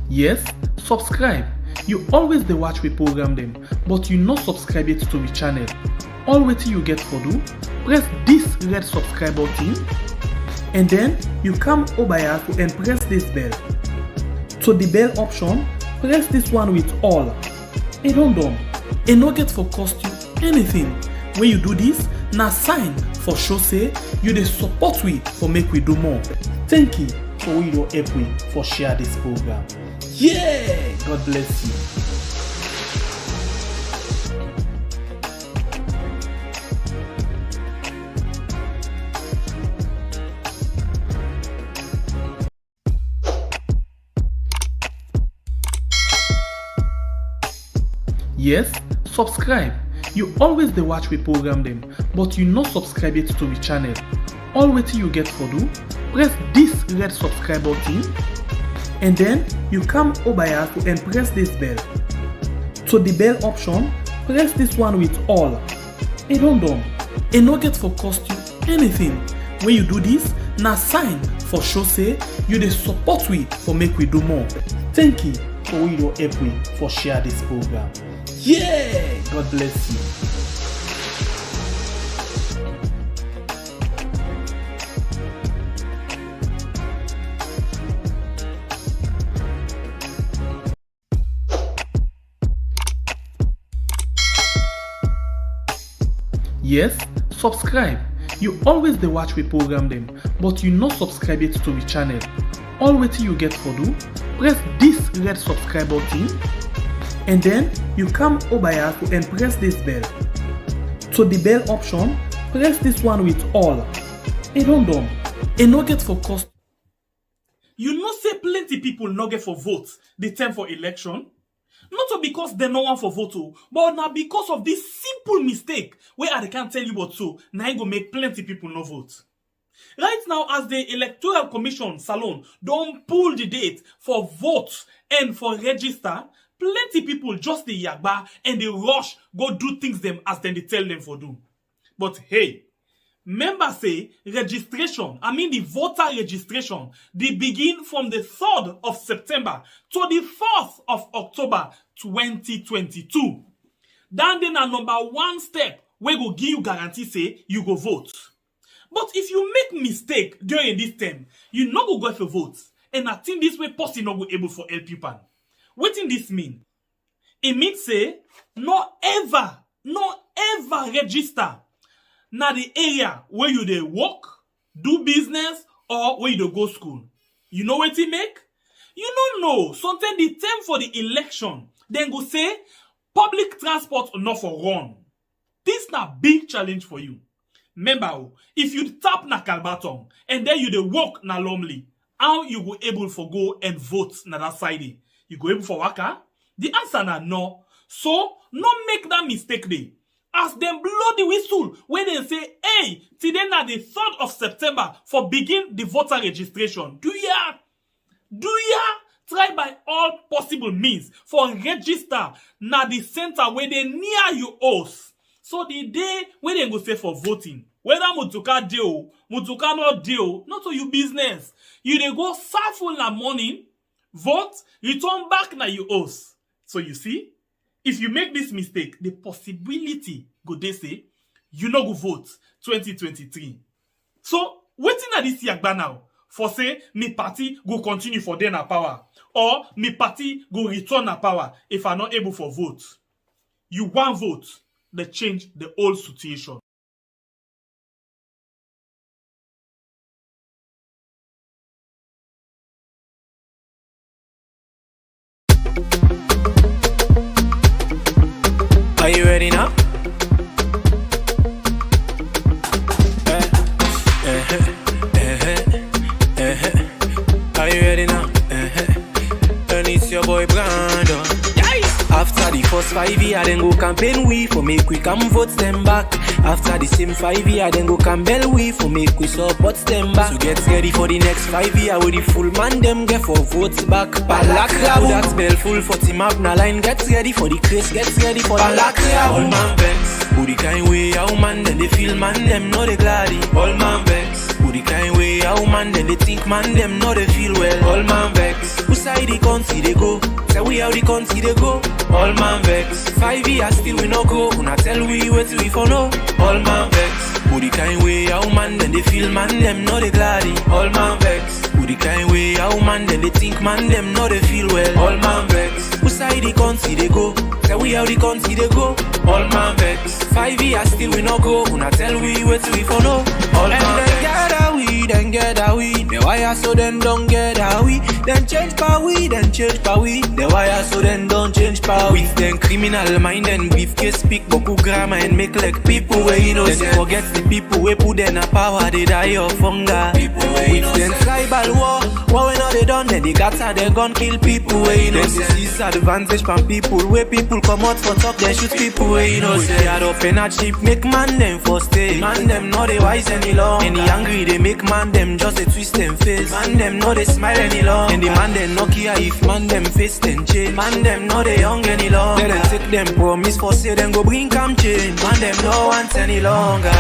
Yes, subscribe. You always dey watch we program them, but you not subscribe yet to we channel. All wetin you get for do, press this red subscribe button, and then you come over here and press this bell. To the bell option, press this one with all. And done. And no get for cost you anything. When you do this, na sign for show say you dey support we for make we do more. Thank you for your help we for share this program. Yeah, God bless you. Yes, subscribe. You always dey watch we program them, but you not subscribe yet to we channel. All wetin you get for do, press this red subscribe button, and then you come over here and press this bell. To the bell option, press this one with all. And done. And no get for cost you anything. When you do this, na sign for show say you dey support we for make we do more. Thank you for your help we for share this program. Yeah, God bless you. Yes, subscribe. You always dey watch we program them, but you not subscribe yet to we channel. All wetin you get for do, press this red subscribe button, and then you come over here and press this bell. To the bell option, press this one with all. And done. And no get for cost. You know say plenty people no get for vote the time for election. Not because they no want for vote, but now because of this simple mistake where I can't tell you what so now it go make plenty people no vote. Right now, as the Electoral Commission Salon don't pull the date for vote and for register, plenty people just the yagba and they rush go do things them as then they tell them for do. But hey, members say registration, the voter registration, they begin from the 3rd of September to the 4th of October 2022. Then number one step we go give you guarantee say you go vote. But if you make mistake during this time, you not go for vote. And I think this way person not go able for help you pan. What in this mean? It means say no ever register na the area where you dey work, do business, or where you dey go school. You know what it make? You don't know. Sometimes the time for the election, then go say public transport not for run. This na big challenge for you. Remember, if you tap na Kalbaton and then you dey work na Lumley, how you go able for go and vote na that side? You go able for waka? The answer na no. So, no make that mistake there. As them blow the whistle, when they say, hey, today na the 3rd of September for begin the voter registration. Do ya try by all possible means for register na the center where they near you house. So the day when they go say for voting, whether Mutuka deal, Mutuka not deal, not to your business. You dey go serve full na morning, vote, return back na your house. So you see, if you make this mistake, the possibility go they say you no go vote 2023. So waiting at this yagba now for say me party go continue for then na power or me party go return na power if I not able for vote. You want vote, they change the whole situation. Are you ready now? Are you ready now? And it's your boy Brandon. After the first 5 years, then go campaign we for make we come vote them back. After the same 5 years, then go campaign we for make we support them back. So get ready for the next 5 years with the full man them get for votes back. Palakrabo, that's bell full for team up na line. Get ready for the craze, get ready for the Palakrabo. All man vex, who the kind way how man then they feel man them no they gladdy. All man vex, who the kind way how man them they think, man them know they feel well. All man vex, who side the country they go? Say we how the country they go. All man vex, 5 years still we no go. Una tell we wait till we for no. All man vex, who the kind way how man them they feel, man them know they gladdy. All man vex, who the kind way how man them they think, man them know they feel well. All man vex, who side the country they go? Say we how the country they go. All man vex, 5 years still we no go. Una tell we wait till we for no. All man vex, then get a weed. The wire so then don't get a weed. Then change pa we, then change pa we. The wire so then don't change pa we. Then criminal mind and briefcase speak boku grammar and make like people where innocent. Then forget the people we put in a power they die of hunger. People where innocent. Then tribal war when all they done then they got they gun kill people where innocent. Then disadvantage from people where people come out for talk they shoot people where innocent. They are up in a cheap make man them for stay. Man them not they wise any long. Any angry they make man them just they twist them face. Man them know they smile any long. And the man them no care if man them face then change. Man them know they young any long. Let them take them promise for say them go bring come change. Man them no want any longer.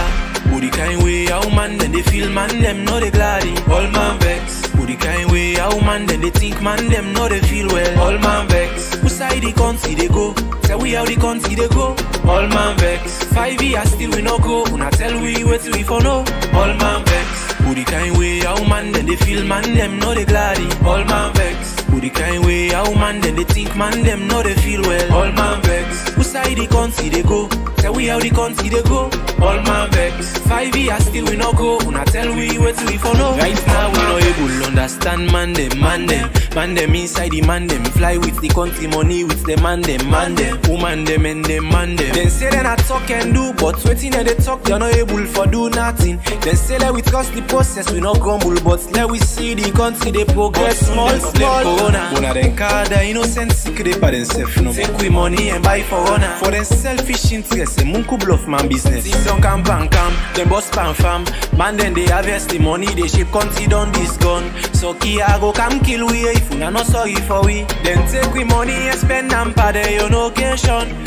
Who the kind way how man them they feel, man them know they gladdy. All man vex. Who the kind way how man them they think, man them know they feel well. All man vex. Who side the country they go? Say we how the country they go. All man vex. 5 years still we no go. Una tell we wait till we for no. All man vex. Who the kind way how man them they feel, man them know they gladdy. All man vex. Who the kind way how man them they think, man them know they feel well. All man vex. Who side the country they go? Say we how the country they go. All man vex. 5 years still we no go. Una tell we wait till we for no. Right now we no able understand man them, man them. Man them inside the man them. Fly with the country money with the man them, man them. Woman them and them man them. Then say they not talk and do, but waiting that they talk they're not able for do nothing. Then say that we trust the process we not grumble, but let we see the country they progress small. Corona then card the innocent secret by themselves no. Take we money and buy for honor. For them selfish interest, a munku bluff man business. Things don't come pan cam, them boss pan fam. Man then they harvest the money, they ship country down this gun. So Kia go come kill we if we not sorry for we. Then take we money and spend and pay the on occasion.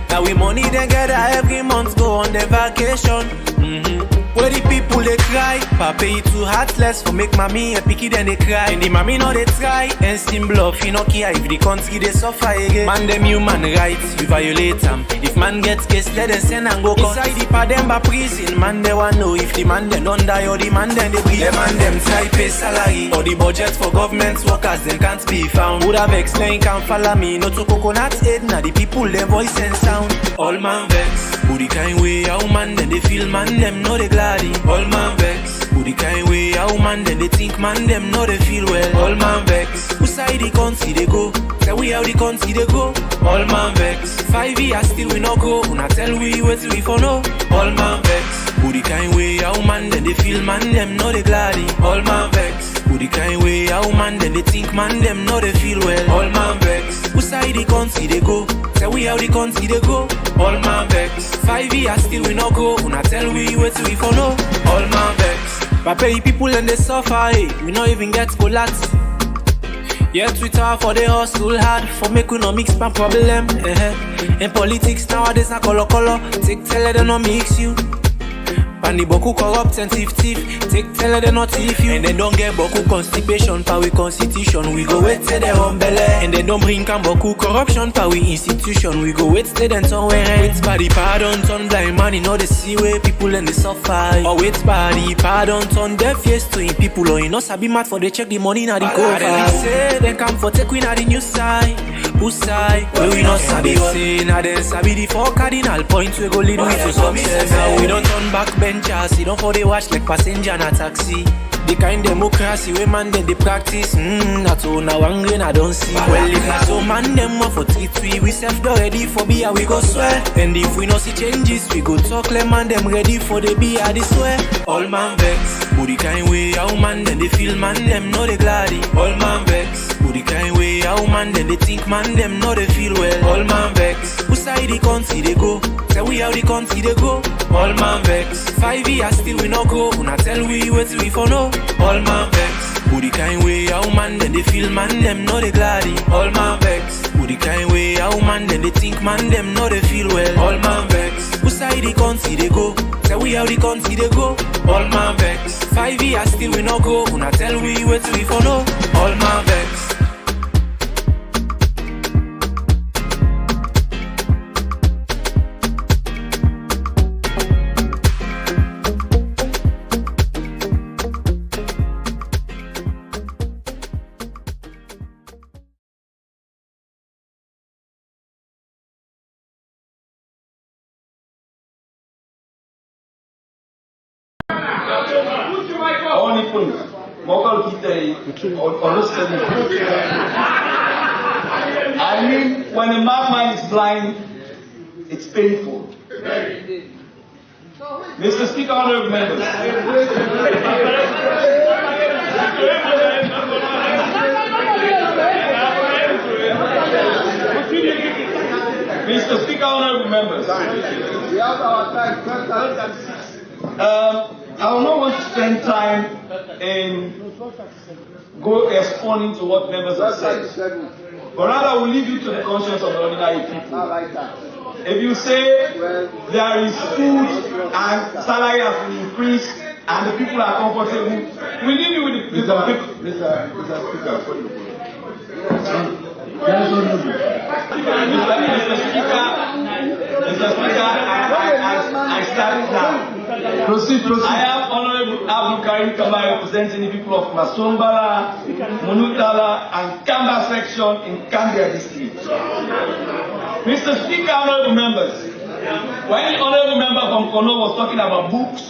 Now we money then get every month go on the vacation. Where the people they cry, papa it too heartless for make mommy and picky then they cry. And the mommy know they try and steam bluff, you know care if the country they suffer again. Man them human rights, we violate them. If man gets case, let them send and go inside the Pademba prison. Man they want know if the man they don't die or the man then they breathe. The man them try pay salary or the budget for government workers then can't be found. Would have explained can't follow me, no to coconut head, now the people their voice and sound. All man vex, who the kind way how man then they feel, man them know they glad. All man vex. Who the kind way how man then they think, man them know they feel well. All man vex. Who side the country they go? Say we how the country they go. All man vex. 5 years still we no go. Una tell we wait till we for no. All man vex. Who the kind way how man then they feel, man them know they gladdy. All man vex. Who the kind way how man then they think, man them know they feel well. All man vex. Who side the country they go? Say we how the country they go. All man vex. 5 years still we no go. Una tell we wait till we for no. All man vex. Pay people and they suffer, hey. We not even get collapse. Yet we talk for the hustle hard for make we no mix pan problem. In politics nowadays na color. Take tell they no mix you. And the boku corrupt and thief. Take tell they not thief you. And they don't get boku constipation pa we constitution. We go wait till they humble. And they don't bring can boku corruption pa we institution. We go wait till them somewhere. Wait by the pardon turn blind man, you know they see where people and they suffer. Or wait by the pardon turn deaf ears to in people. Or you know sabi mad for they check the money na the cover. They say they come for take we na the new side. Who side? Where we not sabi say na they sabi the four cardinal points we go lead we to success. Now we don't turn back benchers, you don't for they watch like passenger na taxi. The kind democracy we man then they practice. Not so now angry I don't see. Well if not so man them more for 3-3. We self do ready for beer we go swear. And if we no see changes we go talk like man them ready for the beer this way. All man vex. Who the kind way how man then they feel, man them know they gladdy. All man vex. Who the kind way how man then they think, man them know they feel well. All man vex. Who side the country they go? Say we how the country they go. All man vex. 5 years still we no go. Una tell we wait till we for no. All man vex. Who the kind way how man then they feel, man them know they gladdy. All man vex. Who the kind way how man them they think man them know they feel well. All man vex. Who side the country they go? Say we how the country they go. All man vex. 5 years still we no go. Una tell we where to we follow. All man vex. I mean, when a madman is blind, it's painful. Mr. Speaker, honourable members. Mr. Speaker, honourable members. I will not want to spend time in responding to what members have said, but rather I will leave you to the conscience of the ordinary people. If you say there is food and salary has been increased and the people are comfortable, we leave you with the people. Mr. Speaker, I start now. Proceed. I am Honourable Abdul Karim Kamara representing the people of Masombala, Munutala, and Kambia section in Kambia district. Mr. Speaker, honourable members, when the honourable member from Kono was talking about books,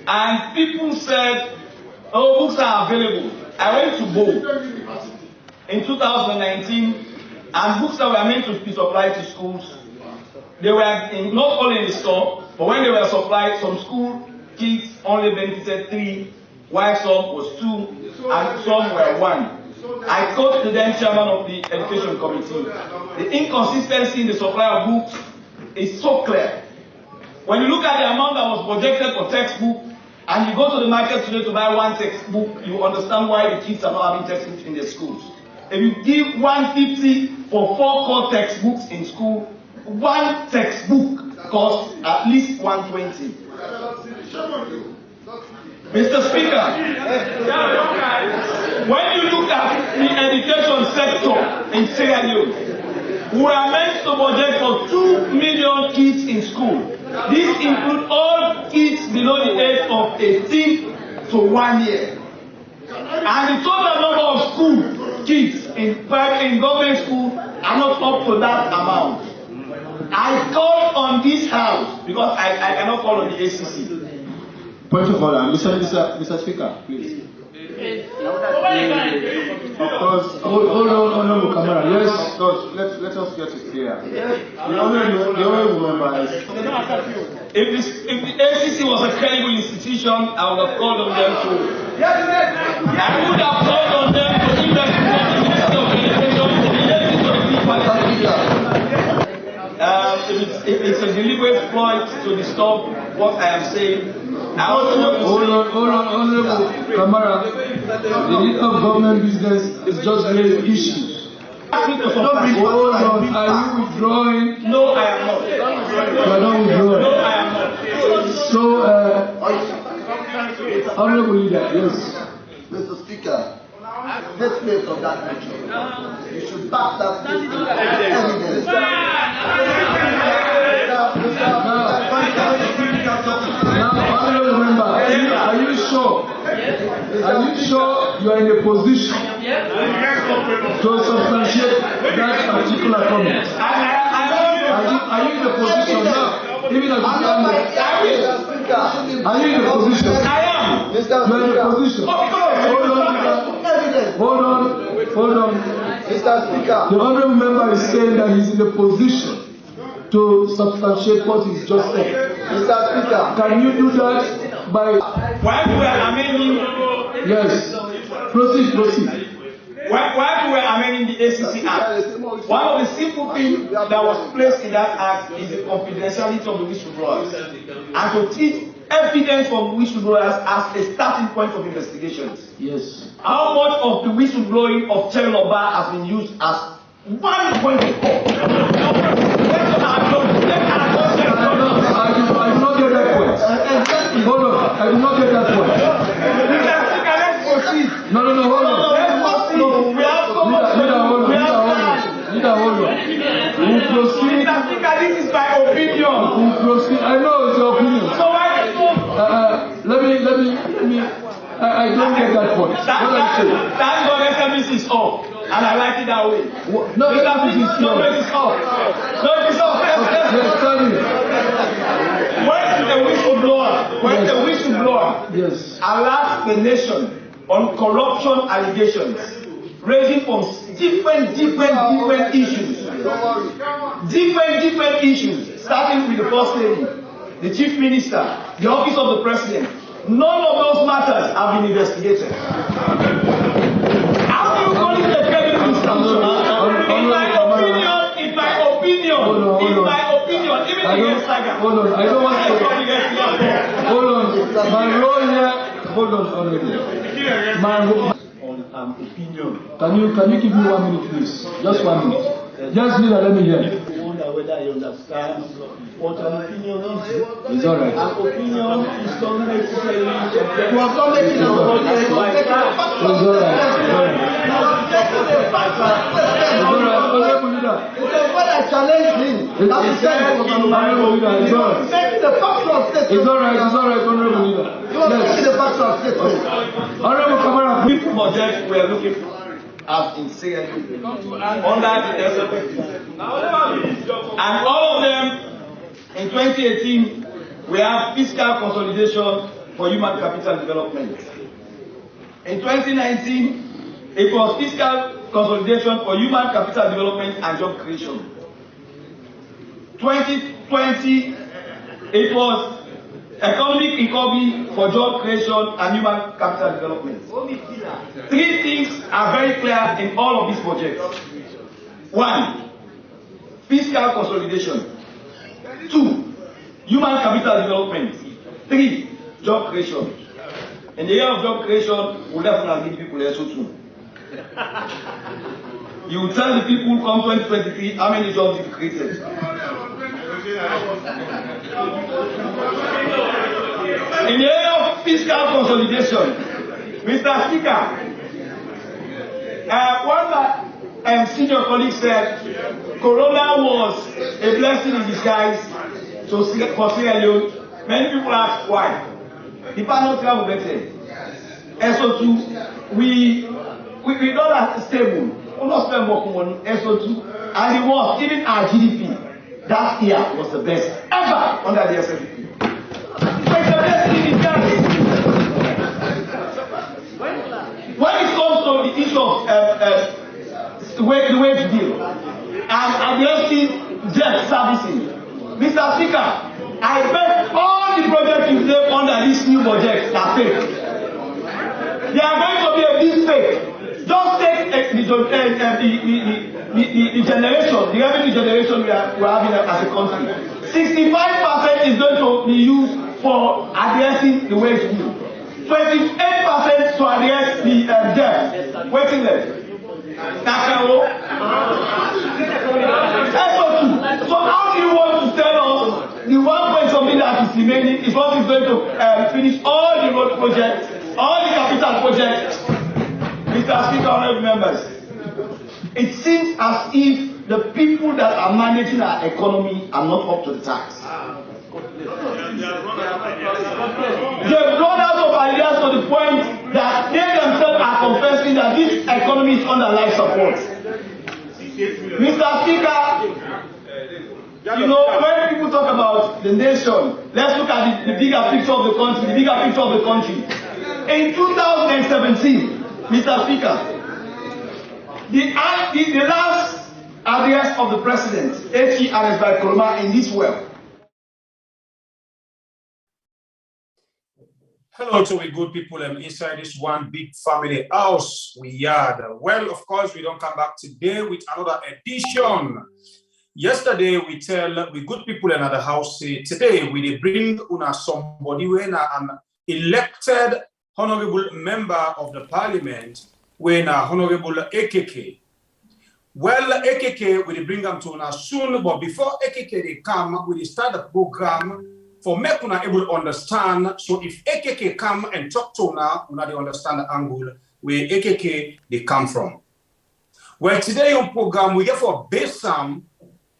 and people said, oh, books are available. I went to Bo in 2019, and books that were meant to be supplied to schools, they were not all in the store, but when they were supplied, some school kids only benefited 3, while some was 2, and some were 1. I called the then chairman of the education committee. The inconsistency in the supply of books is so clear. When you look at the amount that was projected for textbook, and you go to the market today to buy 1 textbook, you understand why the kids are not having textbooks in their schools. If you give 150 for 4 core textbooks in school, 1 textbook costs at least 120. Mr. Speaker, when you look at the education sector in Sierra Leone, we are meant to budget for 2 million kids in school. This includes all kids below the age of 18 to 1 year. And the total number of school kids in government school are not up to that amount. I called on this house because I cannot call on the ACC. Point of order, Mr. Speaker, please. Of course, hold on, Honourable Kamara. Yes, of course, let us get it clear. The honourable member is. If the ACC was a credible institution, I would have called on them to. I would have called on them to investigate the Ministry of Education. If it's a deliberate ploy to disturb what I am saying, I also want to hold on, Honourable Kamara. The lead of government business is just raising issues. Hold on, are you withdrawing? No, I am not. You are not withdrawing? No, I am not. So, Honourable Leader, yes. Mr. Speaker, statement of that nature. You should back that statement with evidence. Now, honourable member, are you sure? Are you sure you are in a position to substantiate that particular comment? Are you in a position now? Even as you are you in a position? I am. You are in a position. Hold on. Mr. Speaker. The honourable member is saying that he's in a position to substantiate what he's just said. Mr. Speaker. Can you do that by... While we were amending... Yes. Proceed. While we were amending the ACC Act, one of the simple things that was placed in that act is the confidentiality of the whistleblowers. And to treat evidence from whistleblowers as a starting point of investigations. Yes. How much of the whistleblowing of Chernobyl has been used as One point of call. I do not get that point. Hold on, I do not get that point. Let's proceed. No, hold on. Let's proceed. We have so much. Leader, hold on. We'll proceed. This is my opinion. We'll proceed. I know it's your opinion. So why? Let me. I don't get that point. What are you saying? Thank God SMBC is off, and I like it that way. No, SMBC is off. No, it's off. Yes, tell me. When the whistleblower Yes. alerts the nation on corruption allegations ranging from different issues. Different issues, starting with the First Lady, the Chief Minister, the Office of the President. None of those matters have been investigated. How do you call it a credible institution? In my opinion, even against Saga. Hold on, I don't want to. Hold on, my role here. Hold on, opinion. Can you give me 1 minute, please? Just 1 minute. Just leader, let me hear. I wonder whether you understand what an opinion is. It's all right. An opinion is not necessarily subject. You have not making an opinion. It's all right. Honourable leader. When I challenge him, that is Honourable leader, it's all right. taking the factual statement. It's all right, Honourable leader. You are taking the factual statement. Honourable Kamara, People project we are looking for as in Sierra Leone under the SFP. And all of them in 2018 we have fiscal consolidation for human capital development. In 2019 it was fiscal consolidation for human capital development and job creation. 2020 it was economic recovery for job creation and human capital development. Three things are very clear in all of these projects. 1, fiscal consolidation. 2, human capital development. 3, job creation. In the area of job creation, we'll definitely give people also too. You will tell the people come 2023 how many jobs you've created. In the area of fiscal consolidation, Mr. Speaker, one senior colleague said Corona was a blessing in disguise for Sierra Leone. Many people ask why. The panel travel better. SO2, we don't have stable. We not spend more on SO2, and it was even our GDP. That year was the best ever under the SFP. When it comes to the issue of the wage deal and addressing debt servicing, Mr. Speaker, I bet all the projects you name under this new budget are fake. They are going to be a big fake. Just take the generation, the revenue generation we are having as a country. 65% is going to be used for addressing the wage bill. 28% to address the debt. Waiting list. So how do you want to tell us the 1 point something that is remaining is what is going to finish all the road projects, all the capital projects? Mr. Speaker, honourable members, it seems as if the people that are managing our economy are not up to the task. They've run out of ideas to the point that they themselves are confessing that this economy is under life support. Mr. Speaker, you know, when people talk about the nation, let's look at the bigger picture of the country, In 2017, Mr. Speaker, the last address of the president, HE address by Kamara in this well. Hello to we good people inside this one big family house we had. Well, of course, we don't come back today with another edition. Yesterday, we tell we good people in the house, say, today we bring una somebody when an elected honorable member of the parliament, when Honourable AKK. Well, AKK will bring them to us soon, but before AKK they come, we start the program for make una able to understand. So if AKK come and talk to una they understand the angle where AKK they come from. Well, today on program we get for base some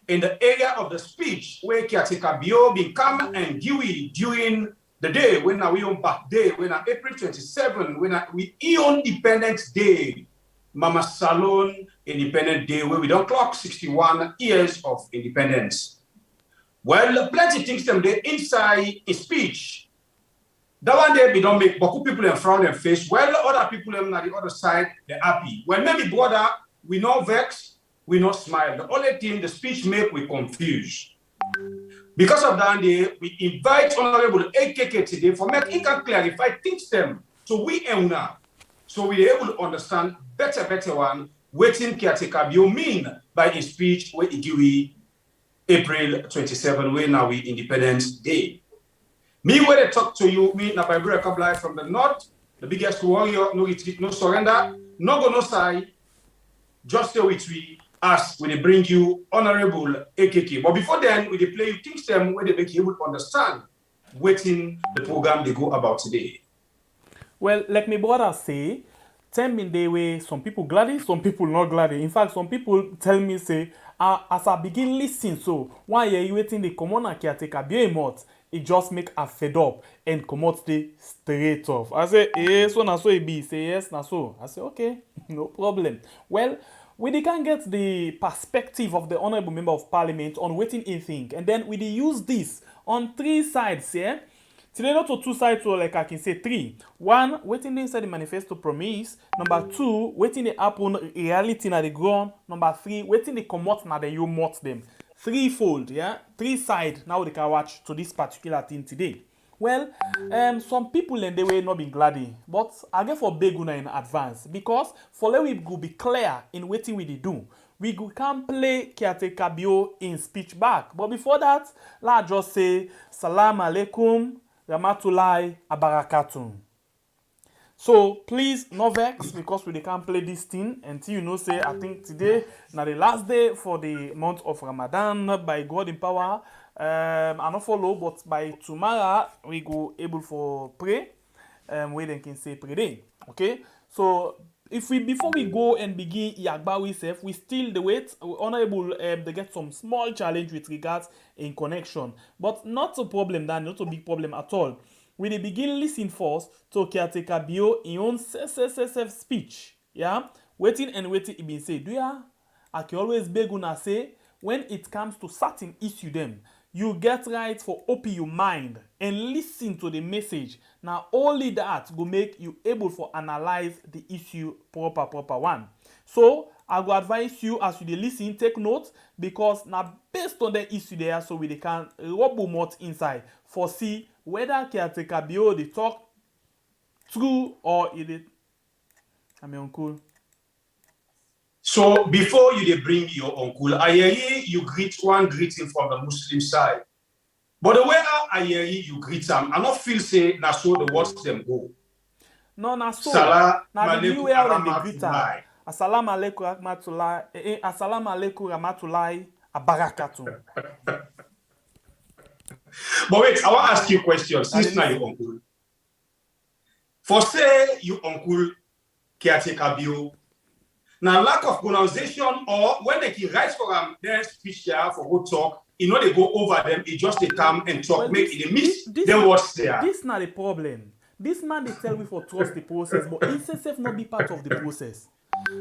in the area of the speech where Kiatika Bio been come and Dewey during the day when we on back day when April 27 when we Independence Day. Mama Salon Independent Day where we don't clock 61 years of independence. Well, plenty things them there inside a speech. That one day we don't make Baku people in front and face. Well, other people them on the other side, they're happy. Well, maybe brother, we not vex, we not smile. The only thing the speech make we confused. Because of that day, we invite Honourable AKK today for make he can clarify things them. So we now. So we are able to understand better one, waiting caretaker you mean by his speech where he give April 27, when now we Independence Day. Me when I talk to you, me na by Kabla from the north, the biggest warrior, no retreat, no surrender, no go no side, just stay with we as when they bring you Honourable AKK. But before then, we play you things them where they make you able to understand waiting the program they go about today. Well, like my brother say, tell me the way some people glad, some people not glad. In fact, some people tell me say, as I begin listening, so why are you waiting the common caretaker be a month? It just make a fed up and come out the straight off. I say, so na so it be. Say yes, na so. I say, okay, no problem. Well, we can get the perspective of the Honourable Member of Parliament on waiting in think, and then we use this on three sides, yeah. Today, not to two sides, so like I can say three. One, waiting inside the manifesto promise. Number two, waiting the happen reality na the ground. Number three, waiting the come out na the you mot them. Threefold, yeah? Three sides now they can watch to this particular thing today. Well, some people and they were not being glad, but I get for beg una in advance because for let we go be clear in waiting we do. We can play caretaker bio in speech back. But before that, let's just say Salam alaikum. Ramatulai Abarakatun. So please no vex because we can't play this thing until you know say I think today now the last day for the month of Ramadan by God in power. I not follow but by tomorrow we go able for pray. Where they can say pray day. Okay. So if we before we go and begin Yagba self, we still the wait Honourable they get some small challenge with regards in connection, but not a problem that not a big problem at all. We dey begin listen first to caretaker bio in own self speech, yeah. Waiting it been say, do ya? I can always beg una say when it comes to certain issue them. You get right for open your mind and listen to the message. Now, only that will make you able to analyze the issue proper one. So, I will advise you as you listen, take notes because now based on the issue there, so we can rub more inside for see whether caretaker bio they talk true or it. I mean, uncle. So before you bring your uncle, I hear you greet one greeting from the Muslim side. But the way I hear you greet them, I not feel say na so the words them go. No, na so. Salam na the new way when they greet them. alaikum. Assalamu alaikum rahmatullahi. Assalamu alaikum rahmatullahi abarakatuh. But wait, I want to ask you a question. Since now your uncle, for say your uncle caretaker bio. Now, lack of pronunciation or when they can write for them, their speech here for good talk, you know they go over them, it just they come and talk, well, make it miss them what's there. This not a problem. This man they tell me for trust the process, but he says not be part of the process.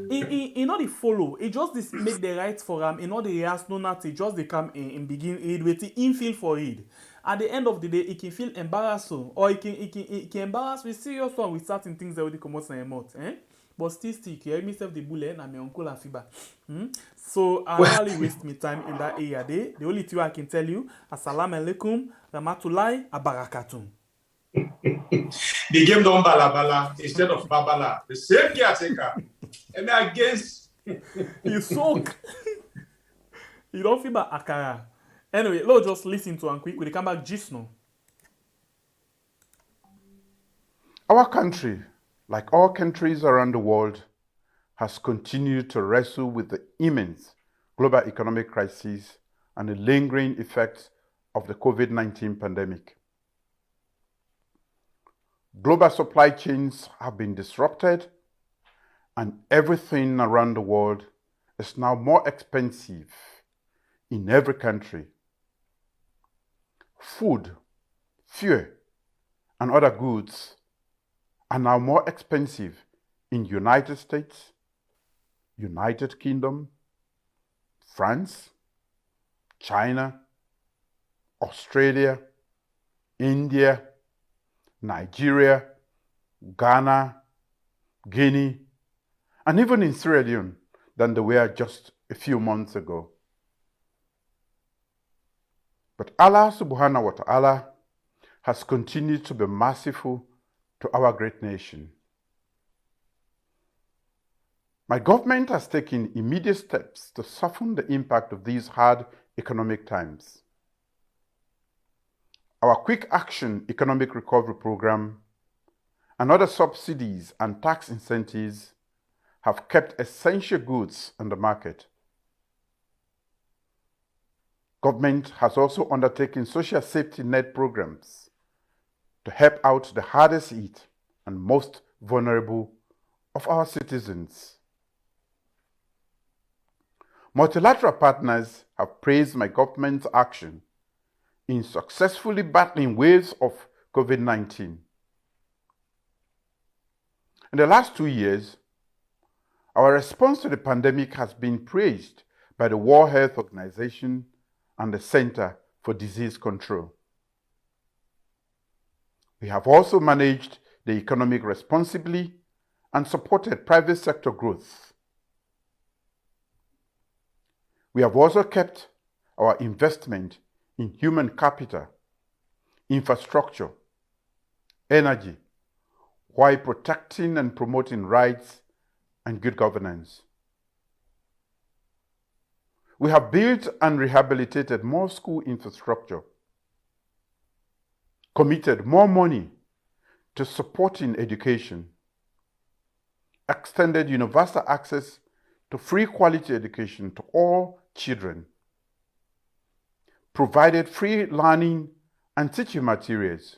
He not the follow. He just this make the right for him. He not the react no nothing. Just they come in begin read waiting in feel for it. At the end of the day, he can feel embarrassed or he can embarrass with serious one with certain things that already come out in your mouth. But still, hear myself the bullet and my uncle and fiba. So I really waste my time in that area there. The only thing I can tell you, Assalamu alaikum, Rahmatullahi Abarakatuh. The game don't balabala instead of babala. The same caretaker. And against you soak. You don't feel about akara. Anyway, let's just listen to and quick. We come back just now. Our country, like all countries around the world, has continued to wrestle with the immense global economic crisis and the lingering effects of the COVID-19 pandemic. Global supply chains have been disrupted, and everything around the world is now more expensive in every country. Food, fuel, and other goods are now more expensive in United States, United Kingdom, France, China, Australia, India, Nigeria, Ghana, Guinea, and even in Sierra Leone than they were just a few months ago. But Allah subhanahu wa ta'ala has continued to be merciful to our great nation. My government has taken immediate steps to soften the impact of these hard economic times. Our Quick Action Economic Recovery Program and other subsidies and tax incentives have kept essential goods on the market. Government has also undertaken social safety net programs to help out the hardest hit and most vulnerable of our citizens. Multilateral partners have praised my government's action in successfully battling waves of COVID-19. In the last 2 years, our response to the pandemic has been praised by the World Health Organization and the Center for Disease Control. We have also managed the economy responsibly and supported private sector growth. We have also kept our investment in human capital, infrastructure, energy, while protecting and promoting rights and good governance. We have built and rehabilitated more school infrastructure, committed more money to supporting education, extended universal access to free quality education to all children, provided free learning and teaching materials,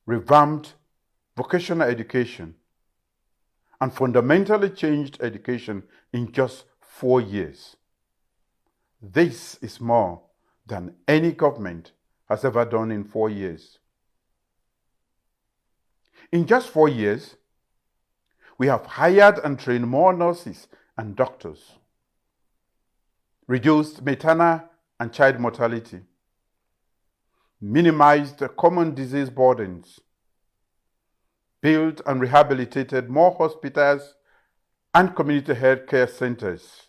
revamped vocational education, and fundamentally changed education in just 4 years. This is more than any government has ever done in 4 years. In just 4 years, we have hired and trained more nurses and doctors, reduced maternal and child mortality, minimized common disease burdens, built and rehabilitated more hospitals and community health care centers,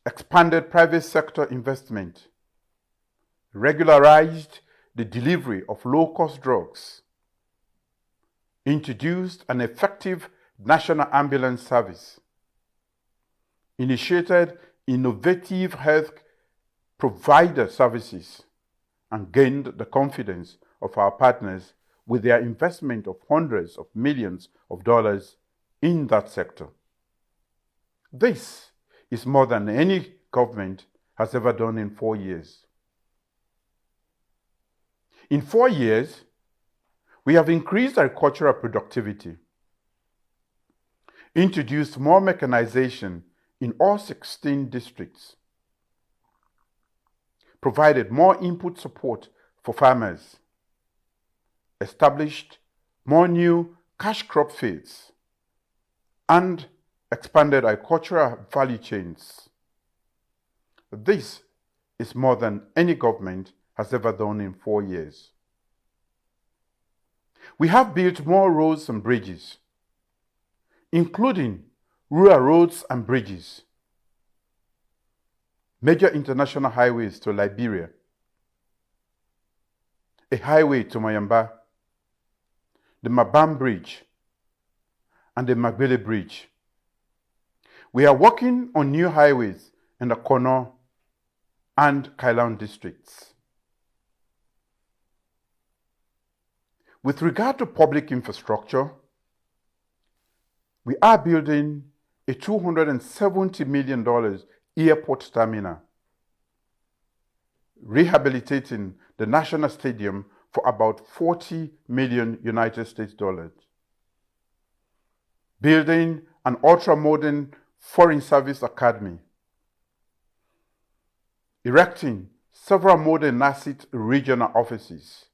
expanded private sector investment, regularized the delivery of low-cost drugs, introduced an effective national ambulance service, initiated innovative health provider services, and gained the confidence of our partners with their investment of hundreds of millions of dollars in that sector. This is more than any government has ever done in 4 years. In 4 years, we have increased agricultural productivity, introduced more mechanization in all 16 districts, provided more input support for farmers, established more new cash crop fields, and expanded agricultural value chains. This is more than any government has ever done in 4 years. We have built more roads and bridges, including rural roads and bridges, major international highways to Liberia, a highway to Mayamba, the Mabam Bridge, and the Magbele Bridge. We are working on new highways in the Kono and Kailan districts. With regard to public infrastructure, We are building a $270 million airport terminal, rehabilitating the National Stadium for about $40 million United States dollars, building an ultra-modern Foreign Service Academy, erecting several modern NACIT regional offices,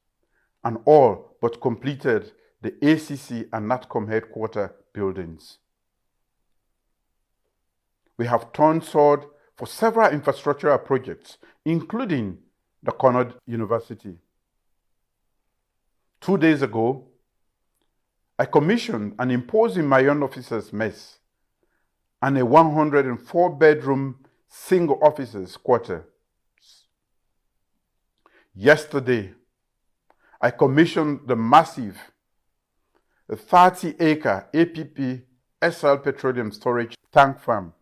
and all but completed the ACC and NATCOM headquarters buildings. We have turned sword for several infrastructural projects, including the Connaught University. 2 days ago, I commissioned an imposing Mayon officers' mess and a 104-bedroom single officers' quarter. Yesterday, I commissioned the massive 30-acre APP SL Petroleum Storage Tank Farm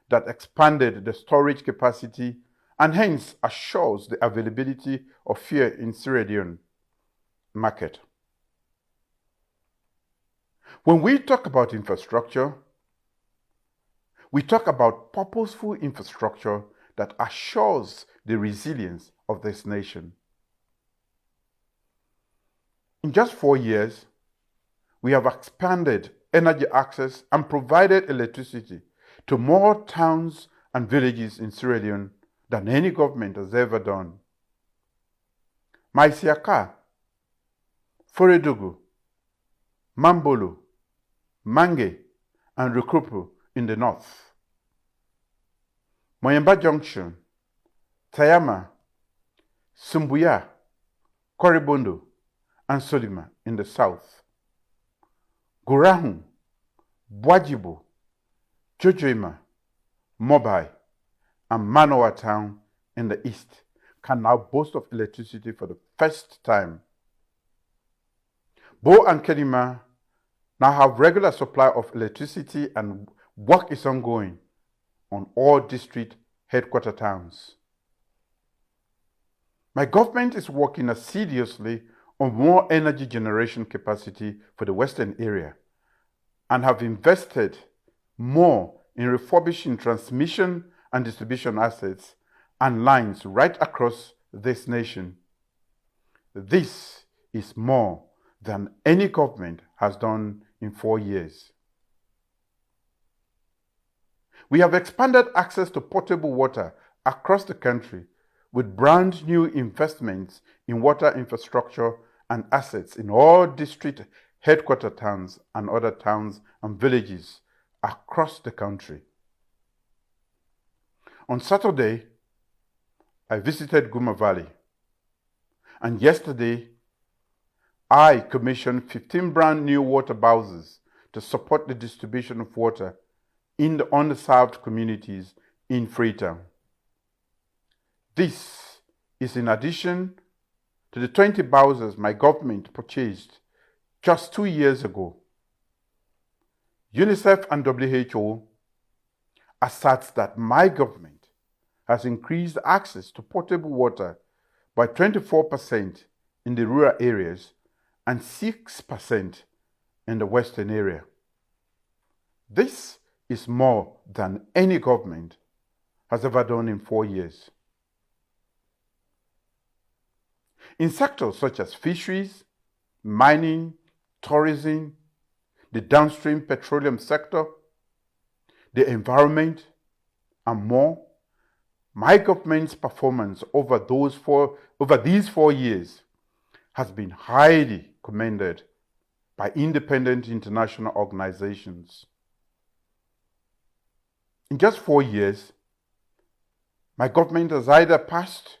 that expanded the storage capacity and hence assures the availability of fuel in Sierra Leone market. When we talk about infrastructure, we talk about purposeful infrastructure that assures the resilience of this nation. In just 4 years, we have expanded energy access and provided electricity to more towns and villages in Sierra Leone than any government has ever done. Maisiaka, Foredugu, Mambolo, Mange, and Rukupu in the north, Moyemba Junction, Tayama, Sumbuya, Koribondo, and Solima in the south, Gurahun, Bwajibo, Jojoima, Mobai, and Manoa Town in the east can now boast of electricity for the first time. Bo and Kedima now have regular supply of electricity and work is ongoing on all district headquarter towns. My government is working assiduously on more energy generation capacity for the western area and have invested more in refurbishing transmission and distribution assets and lines right across this nation. This is more than any government has done in 4 years. We have expanded access to potable water across the country with brand new investments in water infrastructure and assets in all district headquarter towns and other towns and villages across the country. On Saturday, I visited Guma Valley, and yesterday, I commissioned 15 brand new water bowsers to support the distribution of water in the underserved communities in Freetown. This is in addition to the 20 bowsers my government purchased just 2 years ago. UNICEF and WHO asserts that my government has increased access to potable water by 24% in the rural areas and 6% in the western area. This is more than any government has ever done in 4 years. In sectors such as fisheries, mining, tourism, the downstream petroleum sector, the environment, and more, my government's performance over these 4 years has been highly commended by independent international organizations. In just 4 years, my government has either passed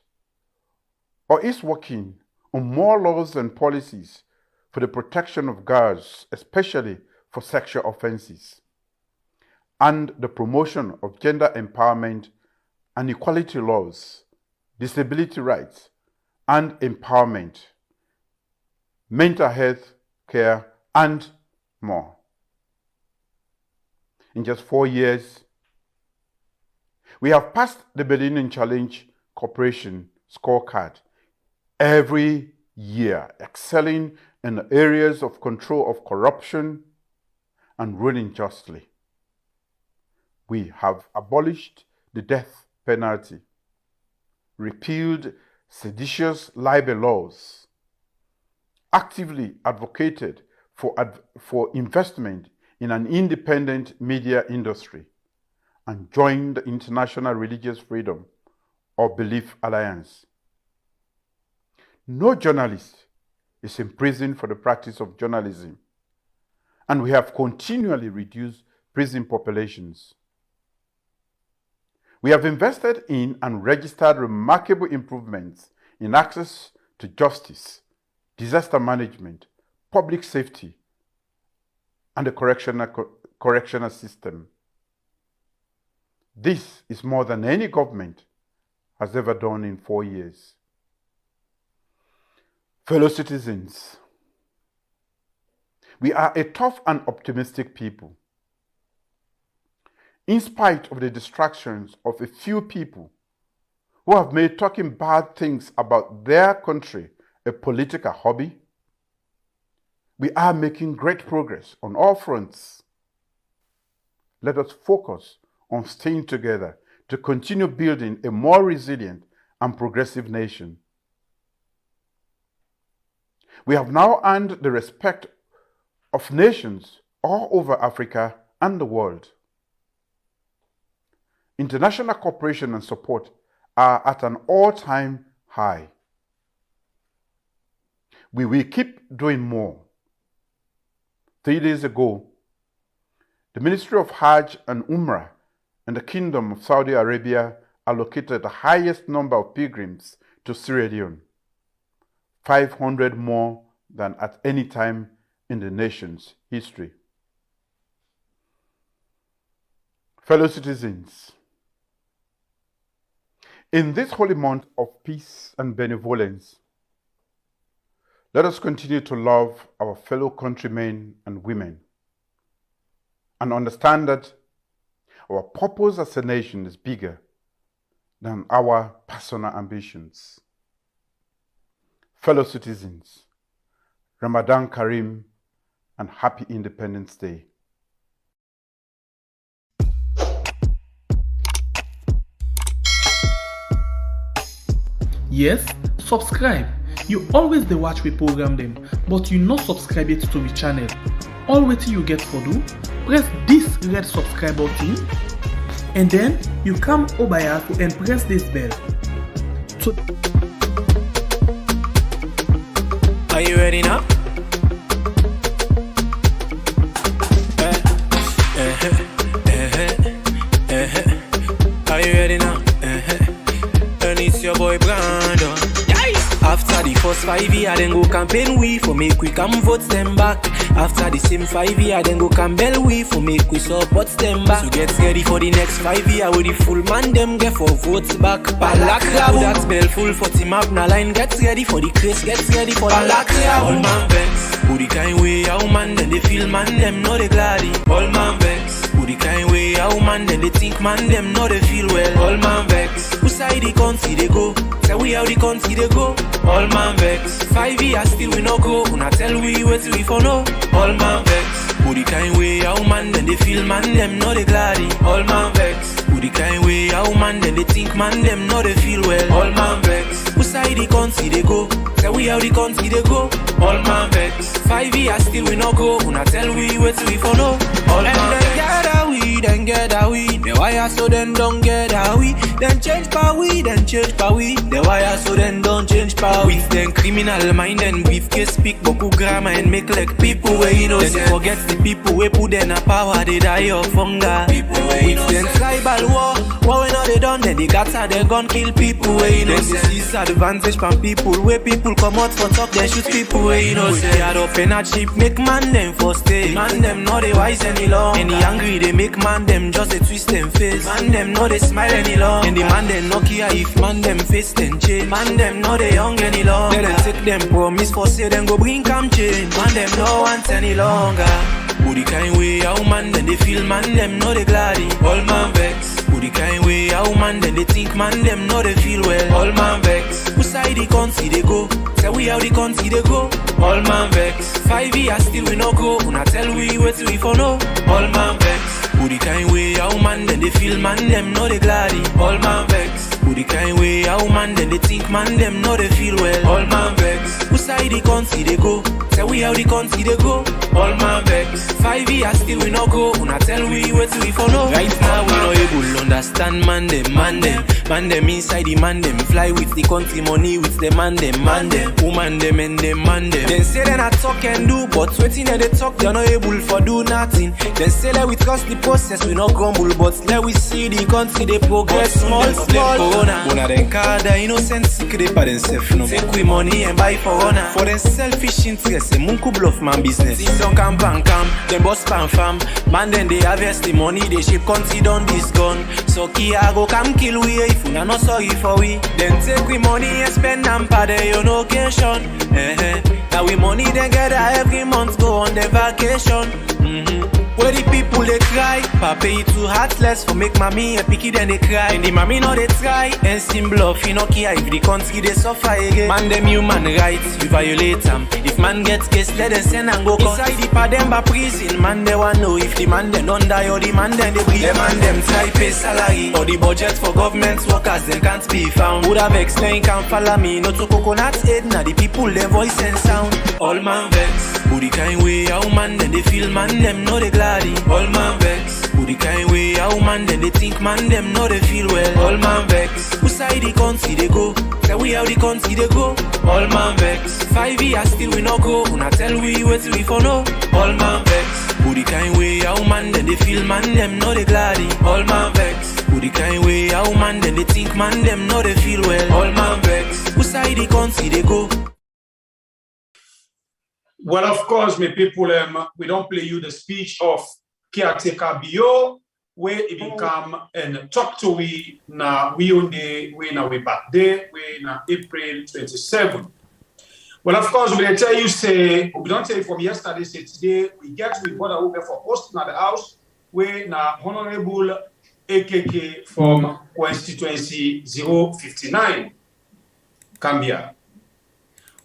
or is working on more laws and policies for the protection of girls, especially for sexual offenses, and the promotion of gender empowerment and equality laws, disability rights and empowerment, mental health care, and more. In just 4 years, we have passed the Millennium Challenge Corporation scorecard every year, excelling in the areas of control of corruption and ruling justly. We have abolished the death penalty, repealed seditious libel laws, actively advocated for investment in an independent media industry, and joined the International Religious Freedom or Belief Alliance. No journalist is imprisoned for the practice of journalism, and we have continually reduced prison populations. We have invested in and registered remarkable improvements in access to justice, disaster management, public safety, and the correctional system. This is more than any government has ever done in 4 years. Fellow citizens, we are a tough and optimistic people. In spite of the distractions of a few people who have made talking bad things about their country a political hobby, we are making great progress on all fronts. Let us focus on staying together to continue building a more resilient and progressive nation. We have now earned the respect of nations all over Africa and the world. International cooperation and support are at an all-time high. We will keep doing more. 3 days ago, the Ministry of Hajj and Umrah and the Kingdom of Saudi Arabia allocated the highest number of pilgrims to Sierra Leone, 500 more than at any time in the nation's history. Fellow citizens, in this holy month of peace and benevolence, let us continue to love our fellow countrymen and women and understand that our purpose as a nation is bigger than our personal ambitions. Fellow citizens, Ramadan Karim and happy Independence Day. Yes, subscribe. You always dey watch we program them, but you not subscribe yet to the channel. All wetin you get for do, press this red subscribe button, and then you come over here and press this bell. So, are you ready now? Are you ready now? And it's your boy Brandon. After the first 5 years, then go campaign we for make we come vote them back. After the same 5 years, then go campaign we for make we support them back. So get ready for the next 5 years with the full man them get for votes back. Palaklabu, that's bell full for team up na line. Get ready for the craze, get ready for the Palaklabu. All man vex, who the kind way how man then they feel man them know they gladdy. All man vex, who the kind way how man then they think man them know they feel well. All man vex, who side the country they go? Say we how the country they go. All man vex, 5 years still we no go. Una tell we wait till we for know. All man vex, who the kind way how man then they feel man them know they gladdy. All man vex, who the kind way how man then they think man them know they feel well. All man vex, who side the country they go? Say we how the country they go. All man vex, 5 years still we no go. Una tell we wait till we for know. All man vex, then get a we. The wire so then don't get a we. Then change pa we, then change pa we. The wire so then don't change pa we. With them criminal mind and briefcase speak boku grammar and make like people where you know. Then they forget the people we put them a power they die of hunger. With them tribal war when all they done then they got their gun kill people where you know. Then they seize advantage from people where people come out for talk they shoot people where you know. They had up in a cheap make man them for stay. Man them not they wise any long. Any angry they make man them just they twist them face. Man them not they smile any long. And the man them no care if man them face then change. Man them not they young any long. Let them take them promise for say them go bring come change. Man them no want any longer. Who the kind way how man then they feel man them know they gladdy. All man vex. Who the kind way how man then they think man them know they feel well. All man vex. Who side the country they go? Say we how the country they go? All man vex. 5 years still we no go. Una tell we wait we for no. All man vex. Who the kind way how man then they feel man them no they gladdy. All man vex. Who the kind way how man then they think man them no they feel well. All man vex. Who side the country they go? Say we how the country they go? All man vex. 5 years still we no go. Una tell we wait we for no. Right now we no able understand man them, man them. Man them inside the man them. Fly with the country money with the man them, man them. Woman them and them man them. Then say they not talk and do, but waiting that they talk they're not able for do nothing. Then say that we trust the process we not grumble, but let we see the country they progress small. Una them card the innocent secret by themselves no. Take we money and buy for honor. For them selfish interest, them munku bluff man business. Things don't come and come, them boss pan fam. Man then they harvest the money, they shape country done this gun. So Kia go come kill we if we not sorry for we. Then take we money and spend them per day on occasion. Now we money they gather every month go on the vacation. Where the people they cry, papa you too heartless for make mommy a picky then they cry. And the mommy know they try and sim bluff, you know care if the country they suffer again. Man them human rights, you violate them. If man gets case, let them send and go inside the Pademba prison. Man they want know if the man they don't die or the man then they breathe. The man them try pay salary or the budget for government workers then can't be found. Would have explained can't follow me, not to coconut head, now the people their voice and sound. All man vex, who the kind way how man then they feel man them know they glad. All man vex. Who the kind way how man then they think man them know they feel well. All man vex. Who side the country they go? Say we how the country they go? All man vex. 5 years still we no go. Una tell we wait we for no. All man vex. Who the kind way how man then they feel man them know they gladdy. All man vex. Who the kind way how man then they think man them know they feel well. All man vex. Who side the country they go? Well, of course, my people, we don't play you the speech of caretaker Bio, where he become and talk to we na we on the way na we back there, we na April 27. Well, of course, we tell you say we don't tell you from yesterday, say today we get with brother over for posting at the house, where na Honourable AKK from constituency 059, Kambia.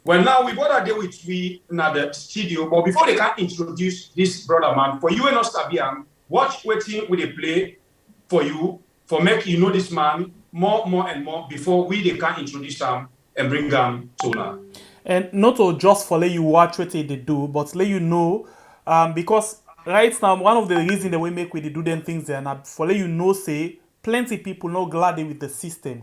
Well, now we got there with we in the studio, but before they can introduce this brother man, for you and us, Tabian, watch waiting with a play for you, for make you know this man more and more before they can introduce him and bring him to now. And not to just for let you watch what they do, but let you know, because right now, one of the reasons that we make we do them things there, and for let you know, say, plenty people not glad with the system.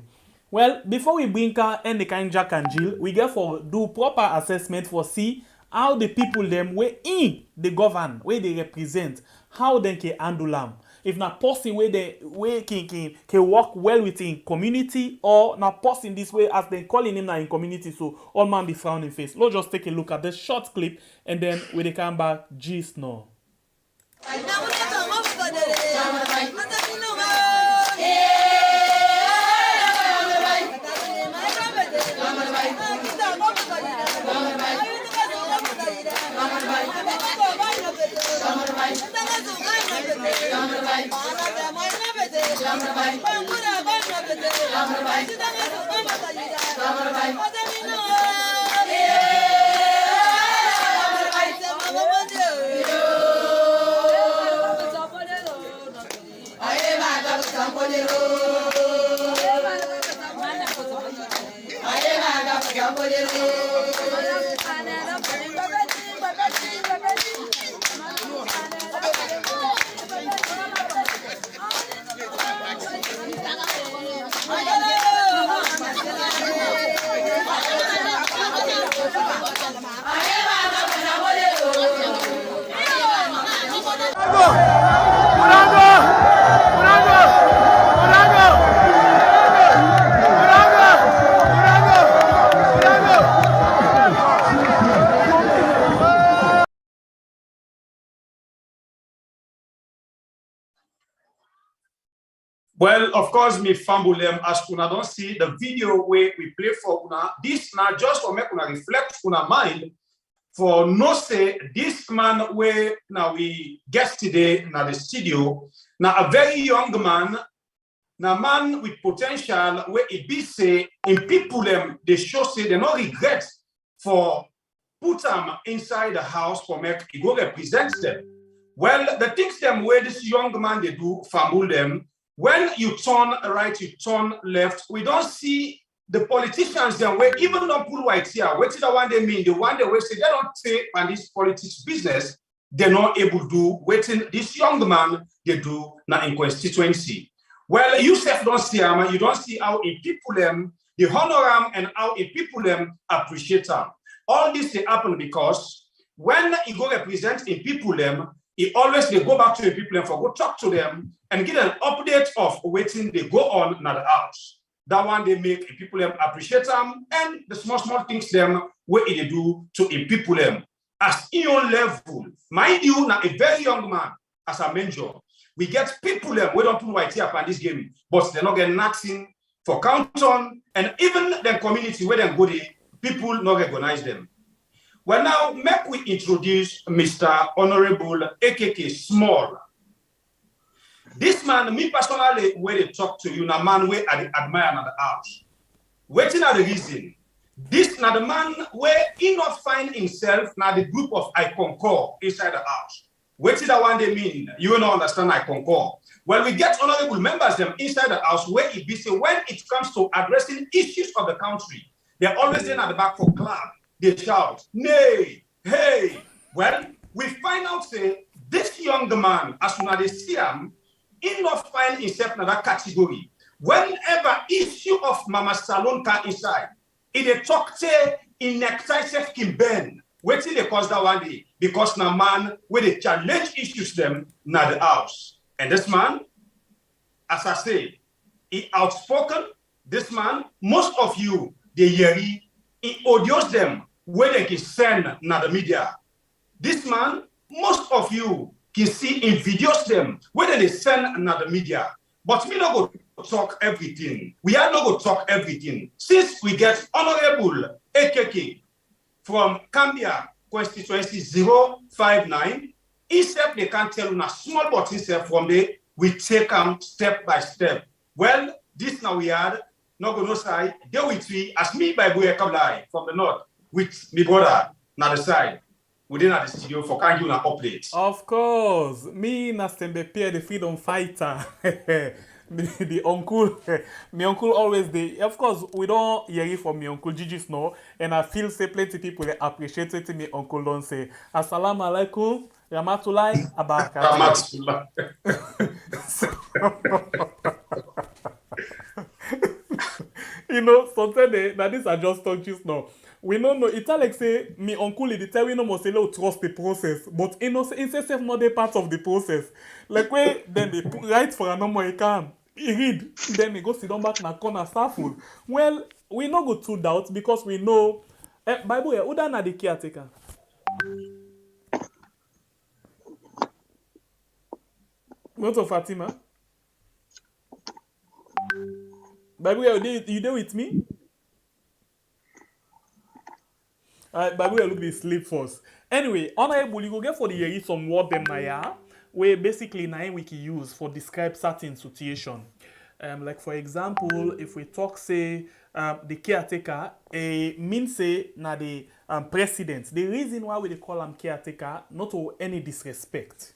Well, before we bring her and the kind Jack and Jill, we get for do proper assessment for see how the people them where in the govern, where they represent, how they can handle them. If not person where they can work well within community or not person this way as they calling him now in community, so all man be frowning face. Let's just take a look at the short clip and then when they come back, gist now. Well, of course, me fumble them as una don't see the video where we play for una. This now just to make una reflect una mind for no say this man where now we guest today in the studio. Now a very young man, Now man with potential where it be say in people them they show say they no regret for put them inside the house for make it go represent them. Well, the things them where this young man they do fumble them. When you turn right, you turn left, we don't see the politicians them where even don't pull white here. What is the one they mean? The one they will say they don't take on this politics business, they're not able to do waiting this young man they do now in constituency. Well, you self don't see them, you don't see how in people them, they honor them and how in people them appreciate them. All this they happen because when you go represent in people them, he always they go back to the people and for go talk to them and get an update of waiting they go on in the house. That one they make the people them appreciate them and the small things them what they do to the people them as in your level. Mind you, now a very young man as I mentioned, we get people them we don't put white here on this game, but they're not getting nothing for count on, and even the community where they go there, people not recognize them. Well, now, make we introduce Mr. Honourable AKK Small. This man, me personally, where they talk to you, na man where I admire another house. Waiting at the reason. This na the man where he not find himself na the group of I concur inside the house. Waiting that one they mean, you will not understand I concur. Well, we get honourable members them inside the house where it be say when it comes to addressing issues of the country, they're always in at the back for clap. They shout, nay, hey. Well, we find out say this young man, as soon as they see him, he not find himself in that category. Whenever issue of Mama Salon can inside, he they talk to in necktie self Kim Ben. Wait till they cause that one day. Because now man, where they challenge issues them, na the house. And this man, as I say, he outspoken. This man, most of you, they hear he odious them where they can send na the media. This man, most of you can see in videos them where they send na the media. But we not go talk everything. We are not going to talk everything. Since we get Honourable AKK from Kambia constituency 059, except they can tell you a small but himself from there, we take them step by step. Well, this now we had not going to say, there with me, as me by Boye Kablai from the north, with me brother, na the side, within at the studio for can you an update. Of course, me na Stembepe, the freedom fighter. the uncle, my uncle always of course, we don't hear it from my uncle Gigi Snow, and I feel say plenty people they appreciate it. My uncle don't say, Assalamu alaikum, Ramatulai, Abakar. You know, sometimes that this are just talk just now. We don't know. It's like say, me uncle, they tell we no must say, trust the process. But you know, it's self not the part of the process. Like where then they write for a number he can. He read, then he go sit down back in a corner, starful. Well, we not go to doubt because we know. Bible, who done the caretaker? What's of Fatima? Bible, you there with me? Bible, look this sleep first. Anyway, Honourable, you go get for the year some word them na where basically na we can use for describe certain situation. Like for example, if we talk say the caretaker, means say na the president. The reason why we call him caretaker, not to any disrespect,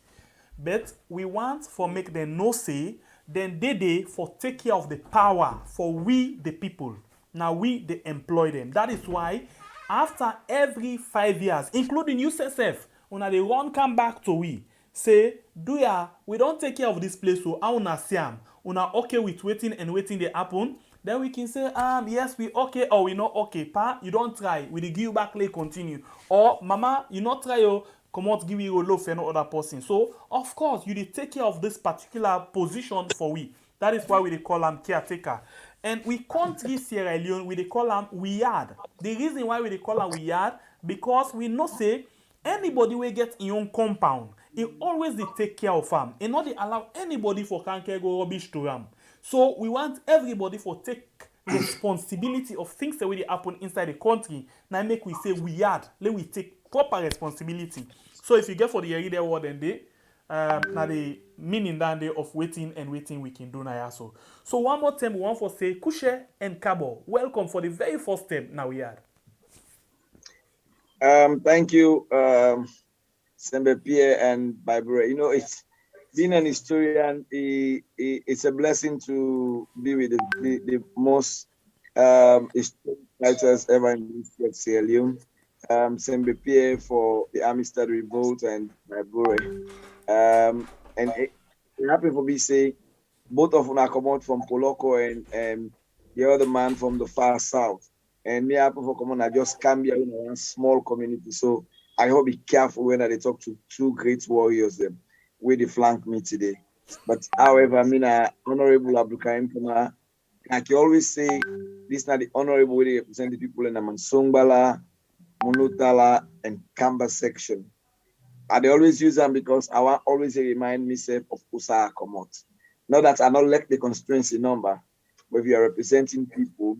but we want for make them know say then they for take care of the power for we the people. Now we they employ them. That is why after every 5 years, including USSF, when they run come back to we say, do ya we don't take care of this place so how una siam una okay with waiting and waiting they happen, then we can say yes we okay or we not okay. Pa you don't try, we give you back lay continue. Or mama you not try yo come out give you a loaf for no other person. So of course you did take care of this particular position for we. That is why we call them caretaker. And we country Sierra Leone, we call them weird. The reason why we call them weird, because we know say anybody will get in own compound, it always they take care of them. And not they allow anybody for can go rubbish to them. So we want everybody for take responsibility of things that will happen inside the country. Now make we say weird. Let we take proper responsibility. So if you get for the area word and day, now the meaning that day of waiting and waiting we can do now also. So one more time we want for say Kushe and Kabo, welcome for the very first time now we are. Thank you, Sembe Pierre and Barbara. You know, it's being an historian. It's a blessing to be with the most writers ever in the history of Sierra Leone. Sembe Pierre for the Army Study Revolt and Barbara. And it happy for me say both of them are come out from Poloko and the other man from the far south. And me happen for common, I just Kambia in one small community. So I hope be careful when they talk to two great warriors them where they flank me today. But however, I mean Honourable Abdul Karim Kamara, like you always say, this is not the honourable way they represent the people in the Songbala, Munutala, and Kambia section. I they always use them because I want always remind myself of Usa Komot. Not that I not like the constituency number, but if you are representing people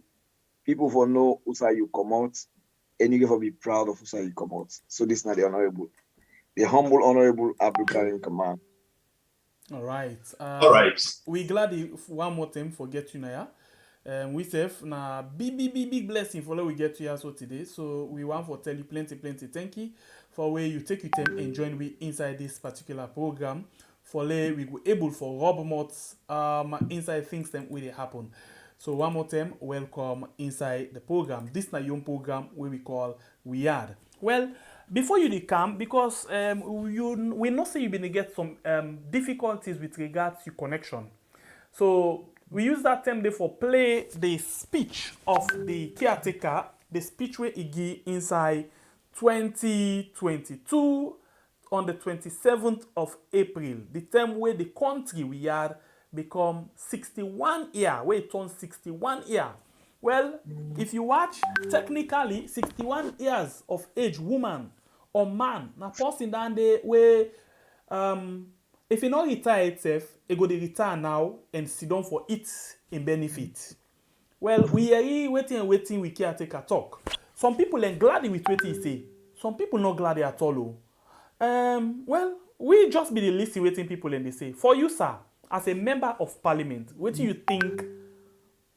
for know Usa you come out, and you have to be proud of Usa you come out. So this is not the honourable. The humble honourable Abdul Karim Kamara. All right. All right. We glad if one more time forget you now. We say na big blessing for we get to here so today. So we want to tell you plenty thank you for where you take your time and join we inside this particular program. For we were able for Rob Mots inside things that will happen. So one more time, welcome inside the program. This is a young program where we call We Are. Well, before you come, because we know say you've been to get some difficulties with regards to connection. So we use that time there for play the speech of the caretaker, the speech where he give inside 2022 on the 27th of April, the time where the country we are become 61 year, where it turns 61 year. Well, if you watch, technically 61 years of age woman or man, na person down there where if you not retire itself, it go to retire now and sit down for it in benefit. Well, we are here waiting we caretaker talk. Some people are glad with what he say. Some people not glad at all. Well, we just be the listen waiting people and they say. For you, sir, as a member of parliament, what do you think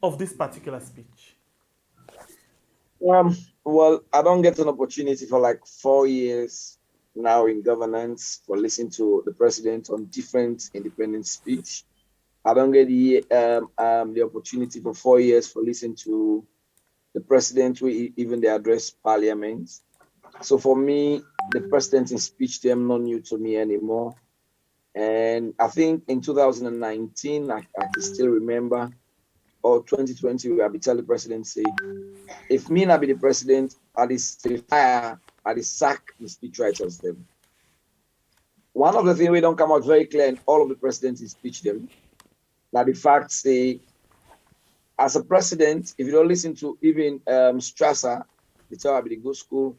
of this particular speech? Well, I don't get an opportunity for like 4 years now in governance for listening to the president on different independent speech. I don't get the opportunity for 4 years for listening to the president even they address parliament. So for me, the president's speech them not new to me anymore. And I think in 2019, I can still remember, or 2020, where I be tell the president say, if me not be the president, I fire, I sack the speechwriters them. One of the things we don't come out very clear in all of the president's speech them, that the fact say, as a president, if you don't listen to even Strasser, they tell I be the good school.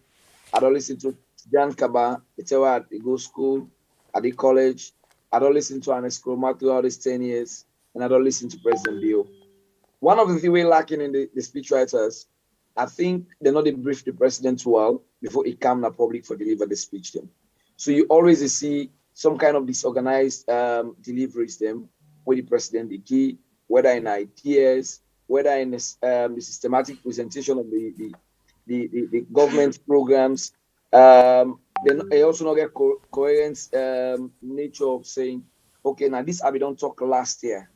I don't listen to Jan Kaba, they tell I the good school, at the college. I don't listen to Ernest Kroma throughout these 10 years, and I don't listen to President Bio. One of the things we're lacking in the speechwriters, I think they not brief the president well before he come to public for deliver the speech them. So you always see some kind of disorganized deliveries them where the president the key, whether in ideas, whether in the systematic presentation of the government programs. They also not get coherent nature of saying, okay, now this I don't talk last year.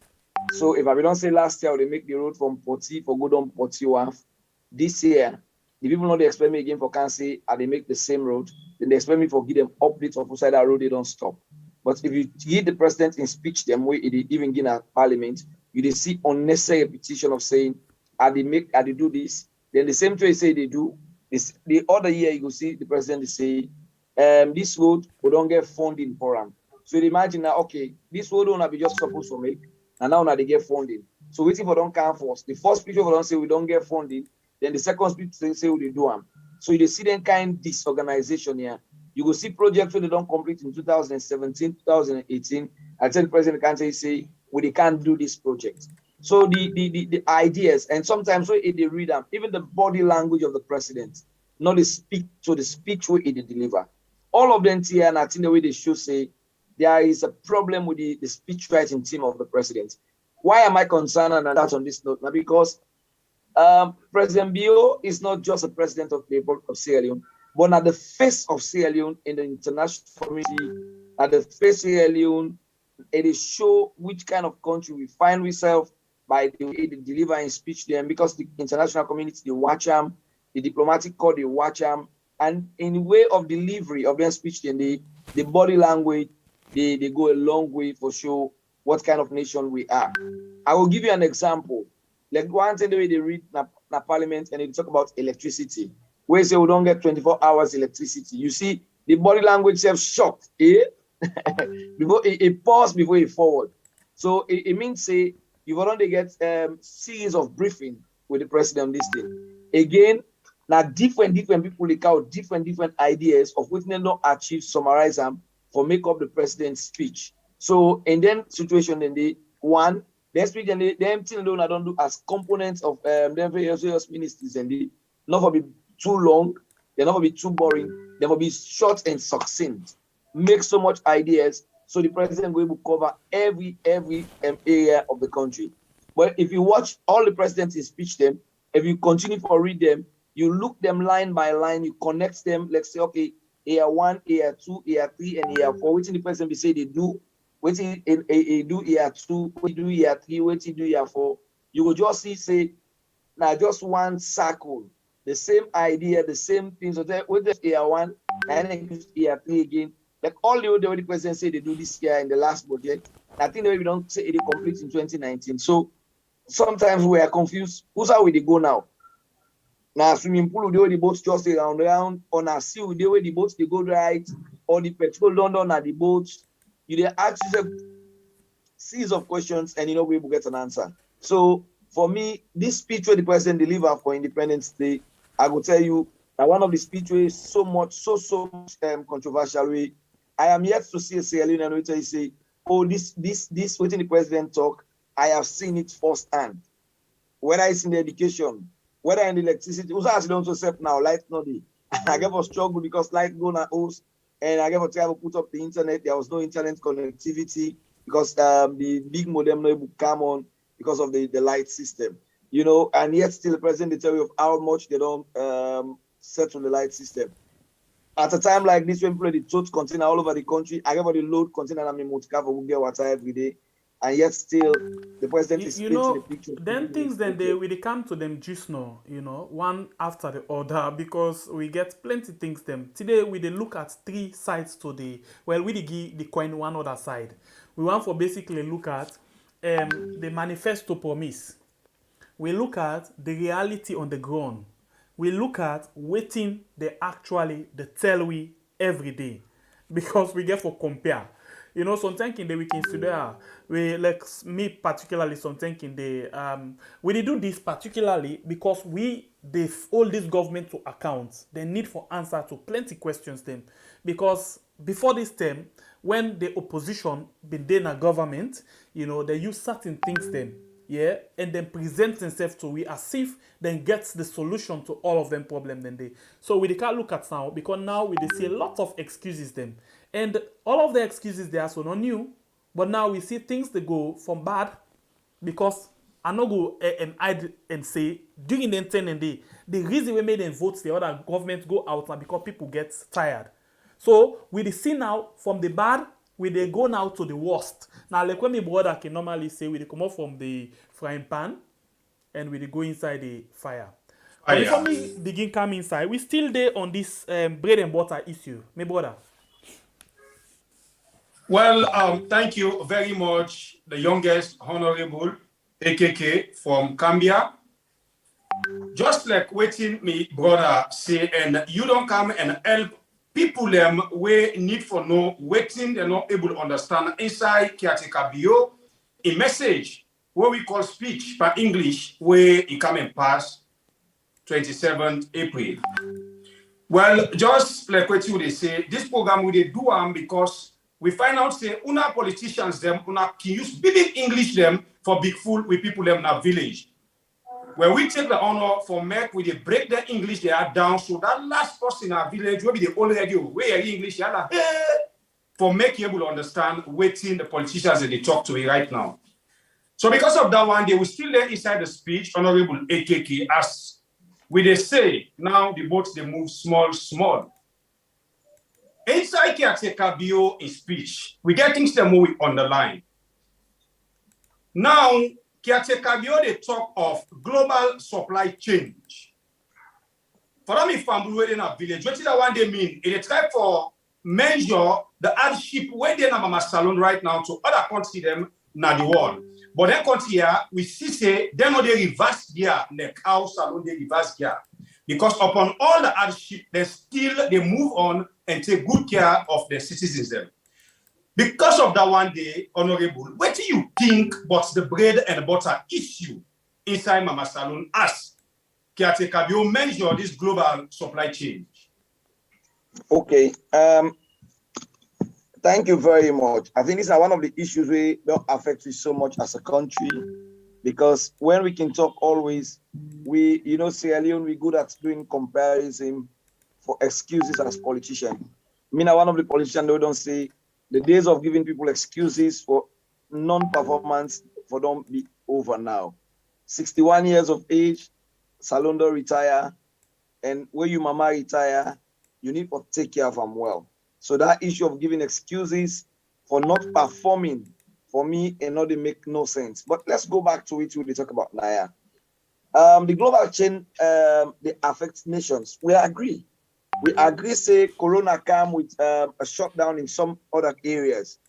So if I don't say last year, they make the road from Poti for good on Poti Waf. This year, the people know they expect me again for Kansi, and they make the same road. Then they expect me for give them updates of outside that road, they don't stop. But if you give the president in speech them way it even in a parliament, you see unnecessary repetition of saying, I they do this. Then the same way say they do. This, the other year you go see the president say, this road we don't get funding for them. So you imagine now, okay, this road don't be just supposed to make, and now they get funding. So waiting for don't come first. The first speech we don't say we don't get funding, then the second speech say we do them. So you see them kind of disorganization here. You go see projects where they don't complete in 2017, 2018. I tell the president can't say we can't do this project. So the ideas, and sometimes when they read them, even the body language of the president, not the speech, so the speech where they deliver. All of them here, and I think the way they should say, there is a problem with the speech writing team of the president. Why am I concerned and that on this note? Now, because President Bio is not just a president of the Republic of Sierra Leone, but at the face of Sierra Leone in the international community, at the face of Sierra Leone, it is show which kind of country we find ourselves by the way they deliver in speech them, because the international community, they watch them, the diplomatic corps, they watch them, and in the way of delivery of their speech, then the body language, they go a long way for show what kind of nation we are. I will give you an example. Like one thing the way they read na parliament and they talk about electricity. Where they say we don't get 24 hours electricity. You see, the body language self shocked. Before it pause before it forward. So it means say you want to get series of briefing with the president this day. Again, now different people look out different ideas of what they don't achieve, summarize them for make up the president's speech. So in then situation, then the one, their speech and them thing alone I don't do as components of them various ministers and they not for be too long, they're not for be too boring, they will be short and succinct. Make so much ideas so the president will cover every area of the country. But if you watch all the presidents in speech them, if you continue to read them, you look them line by line, you connect them, let's say, okay, year 1, year 2, year 3, and year 4, which the president will say they do, which he do year 2, what he do year 3, what he do year 4, you will just see, say, now just one circle, the same idea, the same things, so that with the year 1, and then year 3 again, like all the president say they do this year in the last budget, I think we don't say it complete in 2019. So sometimes we are confused. Who's how we go now? Now swimming pool, the boats just around, on a sea, the boats they go right, or the petrol London at the boats. You ask yourself series of questions and we will get an answer. So for me, this speech where the president delivered for Independence Day, I will tell you that one of the speeches so much controversial way. I am yet to see a Sierra Leone and we say, oh, this waiting the president talk, I have seen it firsthand. Whether it's in the education, whether in the electricity, also as don't accept now, light not the. I gave a struggle because light go na host, and I gave a try to put up the internet. There was no internet connectivity because the big modem no able to come on because of the light system. And yet still the president they tell you of how much they don't set on the light system. At a time like this, when people the tote container all over the country, I give the load container and multi-cover will get water every day. And yet still the president is painting the picture. Then things then they come to them just now, one after the other, because we get plenty things them. Today we look at 3 sides today. Well, we give the coin one other side. We want for basically look at the manifesto promise. We look at the reality on the ground. We look at waiting they tell we every day. Because we get for compare. Sometimes in the weekends today, we like me particularly sometimes in the we do this particularly because they hold this government to account. They need for answer to plenty questions then. Because before this term, when the opposition been in a government, they use certain things then. Yeah, and then present themselves to we as if then gets the solution to all of them problem then they. So we can't look at now because now we see a lot of excuses then. And all of the excuses they are so not new, but now we see things that go from bad because I not go and hide and say during the 10 and day the reason we made them vote the other government go out now because people get tired. So we see now from the bad they go now to the worst. Now like when my brother can normally say we come out from the frying pan and we go inside the fire. But before we begin come inside, we still there on this bread and butter issue, my brother. Well, thank you very much, the youngest Honourable, AKK from Kambia. Just like waiting me brother say, and you don't come and help people them we need for no waiting, they're not able to understand inside caretaker bio a message what we call speech by English where it come and pass 27th April. Well, just like what you they say, this program we they do because we find out say una politicians them una can use big English them for big fool with people them in a village. When we take the honor for make, we break the English they are down, so that last person in our village will be the old radio. Where English, yalla, hey, for making able to understand waiting the politicians that they talk to me right now. So because of that one, they will still there inside the speech, Honourable AKK, as they say, now the boats, they move small, small. Inside Kiatekabio in speech, we get things that move on the line. Now, Kiatekabio, they talk of global supply change. For them, if I'm in a village, what is that one they mean? It's try for measure the hardship where they are salon right now to other countries them na the world. But then country here, we see say they know they reverse gear, the cow salon they reverse gear. Because upon all the hardship, they move on and take good care of their citizens them. Because of that one day, Honourable, what do you think about the bread and butter issue inside Mama Salon as Kiatekabio measure this global supply chain? Okay. Thank you very much. I think these are one of the issues we don't affect us so much as a country, because when we can talk always, Sierra Leone, we're good at doing comparison for excuses as politicians. Me, one of the politicians who don't say the days of giving people excuses for non-performance for them be over now. 61 years of age, Salondo retire, and when you mama retire, you need to take care of them well. So that issue of giving excuses for not performing, for me, and not they make no sense. But let's go back to it when we talk about Naya. The global chain, they affect nations. We agree. We agree, say, Corona come with a shutdown in some other areas.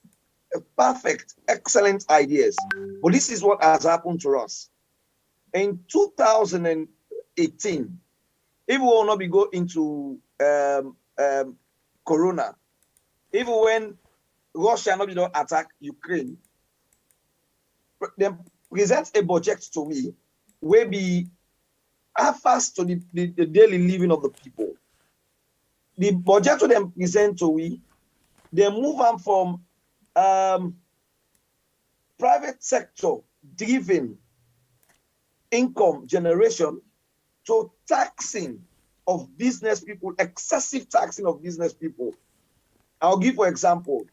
Perfect, excellent ideas. But this is what has happened to us. In 2018, if we will not be go into Corona, even when Russia not be don't attack Ukraine, they present a budget to me where be fast to the daily living of the people. The budget to them present to we, they move on from private sector driven income generation to taxing of business people, excessive taxing of business people. I'll give for example,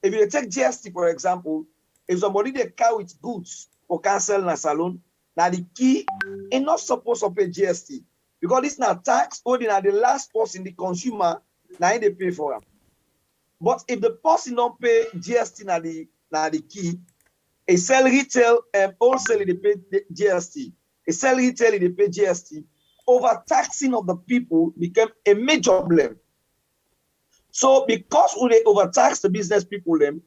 if you take GST for example, if somebody they carry with goods or cancel in a salon, now the key is not supposed to pay GST because this not tax only now the last person the consumer now they pay for them. But if the person don't pay GST now the key, a sell retail and wholesale they pay GST, a sell retail they pay GST. Overtaxing of the people became a major problem. So because we overtax the business people, the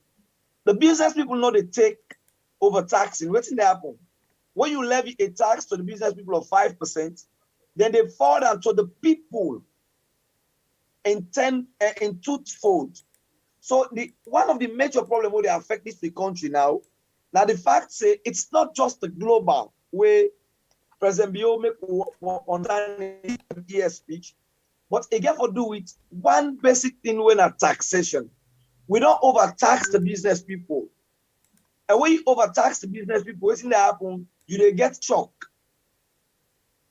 business people know they take overtaxing. What's in the happen? When you levy a tax to the business people of 5%, then they fall down to the people in twofold. So one of the major problems where they affect this the country now the fact say it's not just the global where President Bio make on that speech, but again for do with one basic thing when a taxation. We don't overtax the business people. And when you overtax the business people, what's in the happen? You get shock.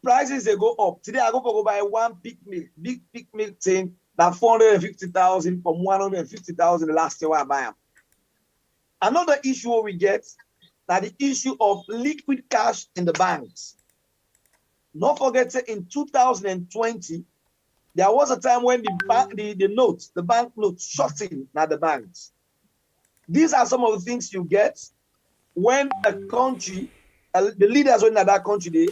Prices they go up. Today I go buy one big milk thing that 450,000 from 150,000 last year I buy them. Another issue we get that the issue of liquid cash in the banks. Don't forget, in 2020, there was a time when the bank notes shorting at the banks. These are some of the things you get when a country, the leaders in that country, they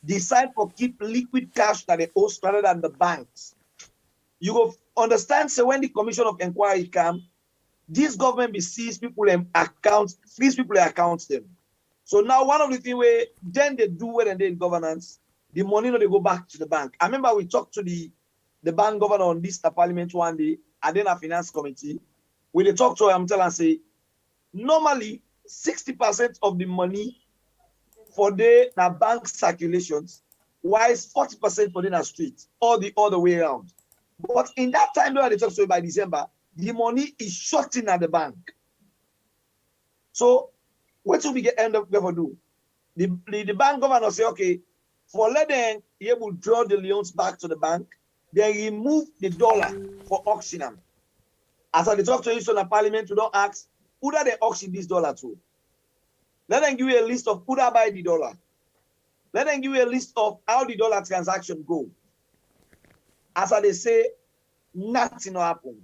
decide to keep liquid cash that they host rather than the banks. You go understand, so when the Commission of Inquiry comes, this government be sees people in accounts, freeze people accounts them. So now one of the things where then they do when they in governance, the money no they go back to the bank. I remember we talked to the bank governor on this parliament one day, and then a finance committee. When they talk to him, tell and say, normally 60% of the money for the bank circulations, while 40% for the street, or the other way around. But in that time, though, they talk to you by December, the money is shorting at the bank. So what will we end up going to do? The bank governor say, okay, for let them be able to draw the loans back to the bank, they remove the dollar for auction them. As I talk to you, so in parliament, you don't ask, who do they auction this dollar to? Let them give you a list of who that buy the dollar. Let them give you a list of how the dollar transaction go. As they say, nothing will happen.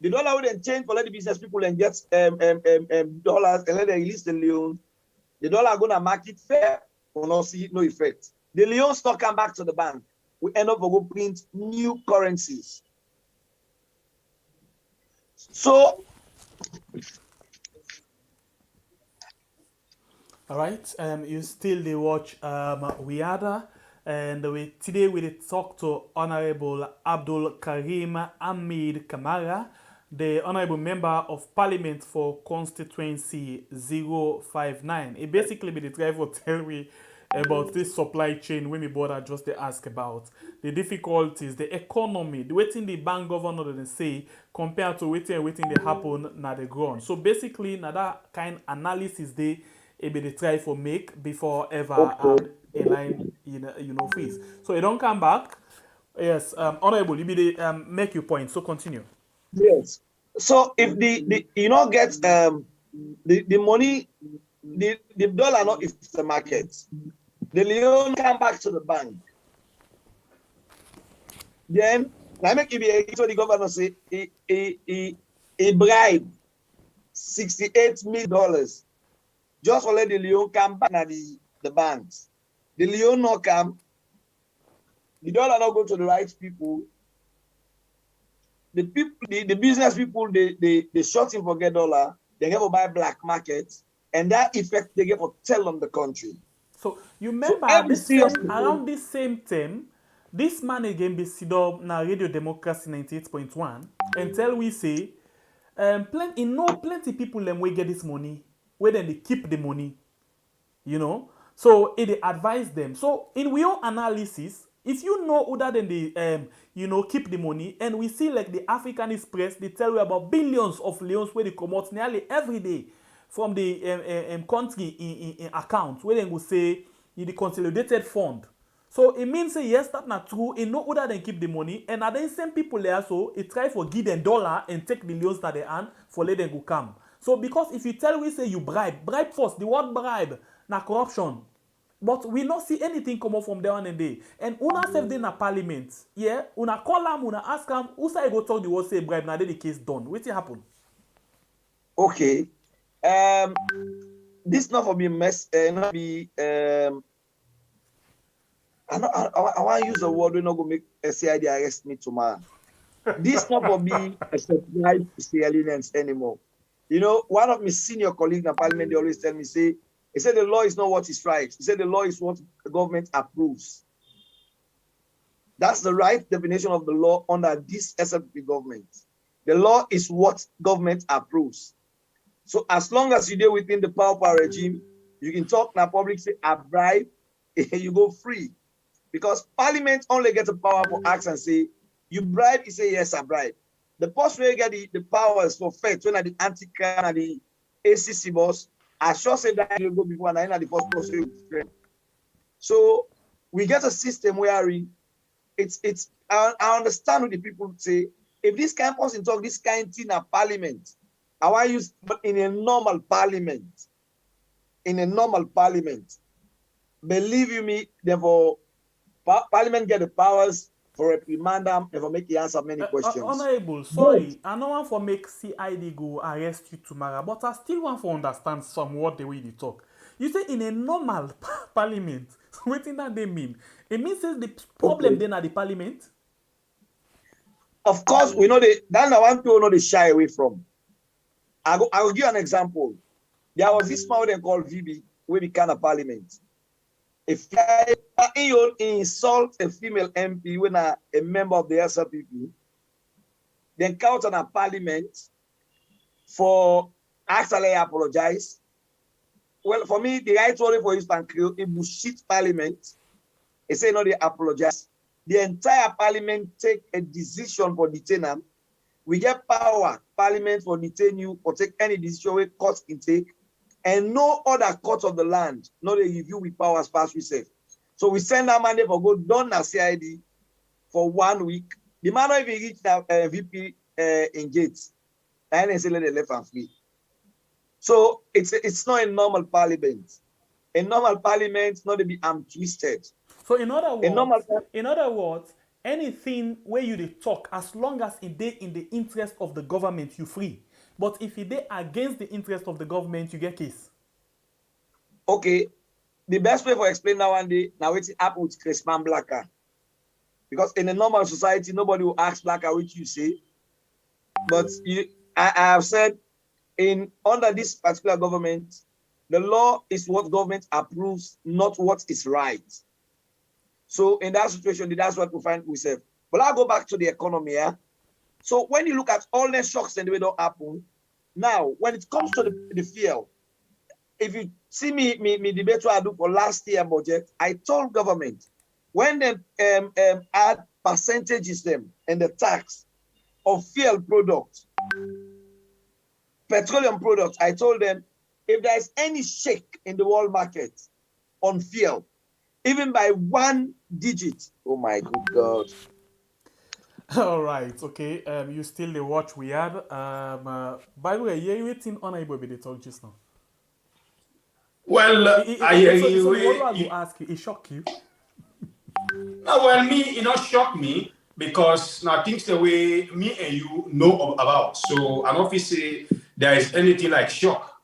The dollar will then change for let the business people and get dollars and let them release the loan. The dollar gonna market fair or not see no effect. The loan stock come back to the bank. We end up go print new currencies. So all right, you still they watch Wiada, and today we talk to Honourable Abdul Karim Ahmed Kamara, the Honourable Member of Parliament for Constituency 059. It basically be the driver tell me about this supply chain when we border just to ask about the difficulties, the economy, the waiting the bank governor they say compared to waiting they happen na the ground. So basically na that kind analysis they they try for make before ever a line fees. So you don't come back. Yes, Honourable, you be the make your point. So continue. yes. So if the you not get the money, the dollar not is the market. The loan come back to the bank. Then I make it be so the governor say he bribe $68 million just for let the loan come back at the banks. The loan not come, the dollar not go to the right people. The people, the business people, they short him for get dollar, they get to buy black market, and that effect they get to tell on the country. So you remember around this same time, this man again be sit up na Radio Democracy 98.1 and tell we say plenty people them we get this money, where then they keep the money. So it advise them. So in we own analysis, if you know other than the keep the money, and we see like the African Express, they tell you about billions of leons where they come out nearly every day from the country in account where they will say in the consolidated fund. So it means say yes, that's not true. It no other than keep the money, and at the same people there so it try for give them dollar and take the leons that they earn for let them go come. So because if you tell we say you bribe first, the word bribe na corruption. But we not see anything come up from there on and day. And una self dey na parliament. Yeah, una call am, una ask am, who say go talk the word say bribe, na the case done. Wetin happen? Okay. This not for me mess. Not be. I want to use a word. We're not gonna make SCID arrest me tomorrow. This not for me a surprise to Sierra Leoneans anymore. One of my senior colleagues in parliament, they always tell me, he said the law is not what is right. He said the law is what the government approves. That's the right definition of the law under this SLP government. The law is what government approves. So as long as you deal within the power regime, you can talk in public, say I bribe, you go free. Because parliament only gets the power for acts and say, you bribe, you say yes, I bribe. The post where you get the powers for fact when the anti-crime and the ACC boss, I sure say that you go before and I know the first post. So we get a system where I understand what the people say. If this kind of person talk this kind of thing at parliament, I want to use but in a normal parliament. Believe you me, therefore parliament get the powers for reprimand them and for make you answer many questions. Honourable, sorry, I don't want to make CID go arrest you tomorrow, but I still want to understand somewhat the way you talk. You say in a normal parliament, what does that mean? It means the problem then at the parliament? Of course, we know that's the one people know they shy away from. I will give you an example. There was this man they called VB, where became a parliament. If you insult a female MP when a member of the SLPP, then count on a parliament for actually apologize. Well, for me, the right word for instance, a bullshit parliament. They say no, they apologize. The entire parliament take a decision for detain them. We get power, parliament for detain you or take any decision we court can take. And no other court of the land, no they review with powers pass we say. So we send our mandate for go done at CID for 1 week. The man not even reach the VP in gates. and they say let the left and free. So it's not a normal parliament. A normal parliament not to be arm twisted. So in other words, anything where you dey talk, as long as it dey in the interest of the government, you free. But if it dey against the interest of the government, you get case. Okay, the best way for explain that one day now it's happen with Chrisman Blacker. Because in a normal society, nobody will ask Blacker which you say. But I have said under this particular government, the law is what government approves, not what is right. So in that situation, that's what we find ourselves. But I'll go back to the economy. Yeah? So when you look at all the shocks and the way they happen, now when it comes to the fuel, if you see me debate what I do for last year budget, I told government when they add percentages them and the tax of fuel products, petroleum products, I told them if there is any shake in the world market on fuel, even by 1 digit, oh my good God. All right, okay. You still the watch we had. By the way, you waiting Honourable be the talk just now. Well, so what I will ask you, it shock you? No, well, it not shock me because now things the way me and you know about. So I don't say there is anything like shock.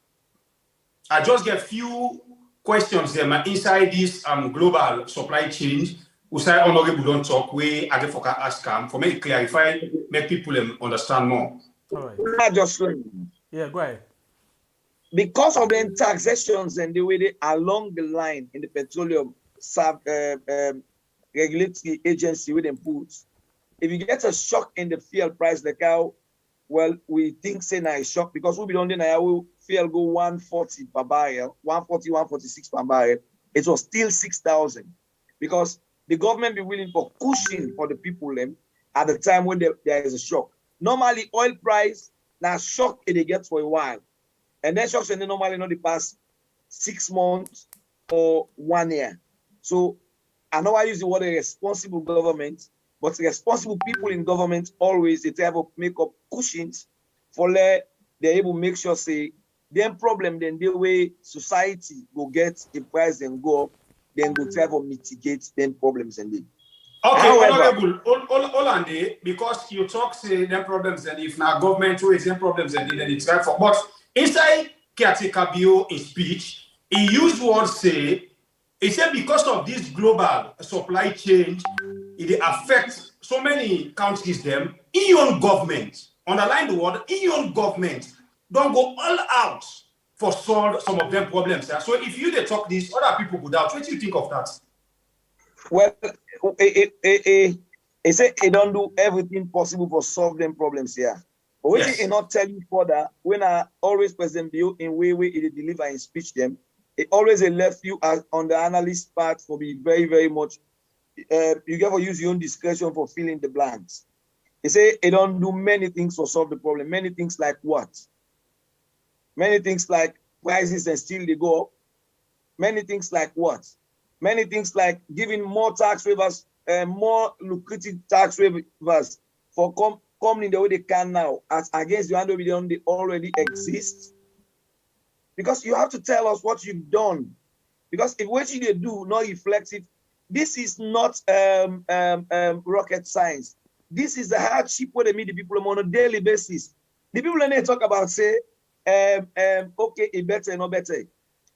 I just get few questions there inside this global supply chain. We say Honourable don't talk. We I get for ask him for me to clarify, make people understand more. All right. Yeah, go ahead. Because of the taxations and the way they along the line in the petroleum regulatory agency with them put, if you get a shock in the fuel price, like how, well, we think say now a shock because we be on the now fuel go 140 per barrel, 140, 146 per barrel. It was still 6,000 because the government be willing for cushion for the people them at the time when there is a shock. Normally, oil price now shock it they get for a while. And then shocks and they normally not the past 6 months or 1 year. So I know I use the word a responsible government, but responsible people in government always they have to make up cushions for they're able to make sure say them problem then the way society will get the price and go up, then go try to mitigate them problems and they. Okay, Honourable, Hollande, because you talk say them problems and if now government raise them problems and then it's right for but inside caretaker bill in speech, he used words say, he said because of this global supply chain, it affects so many countries them, EU government, underline the word, EU government, don't go all out for solve some of them problems. So if you they talk this, other people go doubt. What do you think of that? Well, he say he don't do everything possible for solve them problems here. But when he not tell you further, when I always present you in way he deliver in speech them, it always left you on the analyst part for be very, very much. You get to use your own discretion for filling the blanks. He say he don't do many things for solve the problem. Many things like what? Many things like prices and still they go up. Many things like what? Many things like giving more tax waivers, more lucrative tax waivers for company the way they can now, as against the under they already exist. Because you have to tell us what you've done. Because if what you do not reflective, this is not rocket science. This is the hardship where they meet the people on a daily basis. The people when they talk about say, okay, it better or not better.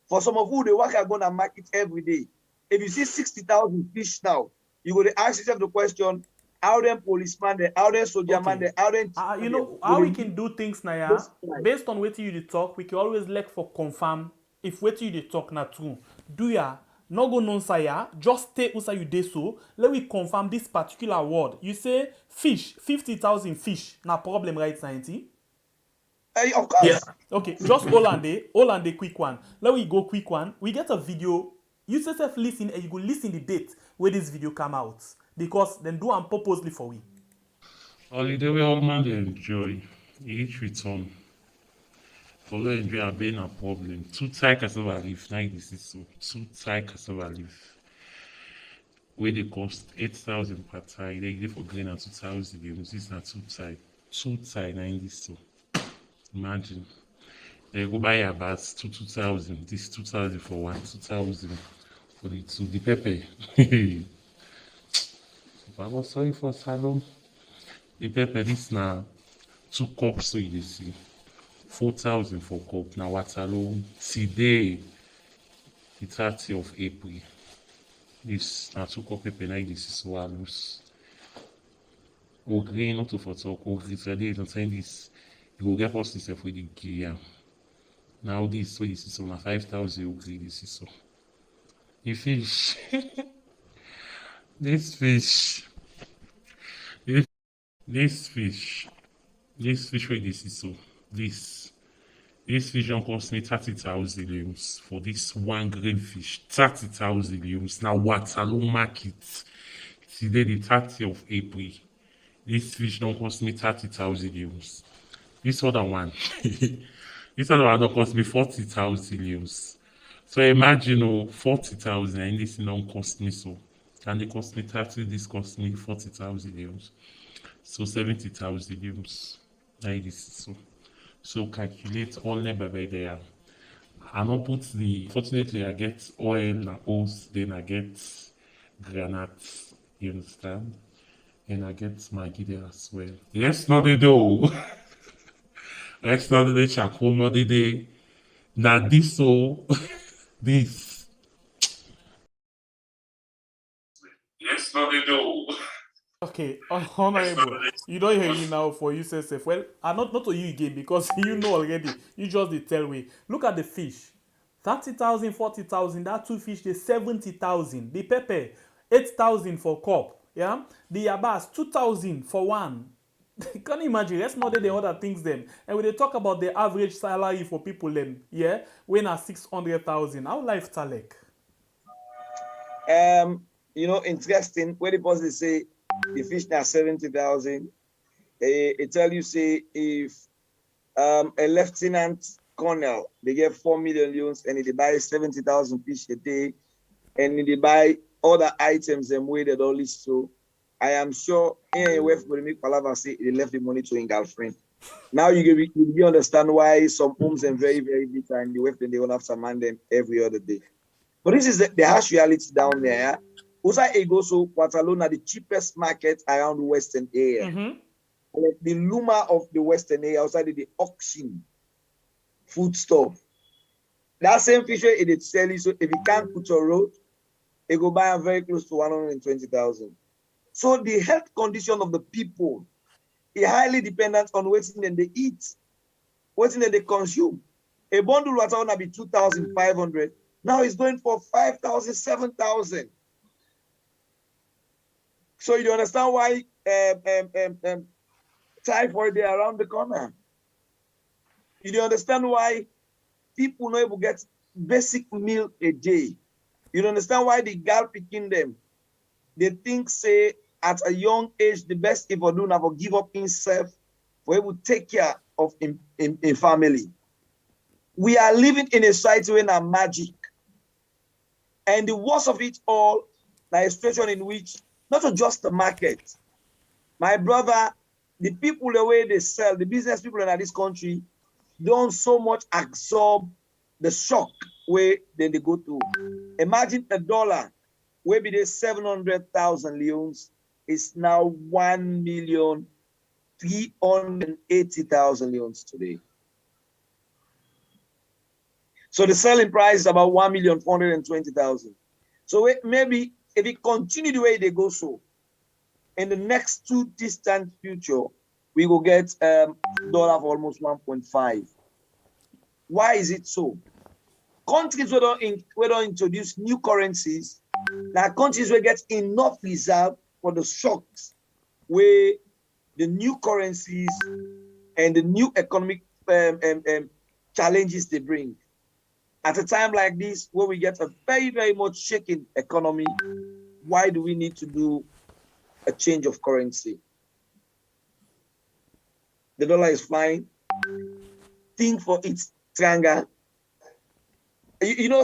For some of who they work are gonna market every day. If you see 60,000 fish now, you go to ask yourself the question: how them policeman there, how them soldier man there, how them you know how we can do things now, yeah? Based on what you talk, we can always look for confirm if what you talk not true. Do ya no go non saya, just stay usa you dey so. Let we confirm this particular word. You say fish, 50,000 fish, na problem right 90? Of course. Yeah. Okay, just Hollande quick one. Let we go quick one. We get a video. You yourself listen and you go listen the date where this video come out. Because then do them purposely for we. Holiday we all man they enjoy. Each return. Follow enjoy and being a problem. Too tight cassava leaf. Now this is so. Too tight cassava leaf. Where they cost 8,000 per tie. They give for green and 2,000. This is not too tight. Too tight. Now this so. Imagine. They go buy a bus to 2,000. This 2,000 for one, 2,000 for the two. The pepper. I was sorry for salon. The pepper, this now 2 cups, so you see. 4,000 for cup. Now what alone? Today, the 30th of April. This now 2 cup pepper, now this is swallows. Ogre, not to for talk. Ogre, today, don't say this. You will get us this for the gear. Now this, so this is on 5,000 ogre, this is so. The fish. This fish. This fish. This fish, where this is so. This fish don't cost me 30,000 euros for this one green fish. 30,000 euros. Now Waterloo market. Today the 30th of April. This fish don't cost me 30,000 euros. This other one. This other one don't cost me 40,000 euros. So imagine 40,000 and this don't cost me so. And it cost me 30, this cost me 40,000 euros. So 70,000 euros. Like this is so. So calculate all number by there. I don't put fortunately I get oil and oats, then I get granite, you understand? And I get Maggi there as well. Let's not do. Let's not do charcoal, not the now this so this. Let's not do. Okay, Honourable, you don't hear me now for you say safe. Well, not to you again because you know already. You just did tell me. Look at the fish. 30,000, 40,000, that two fish, they 70,000. The pepper, 8,000 for cup. Yeah? The yabas, 2,000 for one. Can you imagine? Let's not do the other things then. And when they talk about the average salary for people then, yeah, when at 600,000, how life talek? Interesting. When the person say the fish now 70,000, it tell you say if a lieutenant colonel they get 4 million euros and they buy 70,000 fish a day, and they buy other items and way they don't list to. I am sure anywhere for the make Palava say they left the money to his girlfriend. Now you understand why some homes are very, very bitter and the wife and they don't have to man them every other day. But this is the harsh reality down there. Also, so Waterloo, the cheapest market around the Western area. Mm-hmm. Like the Luma of the Western area, outside the auction, food store. That same fish it sell you. So if you can't put a road, it go buy very close to 120,000. So the health condition of the people is highly dependent on what they eat, what they consume. A bundle water will be 2,500. Now it's going for 5,000, 7,000. So you understand why typhoid is around the corner. You understand why people not able to get basic meal a day. You understand why the girl picking them. They think say at a young age the best if I do not give up himself for able to take care of a family. We are living in a society where now magic. And the worst of it all, a situation in which not just the market. My brother, the people the way they sell, the business people in this country don't so much absorb the shock where they go to. Imagine a dollar, where be there 700,000 leons, is now 1,380,000 leons today. So the selling price is about 1,420,000. So maybe if it continue the way they go so, in the next too distant future, we will get dollar for almost 1.5. Why is it so? Countries who don't introduce new currencies, now countries will get enough reserve for the shocks where the new currencies and the new economic challenges they bring. At a time like this, where we get a very, very much shaking economy, why do we need to do a change of currency? The dollar is flying. Think for its triangle.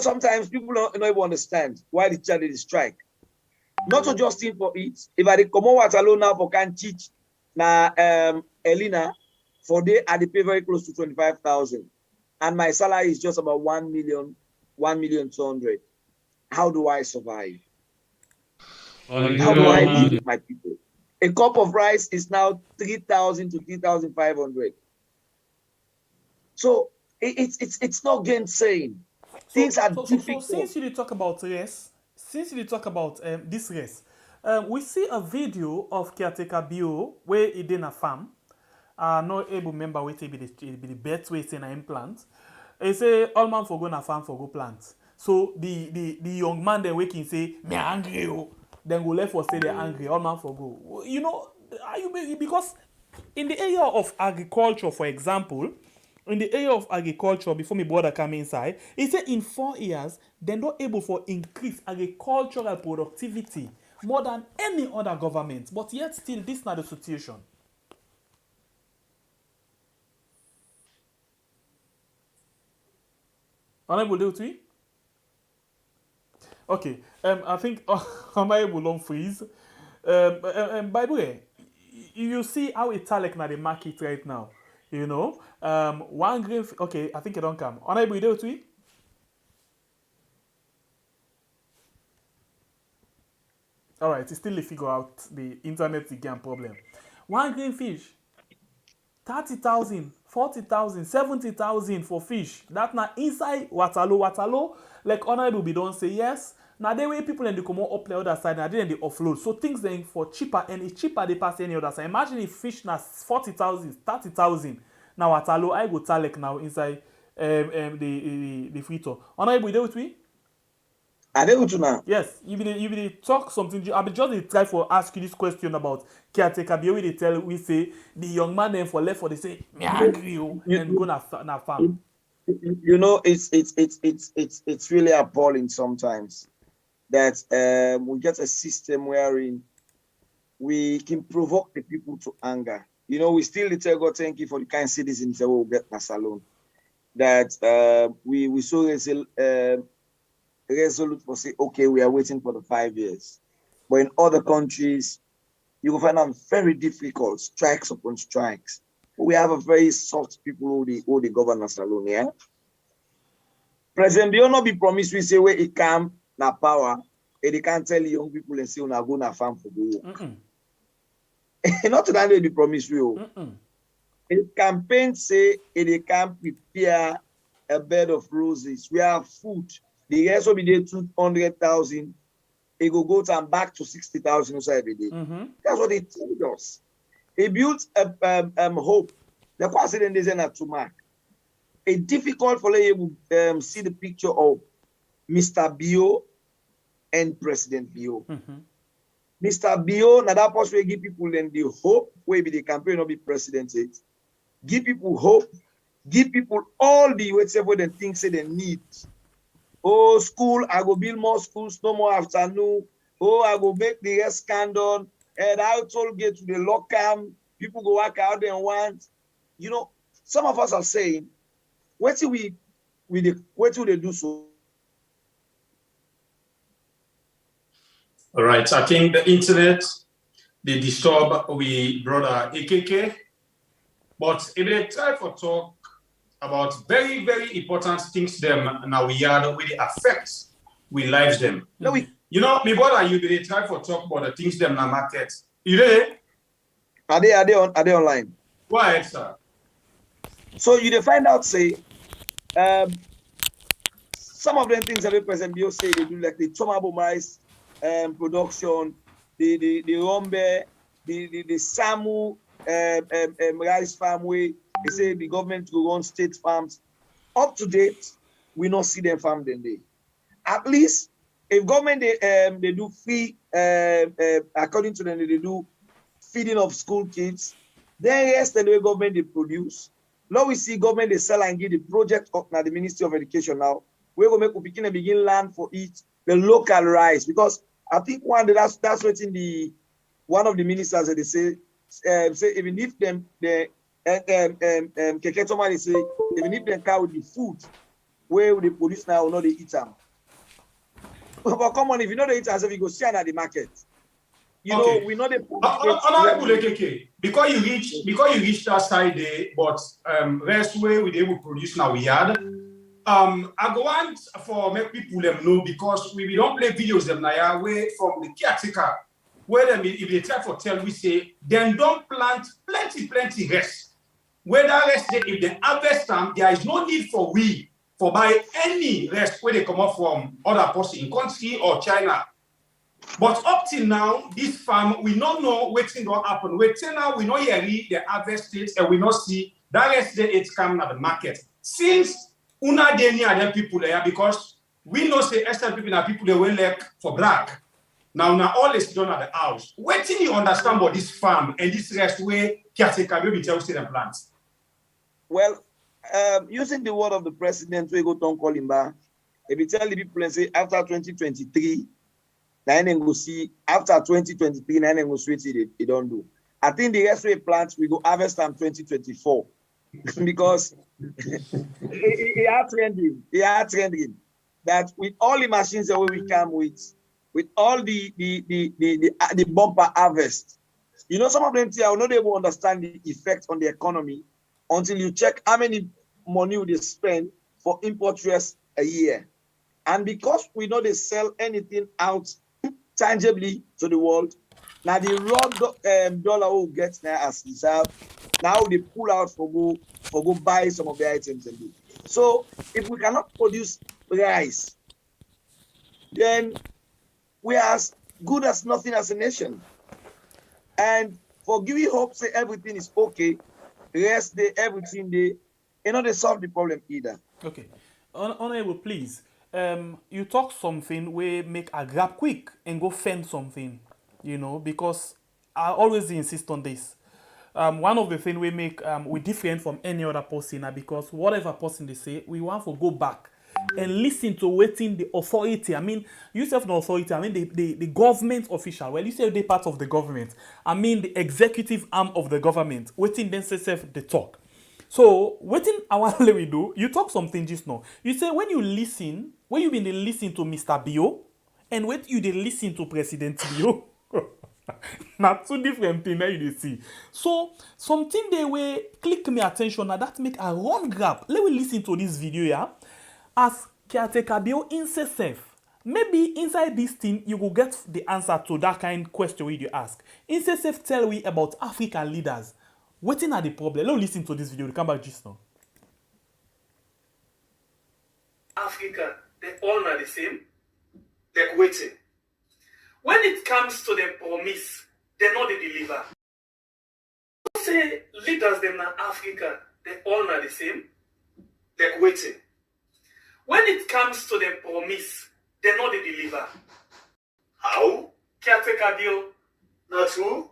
Sometimes people don't even understand why the child is strike. Not to just think for it. If I come out alone now for can teach na Elena For they pay very close to 25,000. And my salary is just about 1,200,000. How do I survive? How do I live with my people? A cup of rice is now 3,000 to 3,500. So it's not gainsaying. Things are difficult. So since you talk about race, this race, we see a video of caretaker Bio where he did a farm. Not able member wait to be the best way to implant. He say all man for go na farm for go plant. So the young man then wake and say me angry oh. Then go left for say they're angry. All man for go. You know, because in the area of agriculture, for example, before my brother come inside, he said in 4 years, they're not able for increase agricultural productivity more than any other government. But yet still, this is not the situation. Honourable, do it? Okay. I think Honourable don't freeze. By the way, you see how it's like now the market right now. You know, one green. Okay, I think it don't come. Honourable, you do it? All right, it's still a figure out the internet again problem. One green fish, 30,000, 40,000, 70,000 for fish. That now inside Watalo. Like Honourable be don't say yes. Now the way people and they come up the other side, now then they offload. So things then for cheaper and it's cheaper they pass any other side. Imagine if fish now 40,000, 30,000. Now Watalo, I go Talek now inside the free-to. Honourable, you there with me? Are they good now? Yes, you be talk something. I be just try for ask you this question about caretaker. Be they tell we say the young man then for left for they say me angry and go na farm. You know, it's really appalling sometimes that we get a system wherein we can provoke the people to anger. You know, we still tell God thank you for the kind citizens that will get a salon. That we so resolute for say, okay, we are waiting for the 5 years. But in other countries, you will find out very difficult, strikes upon strikes. We have a very soft people who the governors alone, yeah? President Bio not be promised we say where he come na power, and they can't tell young people and say una go na farm for go. Not that they promise you. A campaign say they can prepare a bed of roses. We have food. The rest will be there 200,000. It will go to back to 60,000 every day. That's what they told us. It built a hope. The president is not to mark. It's difficult for you to see the picture of Mr. Bio and President Bio. Mr. Bio, now that possibly give people then the hope where the campaign will be president. Give people hope. Give people all the whatever they think say they need. Oh, school, I go build more schools, no more afternoon. Oh, I go make the rest scandal. And I told get to the lockdown. People go work out there and want. You know, some of us are saying, what do they do so? All right, I think the internet, they disturb we brother AKK. But if they try for talk about very, very important things them now we are really affect we lives them. No, you know, me brother, you they try for talk about the things them na market. You there? Are they online? Go ahead, sir. So you find out say some of them things that President Bio say they do like the tomabo rice production, the rombe, the samu rice farm way. They say the government will run state farms. Up to date, we not see them farm them day. At least if government they do free according to them they do feeding of school kids. Then yes, the way government they produce. Now we see government they sell and give the project up now the Ministry of Education now. We're gonna begin land for it the local rice because I think that's what in the one of the ministers that they say even if them they somebody say even if them cow the food where they produce now or not they eat them. But come on, if you know they eat as if you go see at the market, you know, we know the Honourable Ekeke, because you reach that side there, but rest way we able to produce now we had. I go want for make people them know because we don't play videos them now way from the caretaker where them if they try for tell we say then don't plant plenty rest. Whether rest if they harvest them, there is no need for we for buy any rest where they come up from other person in country or China. But up till now, this farm we don't know what's going to happen. Wait till now we know here the harvest it and we not see that rest day it's coming at the market. Since una deni are them people there because we know say extra people are people they will like for black. Now all is done at the house. Wait till you understand about this farm and this rest way caretaker will be tell you the plants. Well, using the word of the president, we go to call him back. If you tell the people and say after 2023, then go see after 2023, then go switch it don't do. I think the rest way plants we go harvest them 2024 because it are trending that with all the machines that we come with all the bumper harvest, you know, some of them are not able to understand the effect on the economy until you check how many money they spend for import dress a year. And because we know they sell anything out tangibly to the world, now the raw dollar will get there as reserve. Now they pull out for go buy some of the items and do. So if we cannot produce rice, then we are as good as nothing as a nation. And for giving hope, say everything is okay, rest day, everything day, you know, they solve the problem either. Okay. Honourable, please. You talk something where make a grab quick and go fend something, you know, because I always insist on this. One of the things we make we different from any other person because whatever person they say, we want to go back and listen to waiting the authority. I mean, you say the authority, I mean the government official. Well, you say they're part of the government. I mean the executive arm of the government. Waiting then say the talk. So waiting I want to let we do, you talk something just now. You say when you been listen to Mr. Bio and when you listen to President Bio. Not two different things that you see. So something they will click me attention now that make a run grab. Let me listen to this video here. As caretaker Bio insert maybe inside this thing you will get the answer to that kind of question you ask. Insert tell we about African leaders. Waiting at the problem. Let's listen to this video. We'll come back just now. Africa, they all are the same. They're waiting. When it comes to the promise, they're not the deliver. Don't say leaders them in Africa, they all are the same. They're waiting. When it comes to the promise, they're not the deliver. How? Caretaker deal. Not true.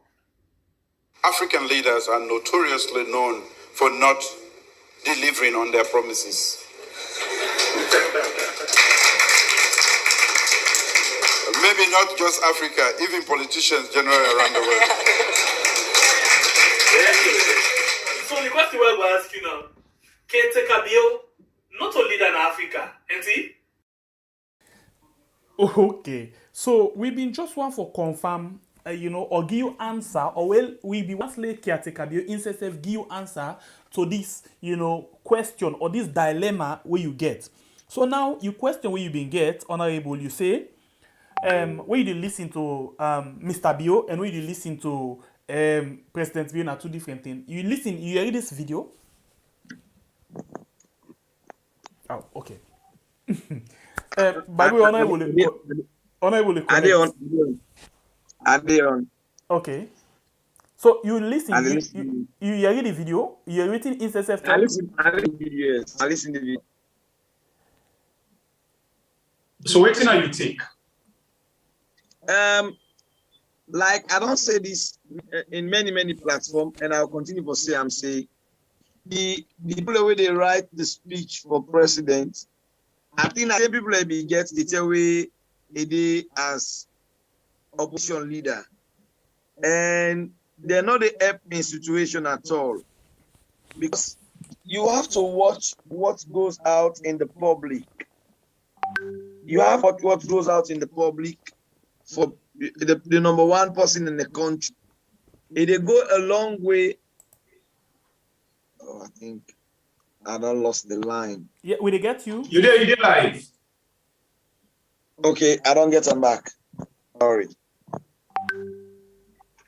African leaders are notoriously known for not delivering on their promises. Maybe not just Africa, even politicians generally around the world. So the question we will ask you now, caretaker Bill, not a leader in Africa, ain't he? Okay, so we've been just one for confirm, you know, or give you answer, or well, we be once late caretaker Bill instead of give you answer to this, you know, question or this dilemma where you get. So now you question where you been get, Honourable, you say. When you listen to Mr. Bio and when you listen to President Bio are two different things. You hear this video. Oh, okay. By the way, Honourable. Are they on? Okay. So you listen. You hear the video. You hear written in self. I listen to the video. Yes. I listen to the video. So what thing are you take? Like I don't say this in many platforms, and I'll continue to say I'm saying the people where they write the speech for president, I think that people that be get the tell way they as opposition leader, and they're not the helping situation at all, because you have to watch what goes out in the public. You have what goes out in the public. for the number one person in the country. They go a long way. Oh, I think I don't lost the line. Yeah, will they get you? You did live. Okay, I don't get them back. Sorry.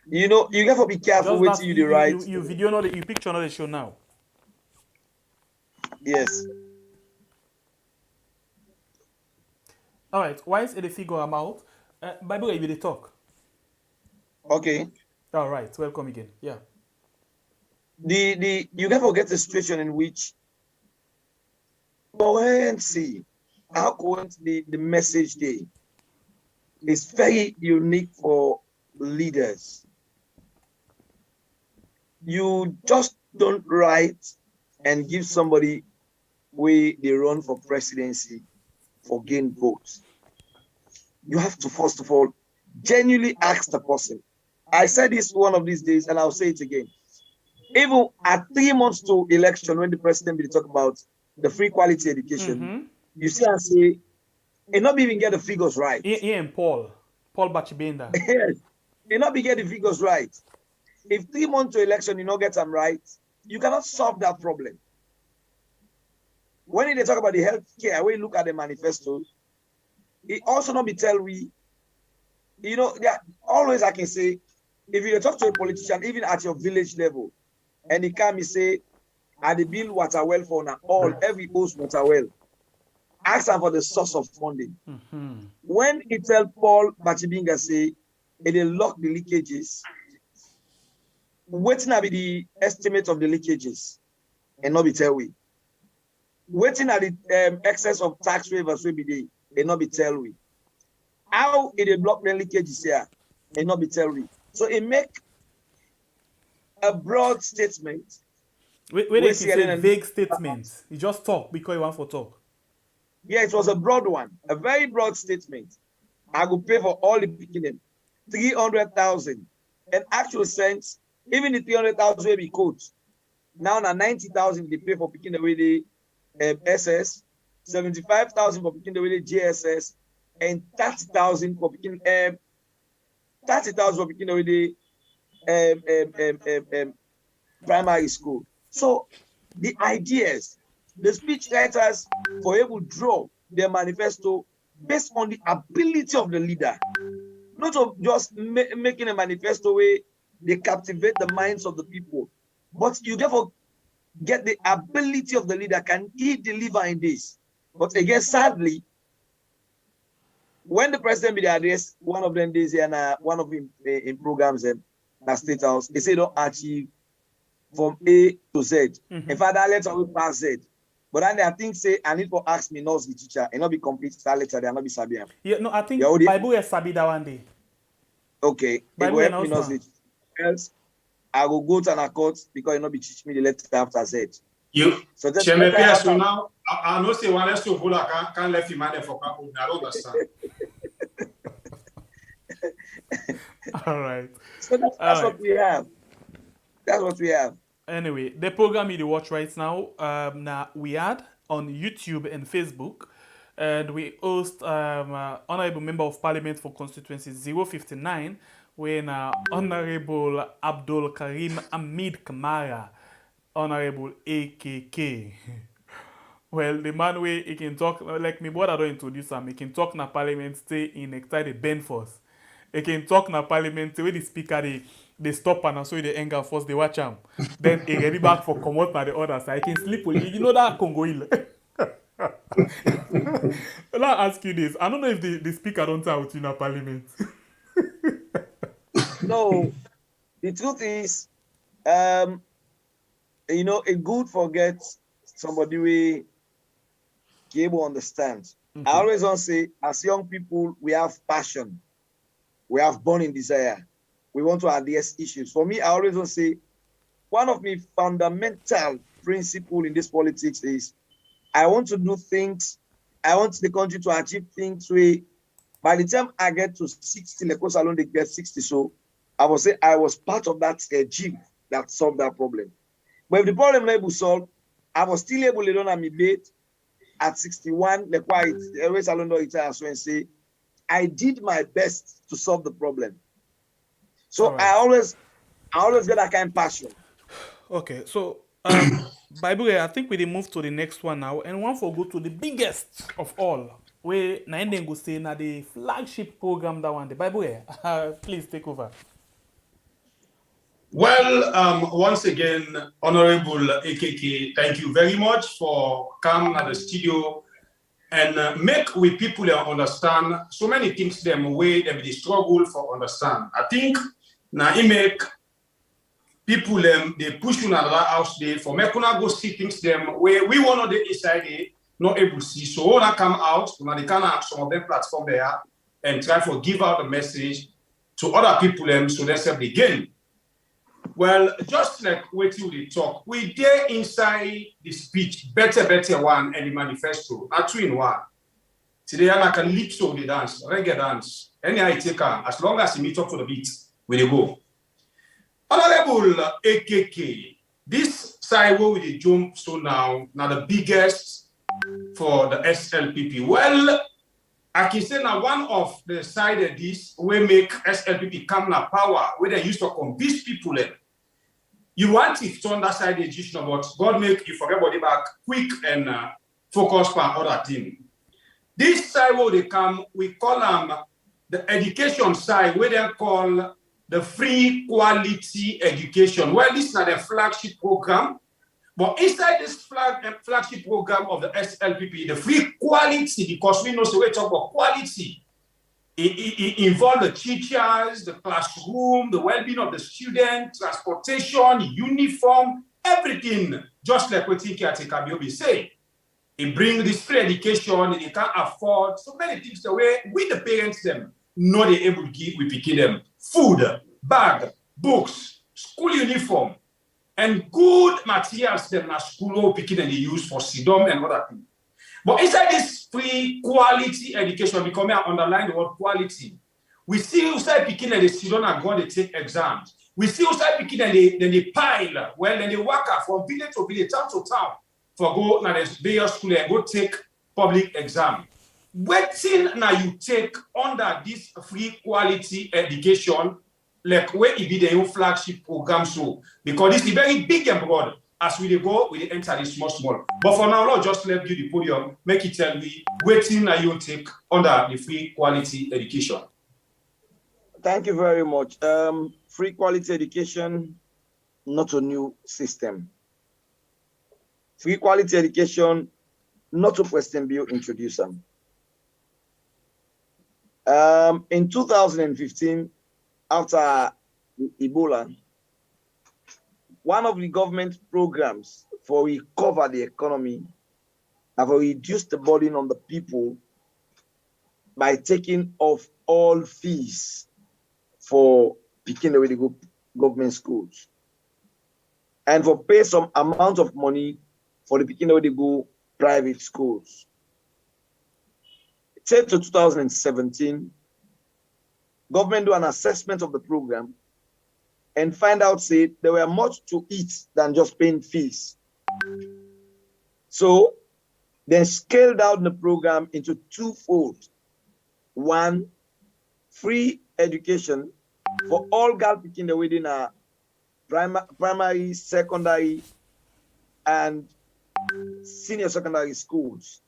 You know, you have to be careful with you the right. You video not you picture not the show now. Yes. All right. Why is the figure amount? By the way, will they talk? Okay. All right. Welcome again. Yeah. You never get a situation in which see how current the message day is very unique for leaders. You just don't write and give somebody where they run for presidency for gain votes. You have to first of all genuinely ask the person. I said this one of these days and I'll say it again. Even at 3 months to election, when the president will talk about the free quality education, you see and say, and not even get the figures right. Ian Paul Bachibenda. Yes, you not be get the figures right. If 3 months to election, you not get them right, you cannot solve that problem. When they talk about the health care, when you look at the manifesto, it also not be tell we, you know, always I can say, if you talk to a politician, even at your village level, and he come and say, I the build water well for now, every host water well. Ask them for the source of funding. When he tell Paul Bachibinga say, they lock the leakages, waiting at the estimate of the leakages, and not be tell we. Waiting at the excess of tax waivers will be there, and not be tell we. How they block the leakages here, and not be tell we. So it make a broad statement. Wait, it's a vague statement. You just talk because you want to talk. Yeah, it was a broad one, a very broad statement. I will pay for all the beginning, 300,000. In actual sense, even the 300,000 will be quote. Now, 90,000 they pay for picking away the SS, 75,000 for picking away the JSS, and 30,000 for picking 30,000 for picking away the primary school. So the ideas, the speech writers for able to draw their manifesto based on the ability of the leader, not of just making a manifesto where they captivate the minds of the people, but you therefore get the ability of the leader. Can he deliver in this? But again, sadly, when the president be address one of them days and one of him in programs in State House, they say don't achieve from A to Z. In fact, that letter will pass Z. But then I think say I need to ask me knows the teacher and not be complete that letter, they are not be Sabian. Yeah, no, I think Bible is Sabi that one day. Okay. Bible help me knows the else. I will go to an court because you not be teach me the letter after Z. You so now I know say one less to hold can't let him manage for I don't understand. All right. So that's what we have. That's what we have. Anyway, the program you watch right now, now we had on YouTube and Facebook, and we host Honourable Member of Parliament for Constituency 059, when Honourable Abdul Karim Amid Kamara, Honourable AKK. Well, the man way he can talk like me, but I don't introduce him. He can talk na Parliament, stay in the Ben Force. He can talk na Parliament, where the speaker they stop and so they anger first they watch him. Then he ready back for come out na the other side. I can sleep with you. You know that Congoil. Let me ask you this. I don't know if the speaker don't tell with you in Parliament. No, the truth is, you know, it good forget somebody we able to understand. I always want to say, as young people, we have passion, we have burning desire. We want to address issues. For me, I always want to say, one of my fundamental principles in this politics is, I want to do things, I want the country to achieve things where, by the time I get to 60, like alone they get 60, so I will say I was part of that gym that solved that problem. But if the problem not solved, I was still able to run at my bait at 61, like why always alone do it as well and say, I did my best to solve the problem. So Right. I always get that kind of passion. Okay, so Bible, I think we dey move to the next one now, and one for go to the biggest of all. Where na then go say na the flagship program that one. The Bible, please take over. Well, once again, Honourable AKK, thank you very much for coming at the studio and make we people understand so many things them way them they struggle for understand. I think now it make people they push you another house there for make una go see things them where we want to inside there not able to see. So when I come out, when they can have some of them platform there and try to give out the message to other people so they say begin. Well, just like what you they talk, we there inside the speech, better one and the manifesto, not two in one. Today I can calypso the dance, reggae dance, any I take as long as you meet up to the beat, we they go. Honourable AKK, this side where we jump so now the biggest for the SLPP. Well, I can say now one of the side of this we make SLPP come na power where they used to convince people you want it to underside the decision, but God make you forget body back quick and focus on other thing. This side where they come, we call them the education side, where they call the free quality education. Well, this is not a flagship program, but inside this flagship program of the SLPP, the free quality, because we know so we talk about quality. It involves the teachers, the classroom, the well-being of the student, transportation, uniform, everything, just like what Kambia say. It brings this free education, they can't afford so many things the way we the parents them know they're able to give, we pick them food, bag, books, school uniform, and good materials them na school picking and they use for SIDOM and other things. But inside this free quality education, we come here and underline the word quality. We see who start picking and they sit down and go and they take exams. We see who start picking and they pile, well, then they work out from village to village, town to town, for go now the various school and go take public exam. Waiting now you take under this free quality education, like where it be the new flagship program so, because this is very big and broad. As we go, we enter this small. But for now, Lord, just let you the podium, make it tell me, waiting now you take under the free quality education. Thank you very much. Free quality education, not a new system. Free quality education, not a President Bill introduced them. In 2015, after Ebola, one of the government programs for recover the economy have reduced the burden on the people by taking off all fees for picking away the government schools and for pay some amount of money for the picking away the private schools. Till to 2017, government do an assessment of the program and find out, say, there were much to it than just paying fees. So they scaled down the program into twofold. One, free education for all girls picking the within a primary, secondary, and senior secondary schools.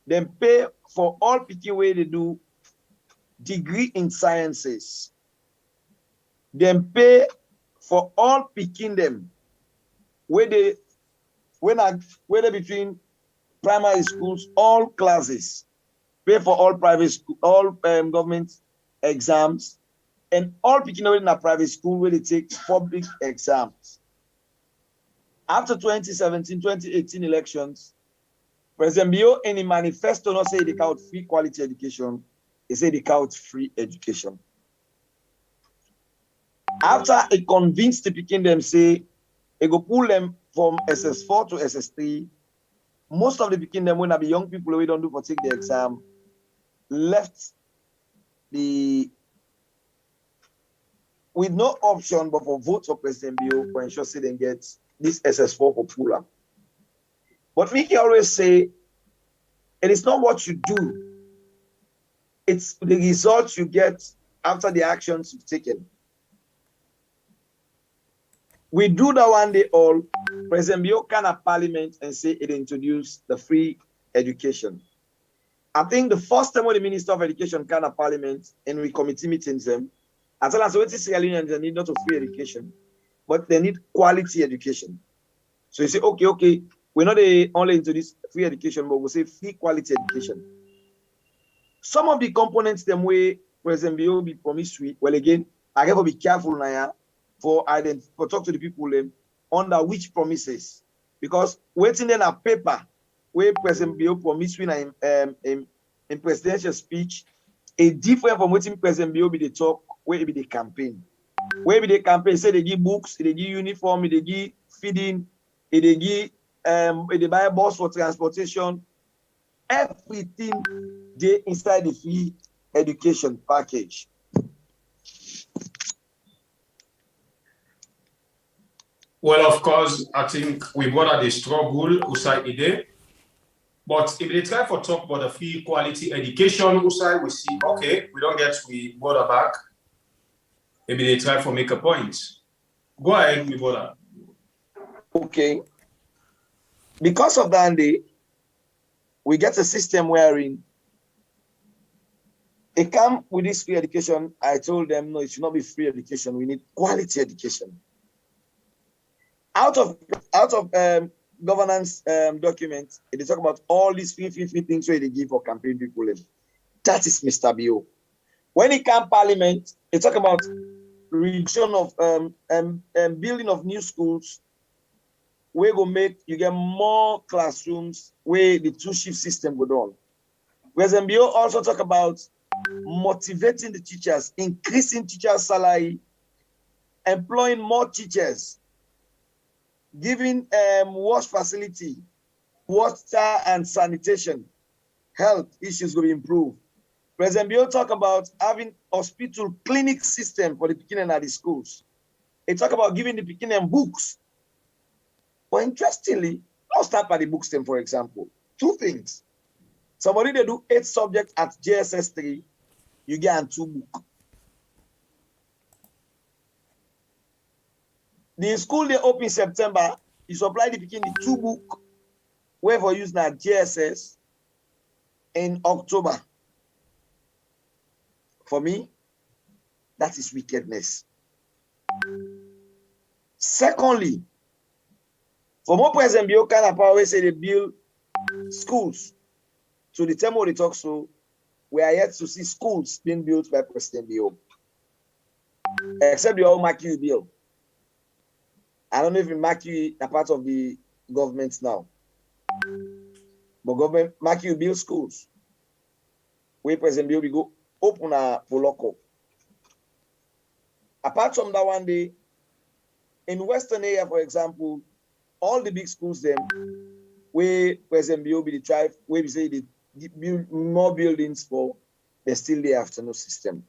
Then pay for all picking where they do degree in sciences. Then pay for all picking them where they between primary schools, all classes. Pay for all private school, all government exams, and all picking them in a private school where they take public exams. After 2017, 2018 elections, President Bio in the manifesto not say they count free quality education, they say they count free education. After it convinced the picking them, say it go pull them from SS4 to SS3. Most of the picking them when I be young people who don't do for take the exam, left the with no option but for vote for President Bio for ensure say they get this SS4 for pull up. But Mickey always say it is not what you do, It's the results you get after the actions you've taken. We do that one day all. President Bio can at Parliament and say it introduced the free education. I think the first time when the Minister of Education can at Parliament and we committee meetings them, as well as what is Sierra Leone, they need not a free education, but they need quality education. So you say, okay, we're not only into this free education, but we'll say free quality education. Some of the components them way President Bio be promised with, well again, I have to be careful now for talk to the people under which promises. Because waiting in a paper where President Bio promised in presidential speech, a different from waiting President Bio be the talk, where it be the campaign. Where be the campaign, say they give books, they give uniform, they give feeding, they give they buy a bus for transportation, everything they inside the free education package. Well, of course, I think we brought the struggle Usai Ide. But if they try for talk about the free quality education, Usai, we see, okay, we don't get we border back. Maybe they try for make a point. Go ahead, we border. Okay. Because of that, we get a system wherein it come with this free education. I told them, no, it should not be free education. We need quality education. Out of governance documents, they talk about all these free things where they give for campaign people. That is Mr. Bio. When it comes Parliament, they talk about reduction of building of new schools. We go make you get more classrooms where the two-shift system go on. Whereas MBO also talk about motivating the teachers, increasing teachers' salary, employing more teachers, giving wash facility, water and sanitation, health issues will be improved. President Bio talk about having hospital clinic system for the beginning at the schools. They talk about giving the beginning books. But interestingly, let's start by the book stem, for example. Two things. Somebody they do 8 subjects at JSS 3, you get 2 books. The school they open in September, you supply the beginning 2 books, where for use now JSS in October. For me, that is wickedness. Secondly, for more President Bio can power say they build schools. So the time they talk so, we are yet to see schools being built by President Bio. Except the all Maki bill. I don't know if Maki are part of the government now. But government Maki build schools. Where President Bio we go open a Poloko. Apart from that one day, in Western area, for example, all the big schools them where President Bio be the drive, where we say they build more buildings for, they still the afternoon system.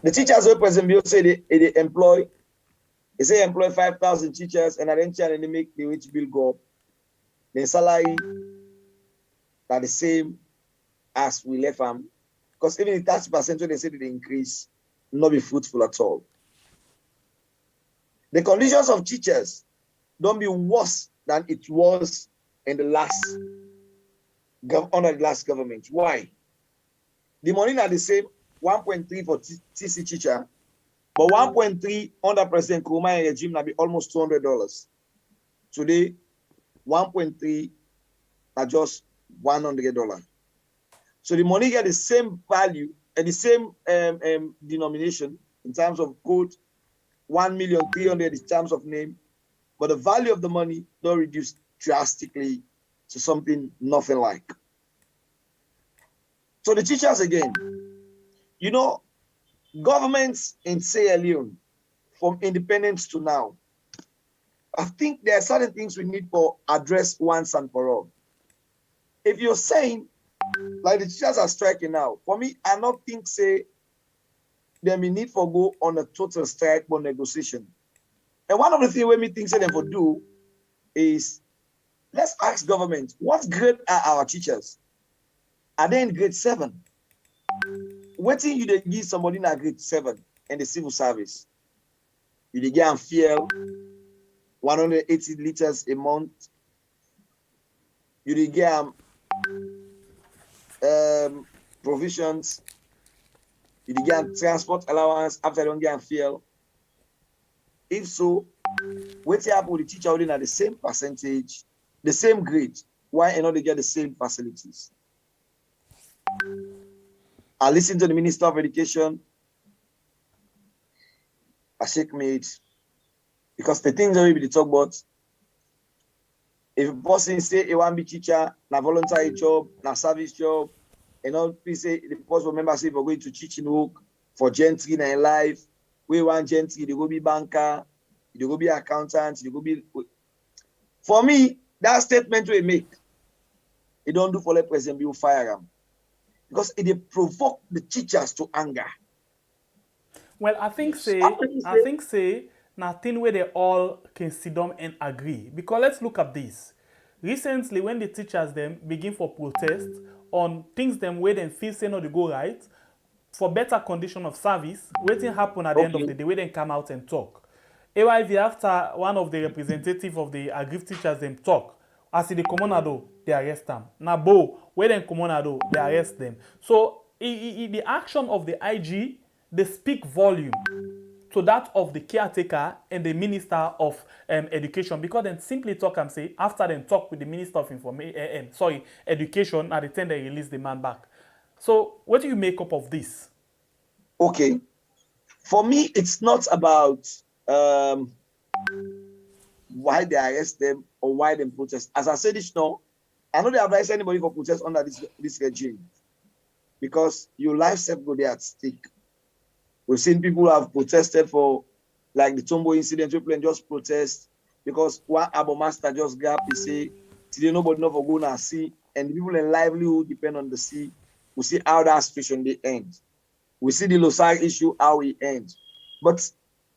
The teachers where President Bio say they employ, they say employ 5,000 teachers and eventually they make the wage bill go up. The salary are the same as we left them. Because even the 30% when they say they increase, not be fruitful at all. The conditions of teachers don't be worse than it was in the last under the last government. Why? The money are the same, 1.3 for TC teacher, but 1.3 under President Kamara regime now be almost $200. Today, 1.3 are just $100. So the money get the same value and the same denomination in terms of code, 1,300,000 in terms of name, but the value of the money don't reduce drastically to something nothing like. So the teachers again, you know, governments in Sierra Leone, from independence to now, I think there are certain things we need to address once and for all. If you're saying, like the teachers are striking now, for me, I don't think say there may need for go on a total strike or negotiation. And one of the things we me think say them for do is let's ask government, what grade are our teachers? are they in grade 7? Waiting you they give somebody in a grade 7 in the civil service. You dey get and fuel 180 liters a month. You dey get provisions. You dey get transport allowance after they don't get fuel. If so, what happen with the teacher holding at the same percentage, the same grade? Why not they get the same facilities? I listen to the Minister of Education. I shake me it. Because the things that we be talk about, if a person say he want to be teacher, na voluntary job, na service job, and all people say the person member say we're going to teaching work for gentry in life, we want gentry, they go be banker, they go be accountant, they go be. For me, that statement we make, it don't do for the president, you fire them. Because it provoke the teachers to anger. Well, I think say nothing where they all can sit down and agree. Because let's look at this. Recently, when the teachers them begin for protest on things them where them feel say no they go right, for better condition of service, waiting happen at the end of the day, where they come out and talk. AYV after one of the representative of the aggrieved teachers them talk, as the commonado, they arrest them. Now, where then commonado, they arrest them. So the action of the IG, they speak volume to that of the caretaker and the Minister of Education, because then simply talk and say after them talk with the Minister of Education, at the time they release the man back. So what do you make up of this? Okay, for me, it's not about why they arrest them or why they protest. As I said this now, I know they advise anybody for protest under this regime because your life self go there at stake. We've seen people who have protested for, like the Tombo incident, people just protest because one Abo master just grab, he say, today nobody know for go and see, and the people in livelihood depend on the sea. We see how that situation they end. We see the Losai issue, how it ends. But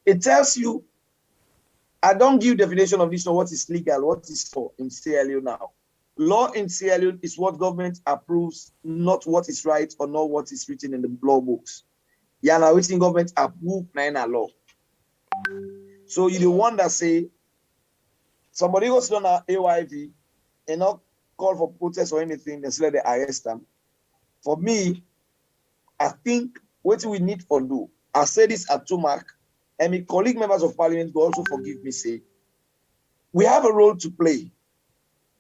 it tells you, I don't give definition of this or what is legal, what is for in Sierra Leone now. Law in Sierra Leone is what government approves, not what is right or not what is written in the law books. Yeah, now written government approve na law. So you the one that say somebody goes on a AYV and not call for protest or anything, they say they arrest them. For me, I think what we need to do, I say this at Tumac, and my colleague members of parliament will also forgive me, say, we have a role to play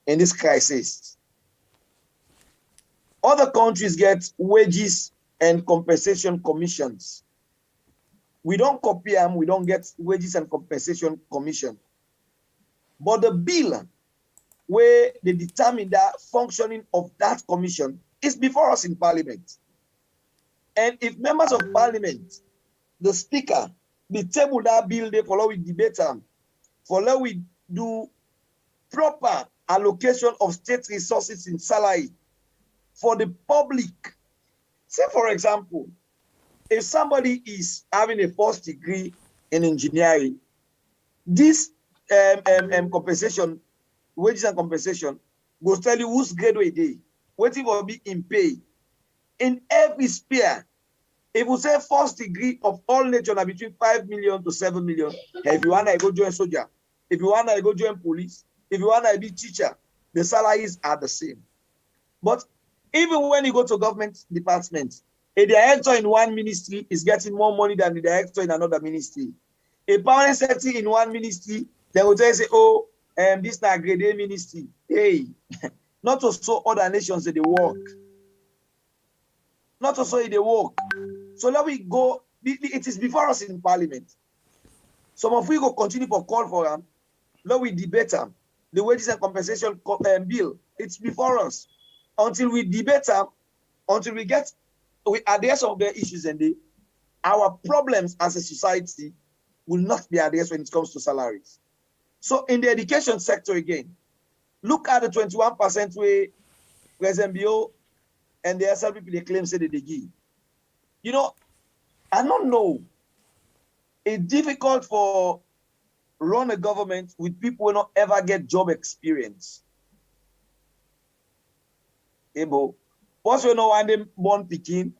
in this crisis. Other countries get wages and compensation commissions. We don't copy them, we don't get wages and compensation commission. But the bill where they determine that functioning of that commission is before us in parliament. And if members of parliament, the speaker, the table that bill, they follow with debate them, follow we do proper allocation of state resources in salary for the public. Say, for example, if somebody is having a first degree in engineering, this compensation, wages and compensation, will tell you whose grade we dey, waiting for be in pay. In every sphere, if you say first degree of all nature are between 5 million to 7 million, if you want to go join soldier, if you want to go join police, if you want to be teacher, the salaries are the same. But even when you go to government department, a director in one ministry is getting more money than the director in another ministry. A permanent secretary in one ministry, they will tell you, say, oh, this is not a grade A ministry. Hey, not to show other nations that they work. Not to show they work. So let we go, it is before us in parliament. Some of we go continue for call for them, let we debate them. The wages and compensation bill, it's before us. Until we debate them, until we address some of the issues and our problems as a society will not be addressed when it comes to salaries. So in the education sector again, look at the 21% where President Bio and the SLPP they claim say that they give. You know, I don't know. It's difficult for run a government with people who don't ever get job experience. Ebo, Once you know when they born picking,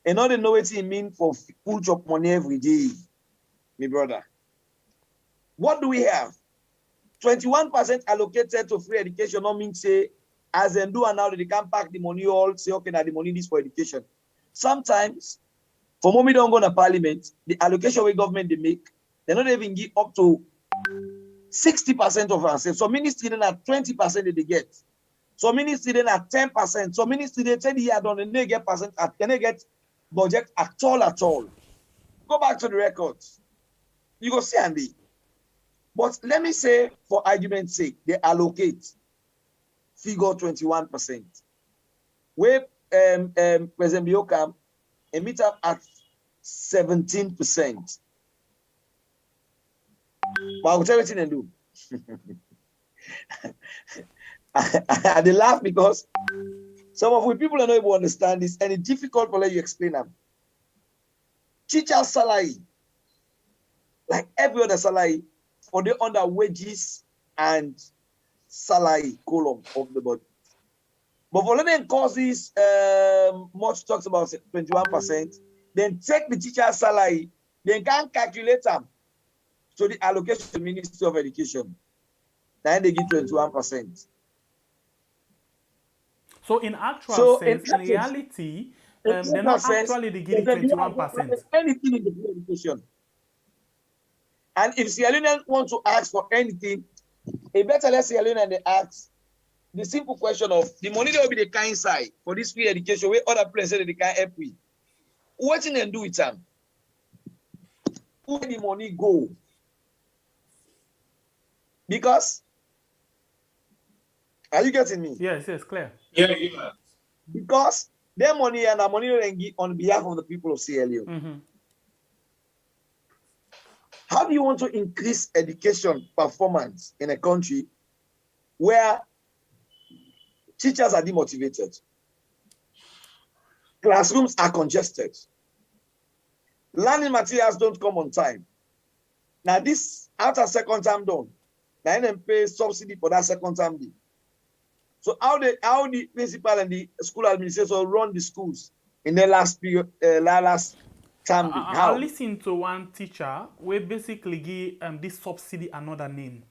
and now they know what it mean for full chop money every day, my brother. What do we have? 21% allocated to free education. No mean say as they do and now they can't pack the money all say okay now the money is for education. Sometimes for mommy don't go to parliament, the allocation where government they make, they not even give up to 60% of ourselves. So ministry then at 20% that they get. So ministry then at 10%. So ministry they tell you don't they get percent at can they get budget at all. Go back to the records. You go see Andy. But let me say, for argument's sake, they allocate figure 21%. Where President Biokam meet up at 17%. But I will tell you what they do. They laugh because some of the people don't even understand this, and it's difficult for let you explain them. Teacher salary, like every other salary, for the under wages and salary column of the budget. But for them causes much talks about 21%, then take the teacher salary, then can calculate them to the allocation to the Ministry of Education. Then they give 21%. So in actual sense, in reality, they're not actually giving 21%. Anything in the education. And if Sierra Leone want to ask for anything, it better let Sierra Leone they ask the simple question of the money that will be the kind side for this free education where other places they can help with. What can they do with them? Where the money go? Because are you getting me? Yes, clear. Yeah. Because their money and our money they give on behalf of the people of Sierra Leone. Mm-hmm. How do you want to increase education performance in a country where teachers are demotivated, classrooms are congested, learning materials don't come on time? Now this after second term done, now them pay subsidy for that second term day. So how the principal and the school administration run the schools in the last period, last term? I listened to one teacher where basically give this subsidy another name.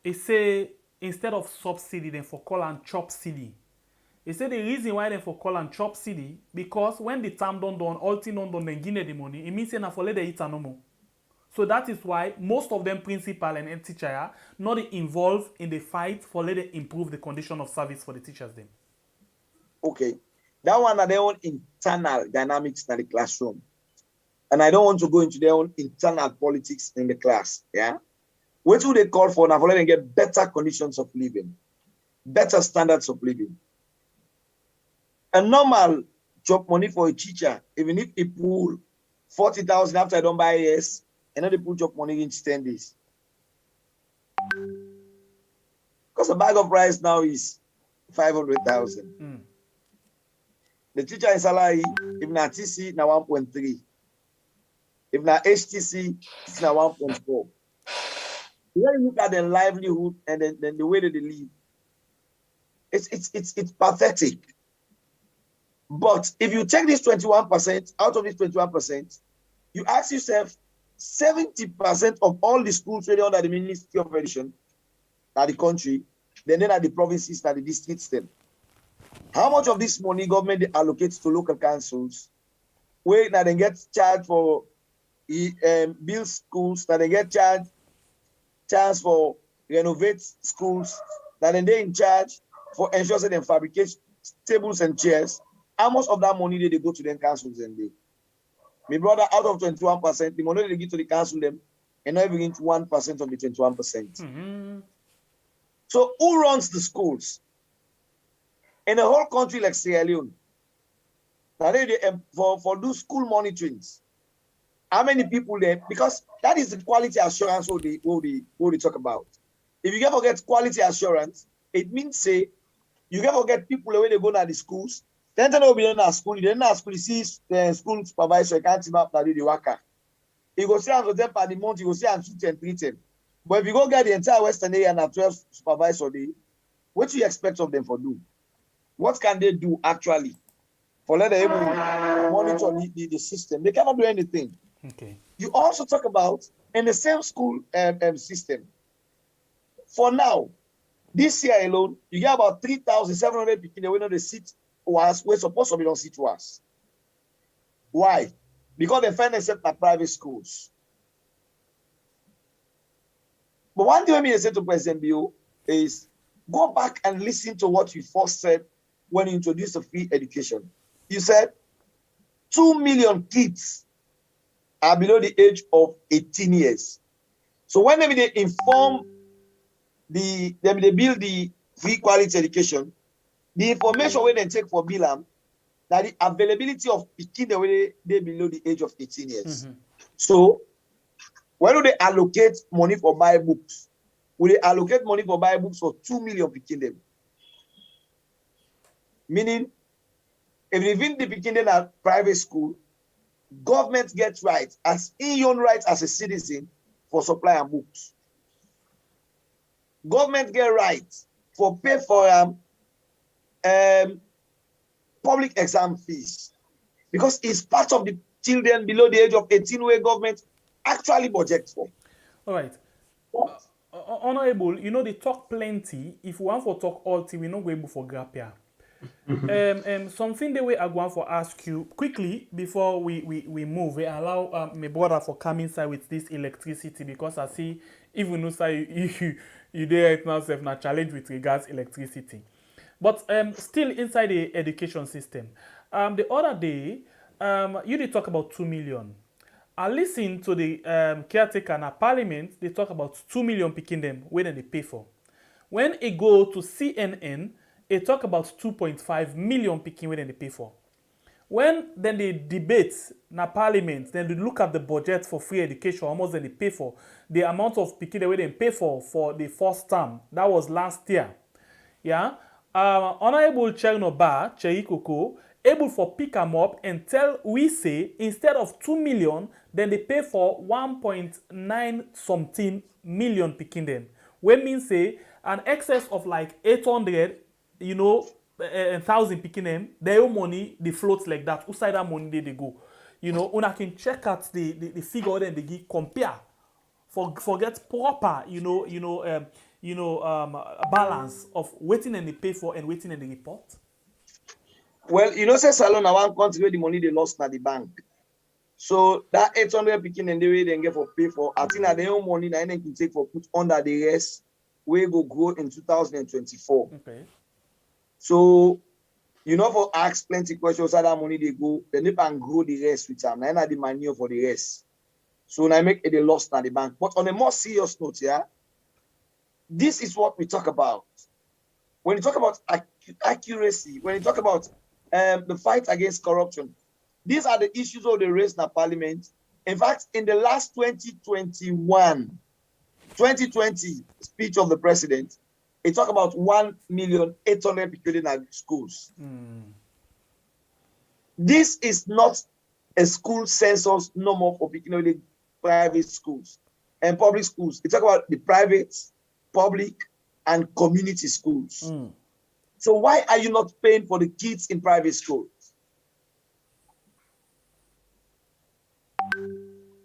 He say instead of subsidy, then for call and chop city. He said the reason why they for call and chop city because when the term done, all thing done, then give the money. It means they for let they eat no more. So that is why most of them principal and head teacher are not involved in the fight for let them improve the condition of service for the teachers them. Okay. That one are their own internal dynamics in the classroom. And I don't want to go into their own internal politics in the class. Yeah. What do they call for now for letting get better conditions of living, better standards of living? A normal job money for a teacher, even if it pull 40,000 after I don't buy AS, and then they put job money in 10 days. Because a bag of rice now is 500,000. The teacher in salary, if not TC, now 1.3. If not HTC, it's now 1.4. When you look at their livelihood and then the way that they live, it's pathetic. But if you take this 21%, out of this 21%, you ask yourself, 70% of all the schools really under the Ministry of Education, at the country, then at the provinces, at the districts, then. How much of this money government allocates to local councils, where now they get charged for build schools, that they get charged for renovate schools, that they in charge for ensuring and fabricate tables and chairs? How much of that money did they go to them councils and they? My brother, out of 21%, the money they give to the council them, and not even 1% of the 21%. Mm-hmm. So who runs the schools? In a whole country like Sierra Leone, now they for do school monitorings, how many people there? Because that is the quality assurance what they talk about. If you ever get quality assurance, it means say you ever get people the way they go to the schools. Then they will be in a school. Then a school, you see the school supervisor, you can't team up that do the worker. You go see and them per the month, you go see and shoot and treat them. But if you go get the entire Western area and have 12 supervisors, what do you expect of them for do? What can they do actually for let them able monitor the system? They cannot do anything. Okay. You also talk about in the same school system. For now, this year alone, you get about 3,700 people that know the seat was we're supposed to be on seat was. Why? Because they find themselves at private schools. But one thing I say to President Bio is go back and listen to what you first said when you introduced the free education. You said 2 million kids are below the age of 18 years. So when they inform they build the free quality education, the information when they take for Bilam, that the availability of kids they below the age of 18 years. Mm-hmm. So why do they allocate money for buy books? Will they allocate money for buy books for 2 million picking them? Meaning, if they even the picking them at private school, government gets rights as in your own rights as a citizen for supply and books. Government get rights for pay for public exam fees because it's part of the children below the age of 18 where government actually budgets for. All right. Honourable, they talk plenty. If we want to talk all thing, we're not going for grab here. Something the way I want to ask you quickly before we move. We allow my brother for come inside with this electricity because I see even though you there right now have a challenge with regards electricity. But still inside the education system. The other day, you did talk about 2 million. I listened to the caretaker in parliament, they talk about 2 million picking them, where they pay for. When it go to CNN, they talk about 2.5 million picking where they pay for. When then they debate in parliament, then they look at the budget for free education, almost then they pay for the amount of picking the way they pay for the first term. That was last year. Yeah. Honourable Chernoba, Cherikoko, able for pick them up and tell we say instead of 2 million, then they pay for 1.9 something million picking them. When means say an excess of like 800, 1,000 picking them, their own money they floats like that. Outside that money they go. Una can check out the figure then they give compare for get proper balance of waiting and they pay for and waiting and they report. Well, say Salon I want country where the money they lost at the bank. So that 800 picking and the way they get for pay for, I think that their own money that they can take for put under the rest, we go grow in 2024. Okay. So, for ask plenty questions how that money they go, then they can grow the rest with them. Now the money for the rest. So now make it a loss at the bank. But on a more serious note, yeah, this is what we talk about. When you talk about accuracy, when you talk about the fight against corruption, these are the issues of the raised in the parliament. In fact, in the last 2020 speech of the president, he talked about 1,800,000 people in schools. This is not a school census no more for the private schools and public schools. He talk about the private, public, and community schools. So why are you not paying for the kids in private schools?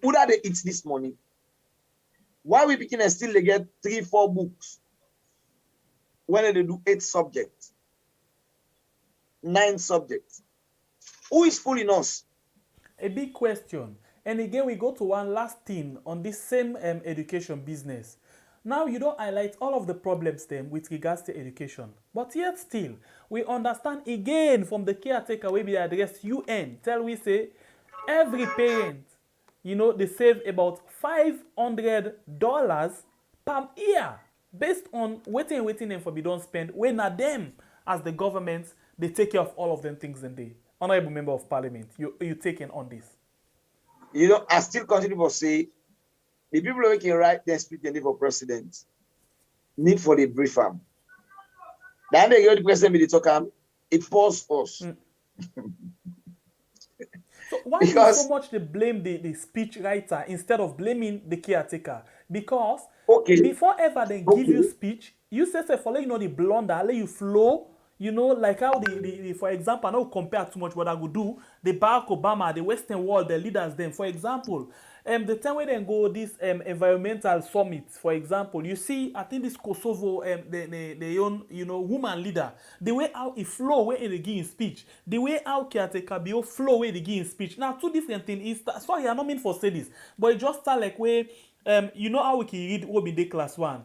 Who do they eat this money? Why we begin and still they get 3-4 books when they do 8 subjects, 9 subjects? Who is fooling us? A big question. And again, we go to one last thing on this same education business. Now you don't highlight all of the problems then with regards to education. But yet still, we understand again from the caretaker where we address UN, tell we say every parent, they save about $500 per year based on waiting them for be don't spend when at them as the government, they take care of all of them things in the Honourable Member of Parliament. You taking on this? I still continue to say the people who can write their speech and for president need for the brief arm. Then they go to the president with the talk it pause us. So why do you so much they blame the speech writer instead of blaming the caretaker? Because before ever they give you speech, you say follow the blunder, let you flow, You know, like how the for example, I don't compare too much what I would do. The Barack Obama, the Western world, the leaders, them, for example, the time when they go this environmental summit, for example, you see, I think this Kosovo, the own, you know, woman leader, the way how he flow, where they give speech, the way how Kiate Kabio flow, where they give speech. Now, two different things. Sorry, I don't mean for say this, but it just start like where, you know how we can read Obide class 1.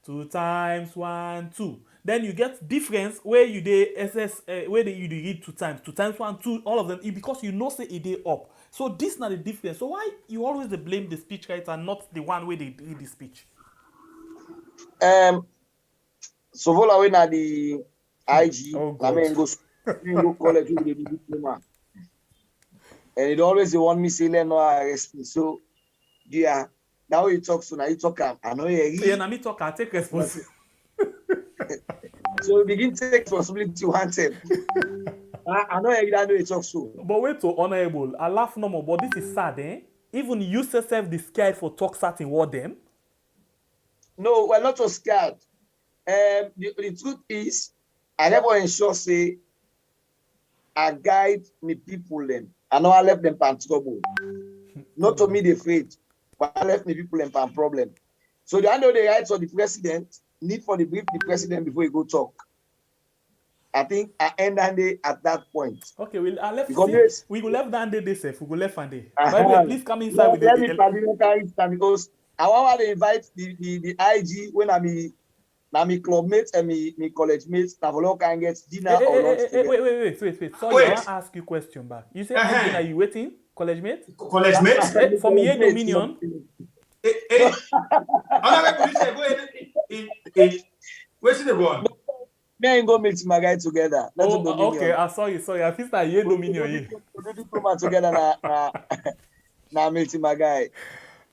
2 times 1 2, then you get difference where you dey SS where you dey read 2 times 1 2, all of them because you know say e dey up. So this na the difference. So why you always dey blame the speechwriter, not the one where they read the speech? So vola we na the IG, I mean go college with the diploma, and it always they want me say let no arrest me. So yeah. Now you talk so now you talk. I know you. Yeah, now me talk. I take responsibility. So we begin to take responsibility one time. I know you talk so. But wait to Honourable. I laugh no more. But this is sad, eh? Even you yourself the scared for talk certain word them. No, we're not so scared. The truth is, I never ensure say I guide me people them. I know I left them in trouble. Not to me the faith. But I left the people in problem. So the end of the rights of the president need for the brief the president before he go talk. I think I end at that point. Okay, we left. We go left that day this we go left and day. By the way, please come inside with the because I want to invite the IG when I'm my club mates and my college mates. Now can get dinner or lunch. Wait. Sorry, I want to ask you a question back. You said are you waiting? College mate? College mate? From your dominion? Where's the one? Me and go meet my guy together. Okay, I saw you. Sorry, I feel like your dominion. We do together now meeting my guy.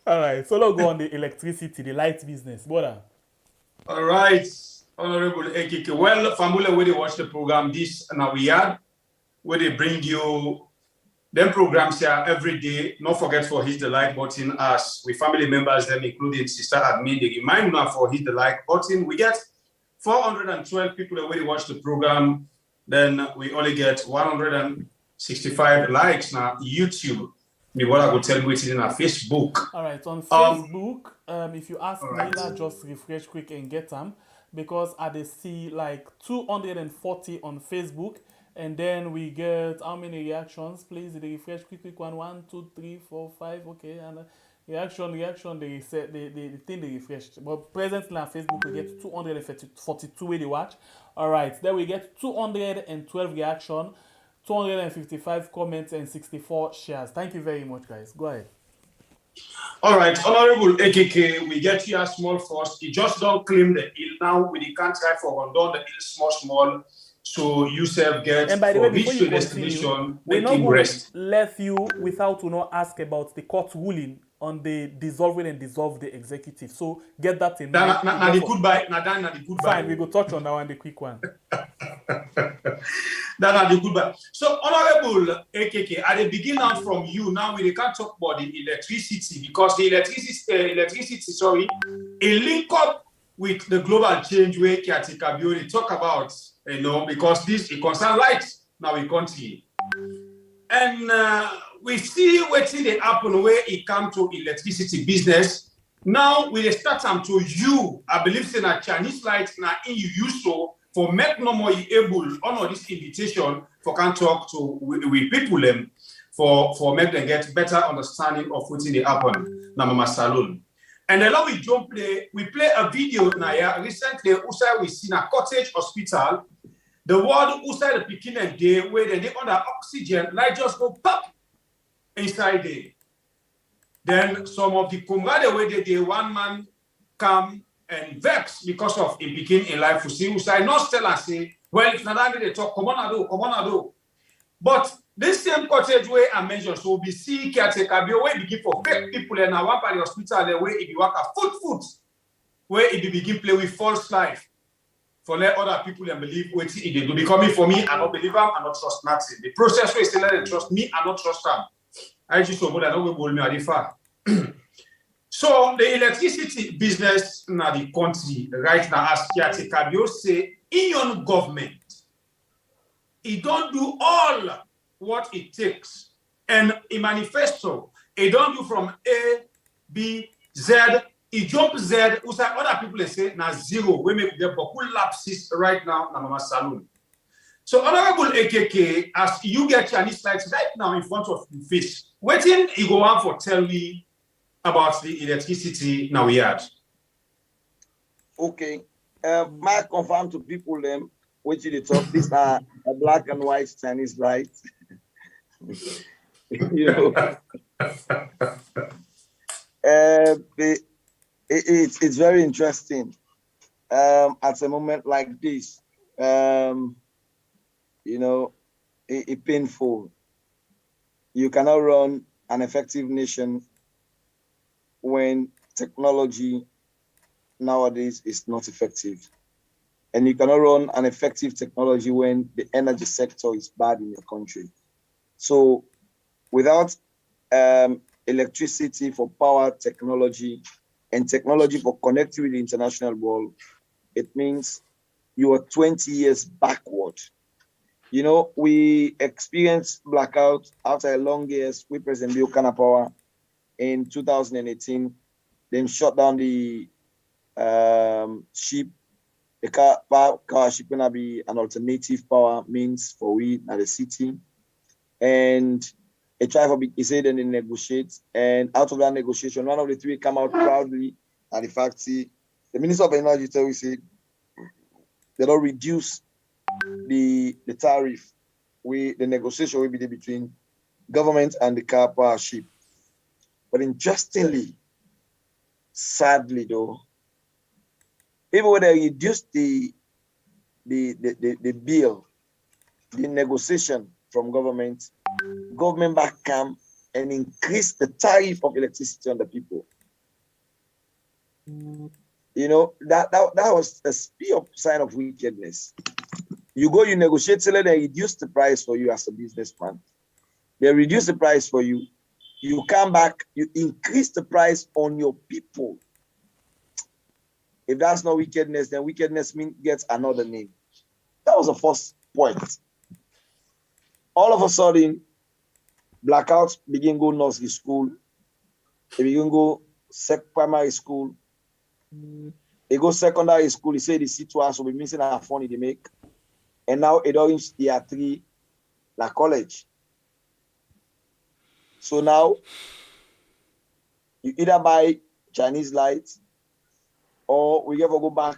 All right, so let's go on the electricity, the light business. Brother. All right, Honourable AKK. Well, family, where they watch the program, this now we had, where they bring you them programs here every day. Don't forget for hit the like button as we family members, them including Sister Admin. They remind you for hit the like button. We get 412 people that already watch the program. Then we only get 165 likes now. YouTube. Me what I will tell you it's in our Facebook. All right, on Facebook, if you ask right. Mila, just refresh quick and get them because I see like 240 on Facebook. And then we get how many reactions? Please, the refresh quick one. 1, 2, 3, 4, 5. Okay, and reaction. They said the thing they refreshed. But presently on Facebook we get 242 where they watch. All right, then we get 212 reaction, 255 comments, and 64 shares. Thank you very much, guys. Go ahead. All right, Honourable AKK, we get here small first. You just don't claim the hill now. We can't try for Rondon the hill small. So you self get and by the way, before reach you your continue, destination, we're make not him going rest. to let you without ask about the court ruling on the dissolving and dissolve the executive. So get that in mind. Now the goodbye. Now the goodbye. Fine, we go touch on that one, the quick one. Now the goodbye. So Honourable AKK, at the beginning from you, now we can't talk about the electricity because the electricity, a link up with the global change where Kiati Kabio talk about, because this it concerns lights now we country. And we see what's in the happen where it comes to electricity business. Now we start to you, I believe in a Chinese lights now in you use so for make no more able honor this invitation for can talk to with people them for make them get better understanding of what's in the happen now Mama Salon. And then we play a video now recently outside we seen a cottage hospital. The word outside the beginning day where they under oxygen, light just go pop inside there. Then some of the comrades where they one man come and vex because of it begin in life. We see outside not tell and say, well, if not they talk, come on, do. But this same cottage where I mentioned, so we see caretaker where begin for fake people and now one part of the hospital there where it be work a foot, where it begin play with false life. For let other people and believe what they do. Becoming for me, I don't believe them, I don't trust nothing. The process where still let them trust me, I don't trust them. I just so good I don't go me at the far. So the electricity business in the country right now, as Kiati Kabio say, in your government, he don't do all what it takes. And in manifesto, he don't do from A, B, Z, he jump Z, who say other people say now zero. We make the beaucoup lapses right now na Mama Saloon. So Honourable AKK, as you get Chinese slides right now in front of your face, waiting you go on for tell me about the electricity now we had. Okay. Might confirm to people them which you talk. These are a black and white Chinese lights. You know. It's very interesting. At a moment like this, you know, it's painful. You cannot run an effective nation when technology nowadays is not effective. And you cannot run an effective technology when the energy sector is bad in your country. So without electricity for power technology and technology for connecting with the international world, it means you are 20 years backward. You know, we experienced blackout after a long years with President Bill Power in 2018. Then shut down the ship. The car ship gonna be an alternative power means for we at the city. And a try for he said then they negotiate. And out of that negotiation, one of the three come out proudly. And the fact, see, the Minister of Energy tell we say they don't reduce the tariff. The negotiation will be there between government and the car power ship. But interestingly, sadly though, even when they reduce the bill, the negotiation from government back come and increase the tariff of electricity on the people. You know, that was a sign of wickedness. You go, you negotiate, so they reduce the price for you as a businessman. They reduce the price for you. You come back, you increase the price on your people. If that's not wickedness, then wickedness gets another name. That was the first point. All of a sudden, blackouts begin go nursery school. They begin go primary school. They go secondary school. They say the C2 will be missing a funny they make. And now it don't reach year 3, like college. So now, you either buy Chinese lights, or we ever go back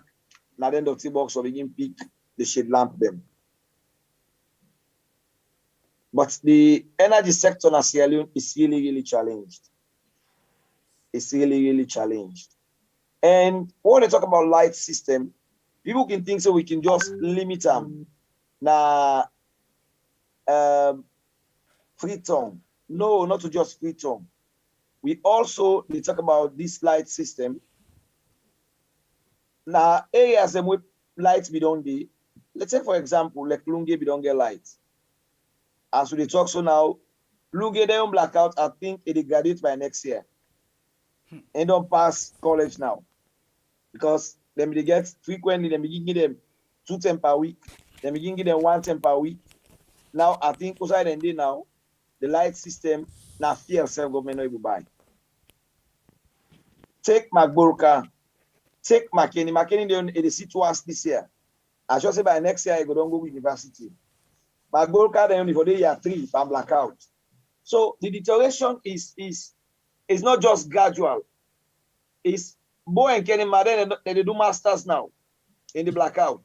at the end of T-box or begin pick the shade lamp them. But the energy sector in Sierra Leone is really, really challenged. It's really, really challenged. And when they talk about light system, people can think so we can just limit them. Now, free term. No, not to just free term. We also they talk about this light system. Now, areas and with lights we don't do. Let's say, for example, like Lunge, we don't get lights. As we talk so now, Lunge, they don't blackout. I think it graduate by next year. And don't pass college now. Because then they get frequently, they begin give them 2 times per week. They begin give them 1 time per week. Now, I think outside and day now, the light system, now fear self-government not able to buy. Take Magburka, take McKinney. McKinney, they see to us this year. I should say by next year, I go don't go to university. Magburka, they only for the year 3 from blackout. So the deterioration is not just gradual. It's boy and Kenny Madden, they do masters now in the blackout.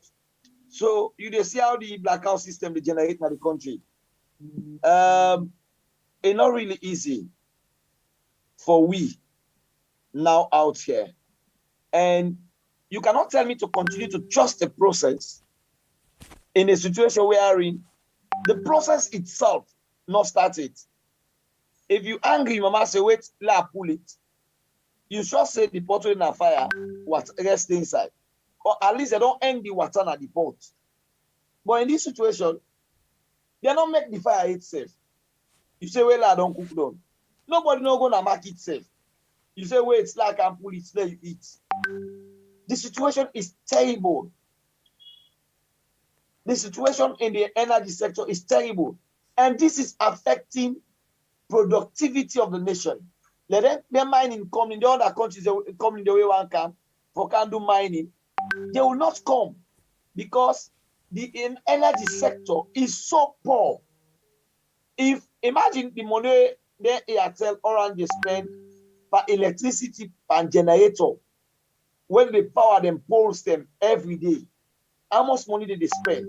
So you see how the blackout system they generate in the country. It's not really easy for we now out here. And you cannot tell me to continue to trust the process in a situation we are in. The process itself not started. If you angry, mama say, wait, let pull it. You should say the pot in a fire, what rest inside. Or at least they don't end the water at the pot. But in this situation, they don't make the fire itself. You say, well, I don't cook down. Nobody not gonna make it safe. You say, wait, it's like I pull it, there you eat. The situation is terrible. The situation in the energy sector is terrible. And this is affecting productivity of the nation. Let them mining come in the other countries, they will come in the way one can for can do mining. They will not come because the energy sector is so poor. If imagine the money they Airtel Orange they spend for electricity and generator, when they power them, poles them every day, how much money did they spend?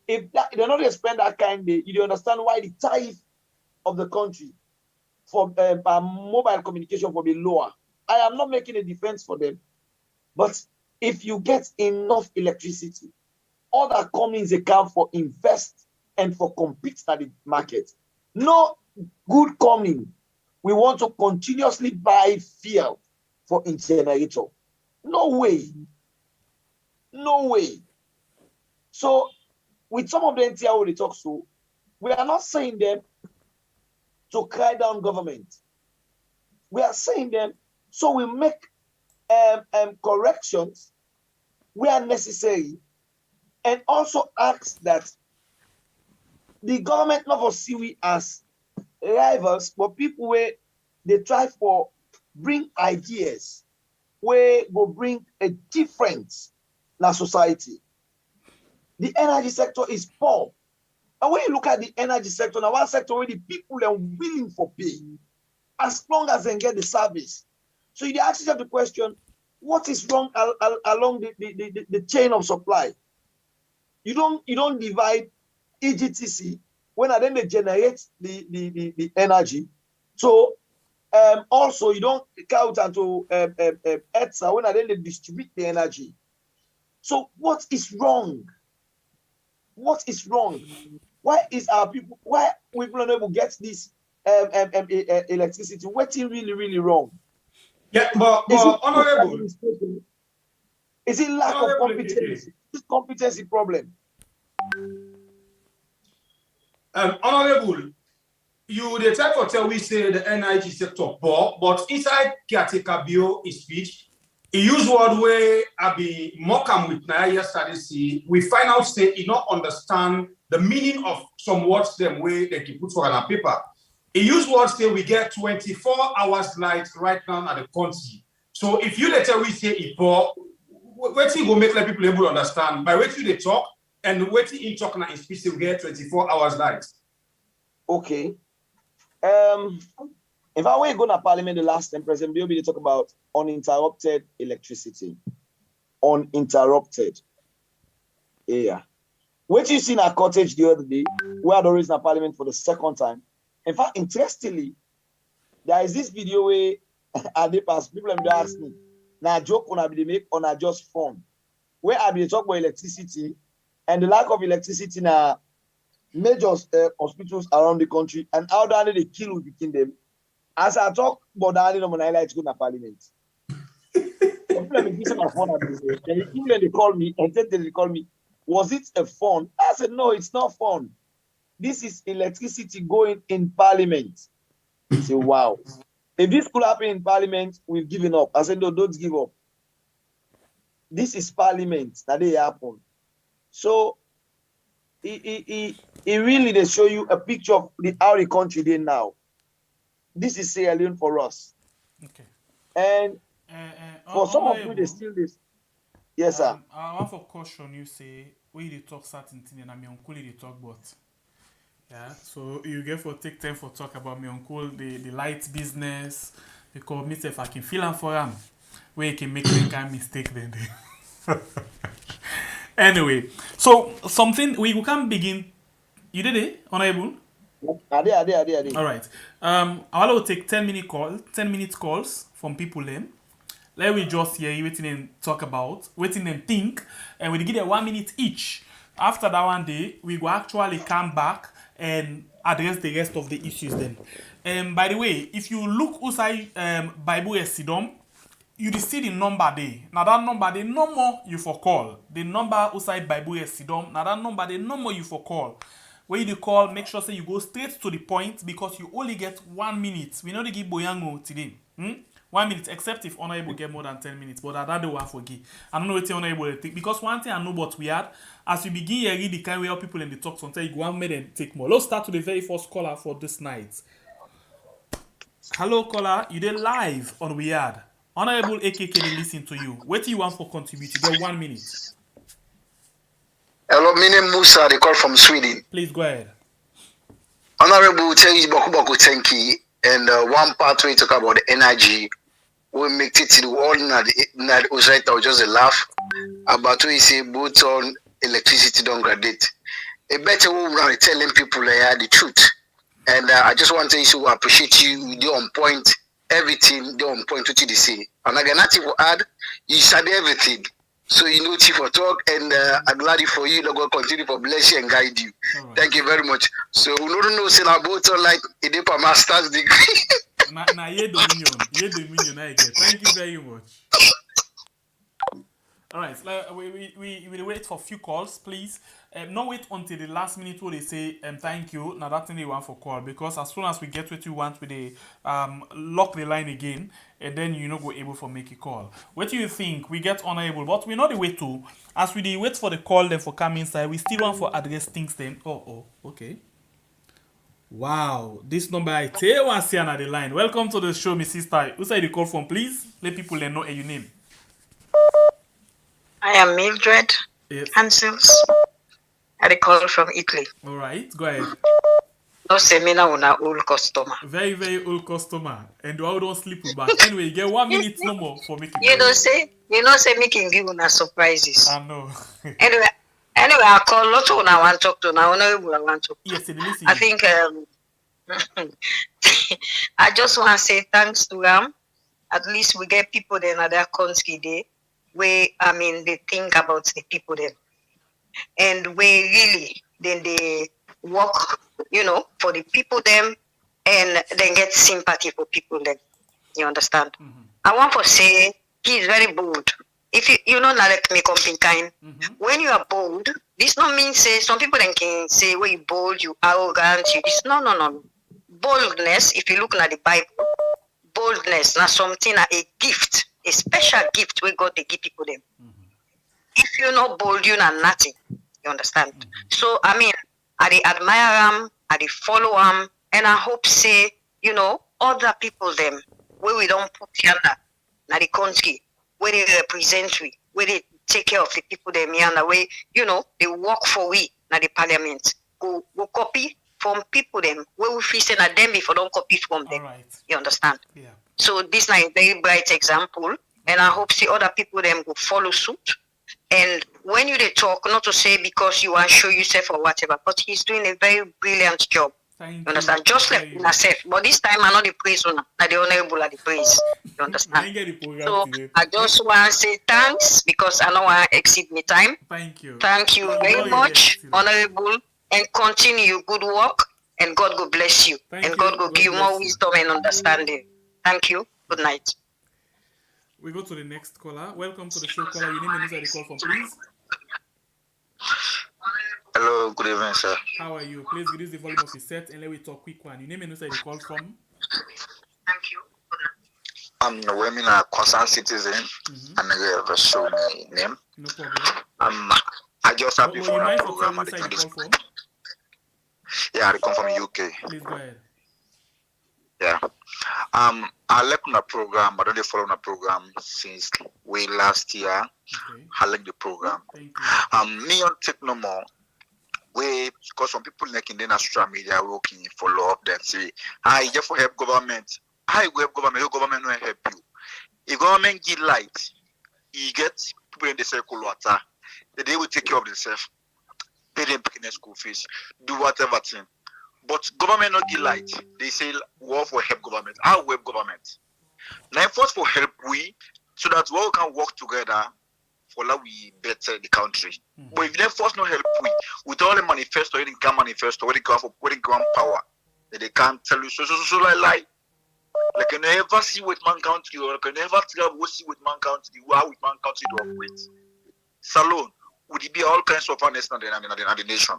If they're not going to spend that kind, you understand why the tariff of the country for mobile communication will be lower. I am not making a defense for them, but if you get enough electricity, other companies they can for invest and for compete at the market. No good company we want to continuously buy fuel for a generator. No way. No way. So with some of the NTR we talk to, we are not saying them to cry down government. We are saying them so we make corrections where necessary, and also ask that the government not for see we as rivals, but people where they try for bring ideas where will bring a difference in our society. The energy sector is poor. And when you look at the energy sector, now one sector where the people are willing for pay, as long as they get the service. So you ask yourself the question, what is wrong along the chain of supply? You don't divide EGTC when then they generate the energy. So also you don't count into ETSA when then they distribute the energy. So what is wrong? What is wrong? Why is our people? Why we not able to get this electricity? What's really wrong? Yeah, but Honourable, is it lack of competence? This competency problem. Honourable, you the type of tell we say the energy sector poor, but inside caretaker bill is speech. He use word where I be mockam with na yesterday see we find out say he not understand the meaning of some words them way they can put for an paper. He use words say we get 24 hours light right now at the country. So if you later we say it poor, what you go make like people able to understand by what you they talk and what you talk now in speech we get 24 hours light. Okay. If I were going to Parliament the last time, President Biobi they talk about uninterrupted electricity. Uninterrupted. Yeah. What you see in our cottage the other day, we had always in Parliament for the second time. In fact, interestingly, there is this video where at the past people have asked me, now joke on I make on a just fun. Where I be talk about electricity and the lack of electricity now major hospitals around the country and how they kill within them. As I talk about the highlights go to Parliament. They call me and then they call me, was it a fun? I said, no, it's not fun. This is electricity going in Parliament. I said, wow. If this could happen in Parliament, we've given up. I said, no, don't give up. This is Parliament that they happen. So it really they show you a picture of how the country did now. This is Sierra Leone for us. Okay. And for some of you, they still this. Yes, sir. I want for caution you say when you talk certain things and my uncle they talk about. Yeah, so you get for take time for talk about my uncle, the light business, because me if I can feel him for him, where he can make any kind of mistake then. Anyway, so something we can begin. You did it, Honourable? I did. All right. I will take 10 minute calls from people then. Let me just hear you waiting and talk about, waiting and think, and we give them 1 minute each. After that one day, we will actually come back and address the rest of the issues then. By the way, if you look outside Bible Sidom, you see the number there. Now that number, the no more you for call. The number outside Bible Sidom, now that number, the no more you for call. When you call, make sure say you go straight to the point because you only get 1 minute. We know they give Boyango today. 1 minute, except if Honourable get more than 10 minutes, but I don't want to forgive. I don't know what Honourable will think, because one thing I know what we had, as we begin here, read the kind of way people in the talk, sometimes you go and make them take more. Let's start with the very first caller for this night. Hello, caller, you did live on Weird. Honourable AKK, they listen to you. What do you want for contribute? You get 1 minute. Hello, my name Musa, they call from Sweden. Please go ahead. Honourable, tell you Boku thank you. And one part we talk about the energy, we make it to the world, not just a laugh. About we say both on electricity don't graduate. A better way around telling people the truth. And I just want to say I appreciate you. You're on point. Everything they're on point to the say. And I got nothing to add. You said everything. So you know chief for talk, and I'm glad for you. God continue to bless you and guide you. Right. Thank you very much. So we don't say about like a deeper master's degree. Now ye dominion, I get. Thank you very much. All right, so we will wait for a few calls, please. Not wait until the last minute where they say thank you. Now that's the one for call, because as soon as we get what you want, we lock the line again, and then you go able for make a call. What do you think? We get Honourable, but we know the way to. As we wait for the call, then for come inside, we still want for address things. Then okay. Wow, this number I tell you one see another line. Welcome to the show, Miss Sister. Who say the call from, please? Let people know your name. I am Mildred Hansels. I call from Italy. All right, go ahead. No seminar on an old customer. Very, very old customer. And I don't sleep back. Anyway, you get 1 minute no more for making. You don't say making give una surprises. I know. Anyway, I call lot of I want to talk to now. Honourable, I want to talk to. Yes, listen. I think I just want to say thanks to them. At least we get people in other country there. Where they think about the people then, and we really then they work, for the people them, and then get sympathy for people then. You understand? Mm-hmm. I want to say he's very bold. If you not let me come kind. Mm-hmm. When you are bold, this not mean say some people then can say when you bold, you arrogant, you this no. Boldness, if you look at the Bible, boldness not something a gift. A special gift we God they give people them. Mm-hmm. If you're not bold, you're not nothing. You understand? Mm-hmm. So I admire them, I follow them, and I hope say other people them where we don't put yonder na the country where they represent we, where they take care of the people them yonder where they work for we na the parliament. Go copy from people them where we feel say na them if I don't copy from them. Right. You understand? Yeah. So this is a very bright example, and I hope see other people them go follow suit. And when you they talk, not to say because you want to show yourself or whatever, but he's doing a very brilliant job. You understand? Just like myself, but this time I'm not the praise owner, not the Honourable at the praise. You understand? So I just want to say thanks because I know I exceed my time. Thank you. Thank you very much, Honourable, and continue good work. And God will bless you. And God will give you more wisdom and understanding. Thank you. Good night. We go to the next caller. Welcome to the show, caller. Your name and where the call from, please. Hello, good evening, sir. How are you? Please reduce the volume of the set and let me talk quick one. Your name and where the call from. Thank you. I'm a concerned citizen. And I have shown my name. No problem. I just have before the program. I come from UK. Please go ahead. Yeah. I like on a program, but I don't follow on a program since way last year. Okay. I like the program. Me on take no more. Because some people like in the social media working follow up them say, I just for help government. I will help government, your government will help you. If government give light, you get people in the circle water, they will take care of themselves. Pay them picking their school fees, do whatever thing. But government not give light. They say war for help government. I will help government. Now first for help we, so that we all can work together for that we better the country. Mm-hmm. But if they first not help we, with all the manifesto, where they can manifesto, where they can power, they can't tell you so like you never see with man country, or you never see with man country, how with man country to operate. Salon, would it be all kinds of honest and the nation?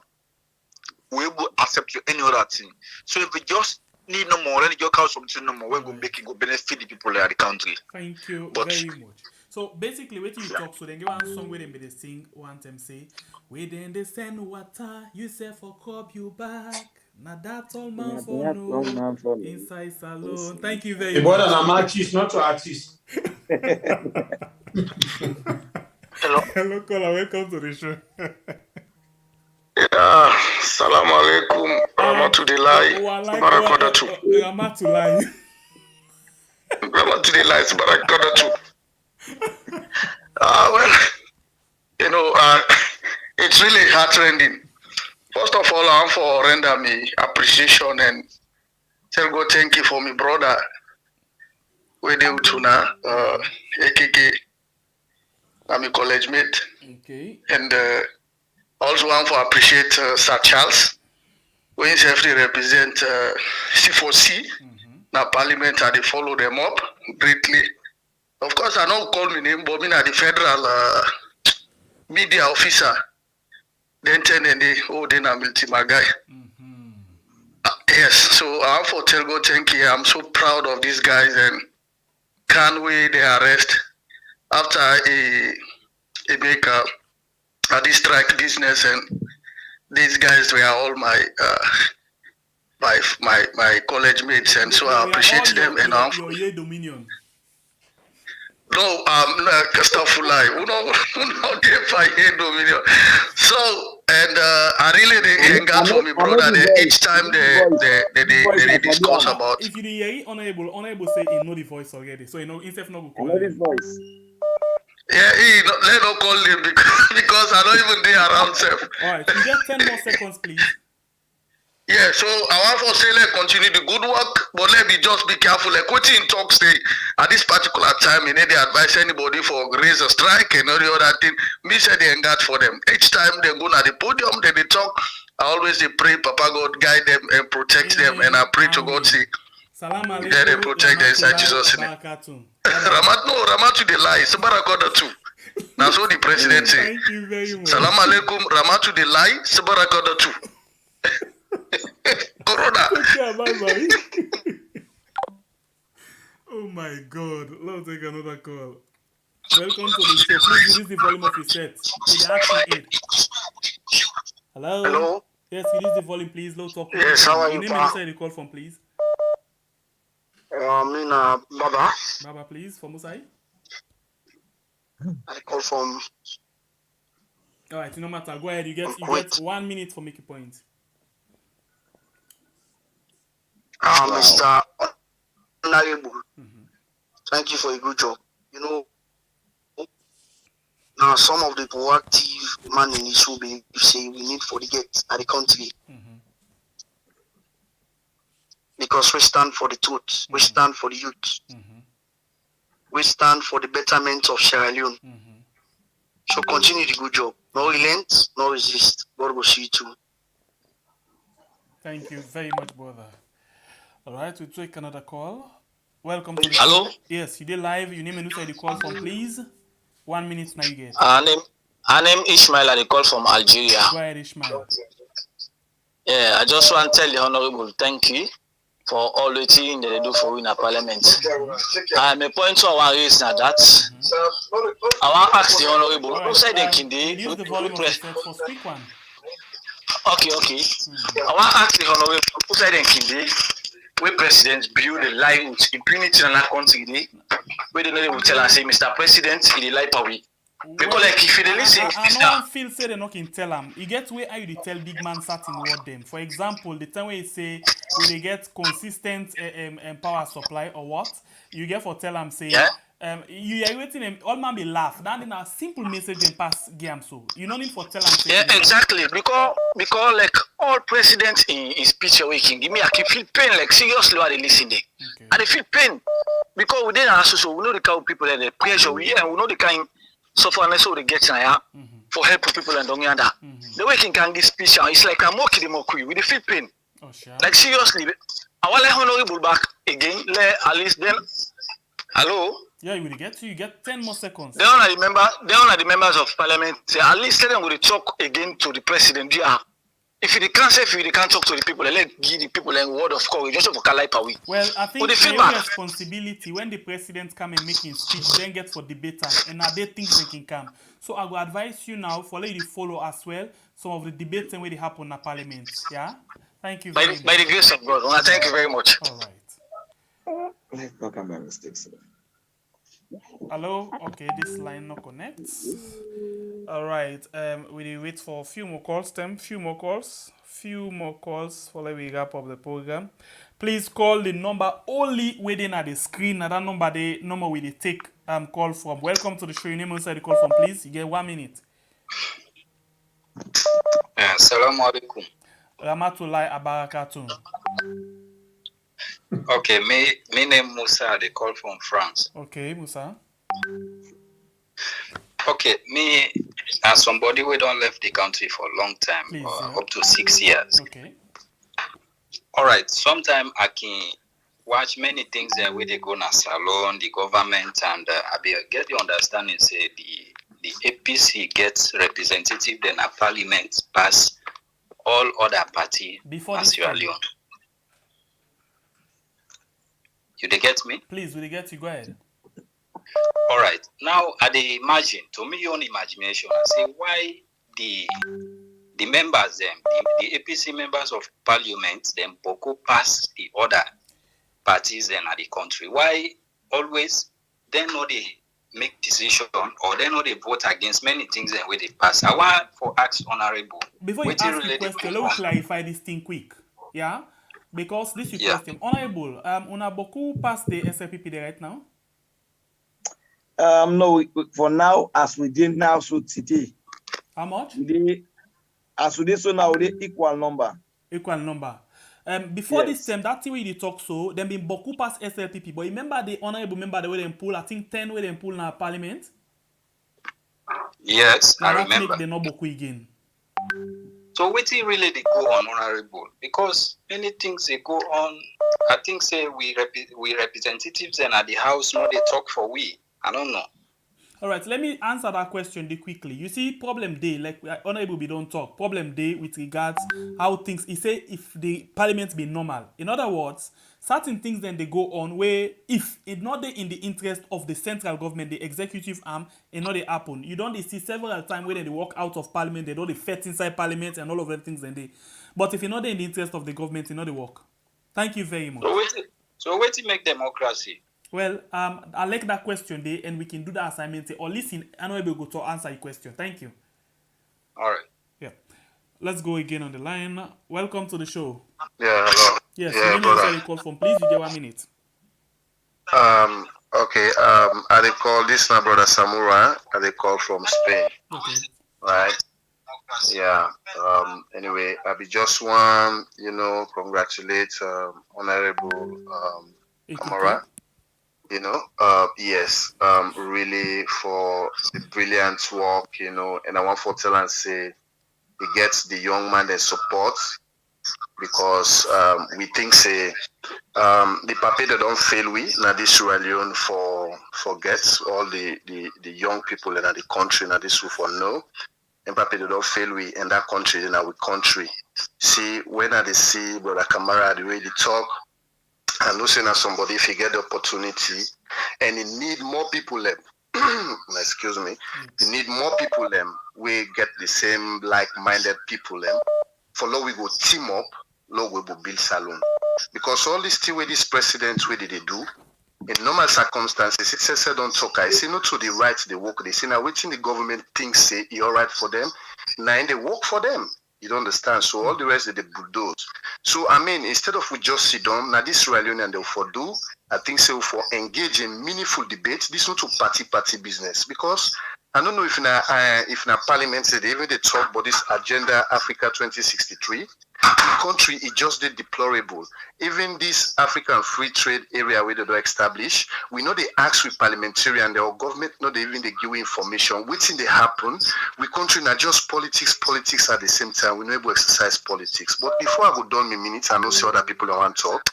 We will accept you any other thing. So if we just need no more. Then you go something no more. We go make it go benefit the people of the country. Thank you very much. So basically, what you talk, so then give one song where they made sing, one time say, we then they send water, you say for cup you back. Now that's all man for no. Inside salon. Thank you very much. The boy an artist, not to artist. Hello, caller. Welcome to the show. Salam alaikum. Rahmatullahi. Barakatuh. Rahmatullahi. Rahmatullahi. Barakatuh. Well, it's really heart-rending. First of all, I want to render me appreciation and tell God thank you for me brother. We do tuna, AKK. I'm a college mate. Okay. And also want to appreciate Sir Charles, who himself represent C4C. Now Parliament had to follow them up greatly. Of course, I don't call me name, but I'm the federal media officer. Then I'm my guy. Yes, so I want to tell God thank you. I'm so proud of these guys and can't wait their arrest after a make a strike business, and these guys were all my college mates, and so I appreciate them. And your Dominion. No, Kastafulai. Who know if I hear Dominion. So, and I really thank God for me, brother. Each time they discuss about. If you hear it, honorable say he know the voice already, so you know instead of not I know this voice. Yeah, let not call him because I don't even there around self. Alright, you get 10 more seconds, please. Yeah, so I want to say let's continue the good work, but let me just be careful. Like what in talks say at this particular time, you need to advise anybody for raise a strike and all the other thing. Me say they ain't got for them. Each time they go to the podium, they talk. I always they pray, Papa God guide them and protect them, and I pray to God say. Salam alaikum. They protect them inside Jesus' name. Ramatu the lie. Sabarakoda too. That's what the president say. Thank you very much. Salam alaikum. Ramatu the lie. Sabarakoda too. Corona. Okay, bye. Oh my God. Let's take another call. Welcome to the show. Please reduce the volume of your set. Hello. Hello. Yes, reduce the volume, please. Low talk. Yes, how are you? Your name and inside the call from, please. Baba. Baba, please, from Musai. I call from. Alright, no matter. Go ahead. You get 1 minute for making points. Mr. Honourable. Thank you for a good job. Now some of the proactive man in this will be say we need for the get at the country. Because we stand for the truth, we stand for the youth, we stand for the betterment of Sierra Leone. So continue the good job. No relent, no resist. God will see you too. Thank you very much, brother. All right, we'll take another call. Welcome to the Hello? show. Yes, you did live. Your name and who the call from, please. 1 minute now you get. name Ishmael, I call from Algeria. Go ahead, Ishmael. Yeah, I just want to tell the Honourable thank you for all the things that they do for in the Parliament. My point to our raise now that I want to ask the Honourable who said they can Use the volume of the set for speak one. Okay. I want to ask the Honourable who said they can we presidents build a lie with impunity in our country. We don't know they will tell us say Mr. President in the lie power. Because like if you listen, I don't feel say they not can tell them. You get where you tell big man certain word them. For example, the time where you say when they get consistent power supply or what, you get for tell them say you are waiting them all man be laugh. Then in a simple message and pass game so you don't need for tell them say exactly because like all presidents in speech waking give me I keep feel pain like seriously while they listening. And they feel pain because we didn't ask so we know the kind of people that the pressure we and we know the kind suffer unless they get for help people and don't that. The way can give speech it's like I'm okay the with the feel pain. Like seriously I want to Honourable back again at least then hello. Yeah, you will get 10 more seconds. They are the members of parliament. At least let them will talk again to the president. Yeah. if you can't say, if you can't talk to the people, let give the people a word of courage just for Kalai per week. Well, I think the the responsibility when the president come and making speech, then get for debater, and now they think they can come. So I will advise you now for you to follow as well some of the debates and where they happen in the parliament. Yeah. Thank you very much. By the grace of God, well, thank you very much. All right. Let's not come by mistakes. Hello. Okay, this line no connects. All right. We wait for a few more calls. Few more calls for let we wrap up the program. Please call the number only within at the screen. Now that number we they take call from. Welcome to the show. Your name inside the call from, please. You get 1 minute. Assalamu alaikum. Rahmatullahi abarakatuh. Okay, me name Musa. They call from France. Okay, Musa. Okay, me as somebody who don't left the country for a long time, Please, up to 6 years. Okay. All right. Sometimes I can watch many things where they go na salon, the government, and I get the understanding say the APC gets representative then a parliament pass all other party before Sierra Leone. You they get me? Please, will they get you? Go ahead. All right. Now, I dey imagine, to me, own imagination, I say why the members, the APC members of parliament, them Boko pass the other parties then at the country. Why always they know they make decision or they know they vote against many things and where they pass. I want for ask Honourable. Before you ask the question, let me clarify this thing quick. Yeah? Because this is your question. Honourable, una Boko pass the SLPP right now? No, for now, as we did now, so today. How much? As we did so now, the equal number. Equal number. Before this time, that thing we did talk so, then been Boku pass SLPP. But remember the Honourable member the way they pull, I think 10 way they pull now parliament? Yes, now I that remember. Make the no Boku again. So what really they go on, Honourable? Because many things they go on, I think say we representatives and at the house, no, they talk for we. I don't know. All right, let me answer that question quickly. You see, problem day, like Honourable we don't talk. Problem day with regards how things. He say if the parliament be normal. In other words, certain things then they go on where if it not in the interest of the central government, the executive arm, it not they happen. You don't see several times where they walk out of parliament, they don't they fight inside parliament and all of them things then they. But if it's not in the interest of the government, it not they work. Thank you very much. So wait to make democracy. Well, I like that question there, and we can do the assignment or listen. Honourable go to answer your question. Thank you. All right. Yeah. Let's go again on the line. Welcome to the show. Yeah, hello. Yes, yeah, you brother. need call from. Please, you get 1 minute. Okay. I they call this my brother Samura. I they call from Spain. Okay. Right. Yeah. Anyway, I be just one. Congratulate Honourable Kamara. Yes, really for the brilliant work, and I want to tell and say he gets the young man the support because we think say the paper that don't fail we now this Sierra Leone forgets all the young people in the country now this for no and paper that don't fail we in that country in our country. See when I see Brother Kamara the way they talk. And listen as somebody if you get the opportunity and you need more people excuse me, you need more people we get the same like-minded people for law we go team up, law we go build salon. Because all this thing with this president what did they do? In normal circumstances, it says don't talk. I say not to the right they work. They say now waiting the government thinks say it's all right for them. Now they work for them. You don't understand. So all the rest of the bulldoze. So I mean, instead of we just sit down, now this Sierra Leone and they for do, I think so for engage in meaningful debates. This not to party business because I don't know if in a parliament they even they talk about this agenda Africa 2063. The country is just deplorable. Even this African free trade area where they don't establish, we know they ask with parliamentarian, their government know they even they give information. Which thing they happen? We country not just politics at the same time. We know able to exercise politics. But before I go down my minutes, I know see other people want to talk.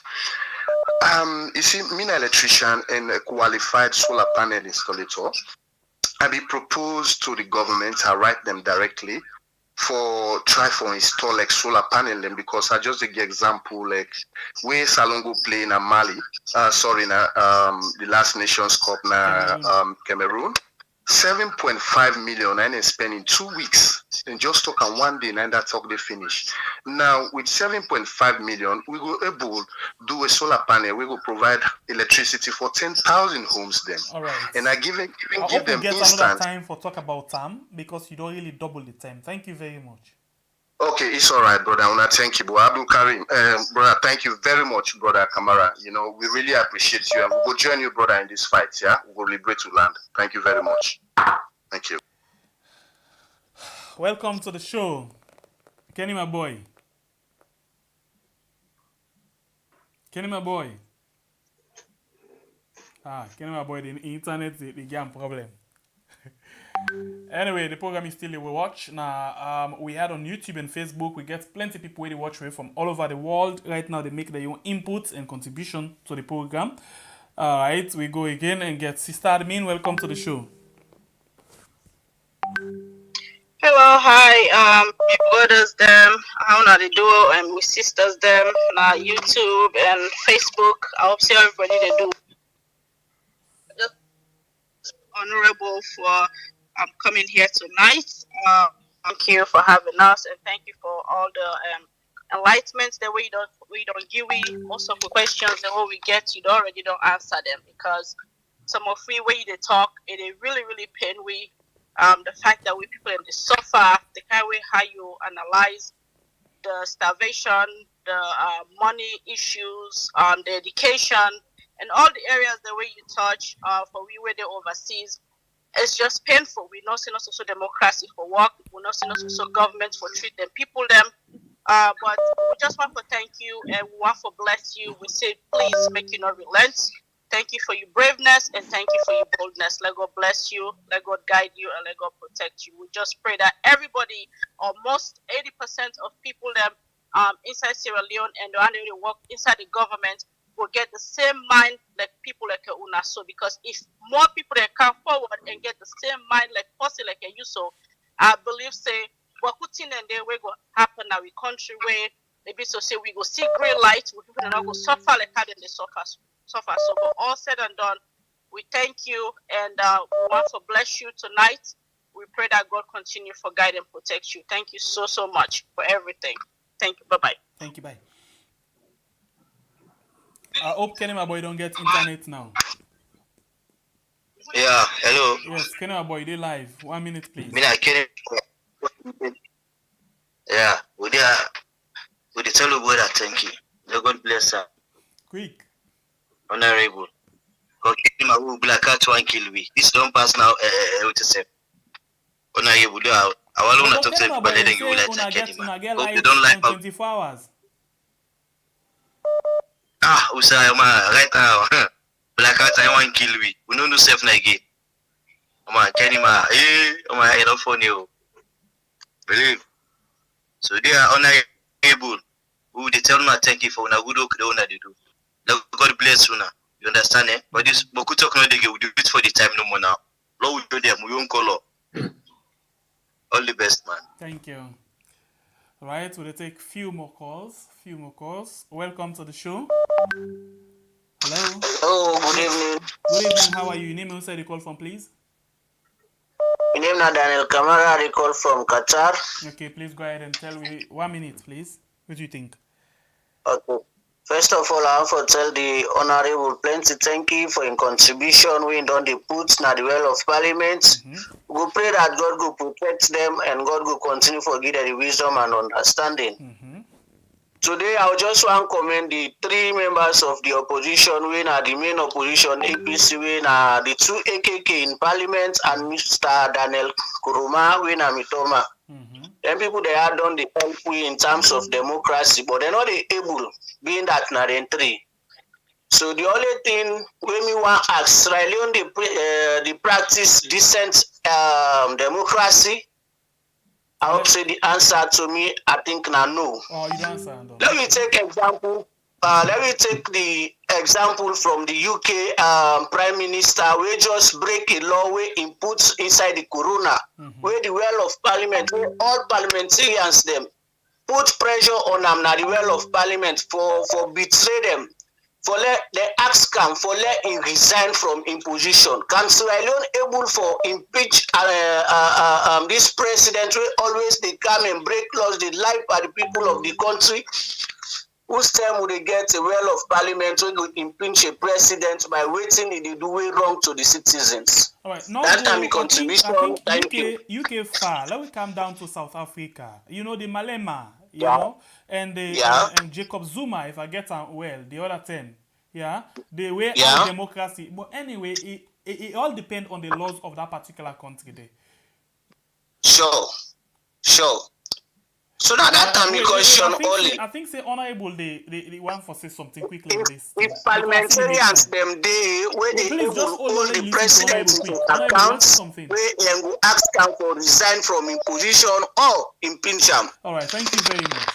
You see, me an electrician and a qualified solar panel installer. I be proposed to the government. I write them directly for try for install like solar panel them, because I just give example like where Salongo play in Mali, the last Nations Cup na Cameroon. 7.5 million and spend in 2 weeks and just talk on one day and that talk they finish. Now with 7.5 million, we will able do a solar panel. We will provide electricity for 10,000 homes then. All right. And I give hope them we get instant. another time for talk about time because you don't really double the time. Thank you very much. Okay, it's all right, brother. I want to thank you, bro. Abdul Karim, brother. Thank you very much, brother Kamara. You know, we really appreciate you, and we will join you, brother, in this fight. Yeah, we will liberate to land. Thank you very much. Thank you. Welcome to the show, Kenny, my boy. Kenny, my boy. Kenny, my boy. The internet, the game problem. Anyway, the program is still we watch. Now, we had on YouTube and Facebook, we get plenty of people who watch from all over the world. Right now, they make their own input and contribution to the program. Alright, we go again and get Sister Admin. Welcome to the show. Hello, hi, my brothers them, how are they doing, and my sisters them, na YouTube and Facebook. I hope see everybody they do. Just honorable for coming here tonight. Thank you for having us, and thank you for all the enlightenments that we don't give we most of the questions that we get you already don't answer them, because some of we way they talk it really pain we. The fact that we people in the suffer, the kind of way how you analyze the starvation, the money issues, the education, and all the areas the way you touch for we where they overseas, it's just painful. We not see no social democracy for work. We not see no social government for treat them people them. But we just want to thank you and we want to bless you. We say please make you not relent. Thank you for your braveness and thank you for your boldness. Let God bless you, let God guide you, and let God protect you. We just pray that everybody, almost 80% of people that inside Sierra Leone and the one who work inside the government will get the same mind like people like Una. So because if more people that come forward and get the same mind like Posse like you, so I believe say what and then we go happen in our country where maybe so say we go see great light, we people not go suffer like how they suffer. So for all said and done, we thank you and we want to bless you tonight. We pray that God continue for guide and protect you. Thank you so much for everything. Thank you. Bye-bye. Thank you. Bye. I hope Kenny, my boy, don't get internet now. Yeah, hello. Yes, Kenny, my boy, they live. 1 minute, please. Yeah, we tell you that thank you. May God bless her. Quick. Honourable. Okay, my black cat one kill we. This don't pass now. What to say? Honourable, I want to talk to you, but then you will let get him. Hope you don't like 24 hours. Usai right now. Black cat I want kill we. We don't do safe again. Kenny I don't phone you. Believe. So they are honourable. Who they tell me thank you for una good work they do. God bless you now. You understand, eh? But this Boku talk no they will do it for the time no more now. Lord will do them, we won't call up. All the best, man. Thank you. All right, we'll take few more calls. Welcome to the show. Hello. Hello, good evening. Good evening, how are you? Your name and where you call from, please? My name is Daniel Kamara, I call from Qatar. Okay, please go ahead and tell me 1 minute, please. What do you think? Okay. First of all, I want to tell the Honourable plenty thank you for your contribution we don't put na the well of Parliament. We pray that God will protect them and God will continue to give them the wisdom and understanding. Today, I just want to commend the 3 members of the opposition, we are the main opposition, APC, we are the 2 AKK in Parliament, and Mr. Daniel Kuruma, we are Mitoma. Then people they are done the help we in terms of democracy, but they're not able, being that not in 3. So the only thing when we want to ask Sierra Leone the practice decent democracy, I would say the answer to me, I think now no. Oh, you answer. Let me take example. Let me take the example from the UK Prime Minister, we just break a law we input inside the corona, where the well of parliament, where all parliamentarians them put pressure on them na the well of parliament for betray them, for let they ask him for let him resign from his position. Can Sierra Leone able for impeach this president who always they come and break laws, they lie by the people of the country? Whose time would they get a well of parliament when they impeach a president by waiting if they do way wrong to the citizens? All right, That time the contribution. I think UK far. Let me come down to South Africa. You know the Malema, you Yeah. know, and the Yeah. and Jacob Zuma, if I get on well, the other 10. Yeah, they were Yeah. democracy. But anyway, it all depends on the laws of that particular country there. Sure. So that time the question only. I think say Honourable they want for say something quickly on this. If parliamentarians them they where they Please, able just hold hold on, the listen to president Honourable to quick. Honourable, account, say something. where they go ask him for resign from his position or impeach him. All right, thank you very much.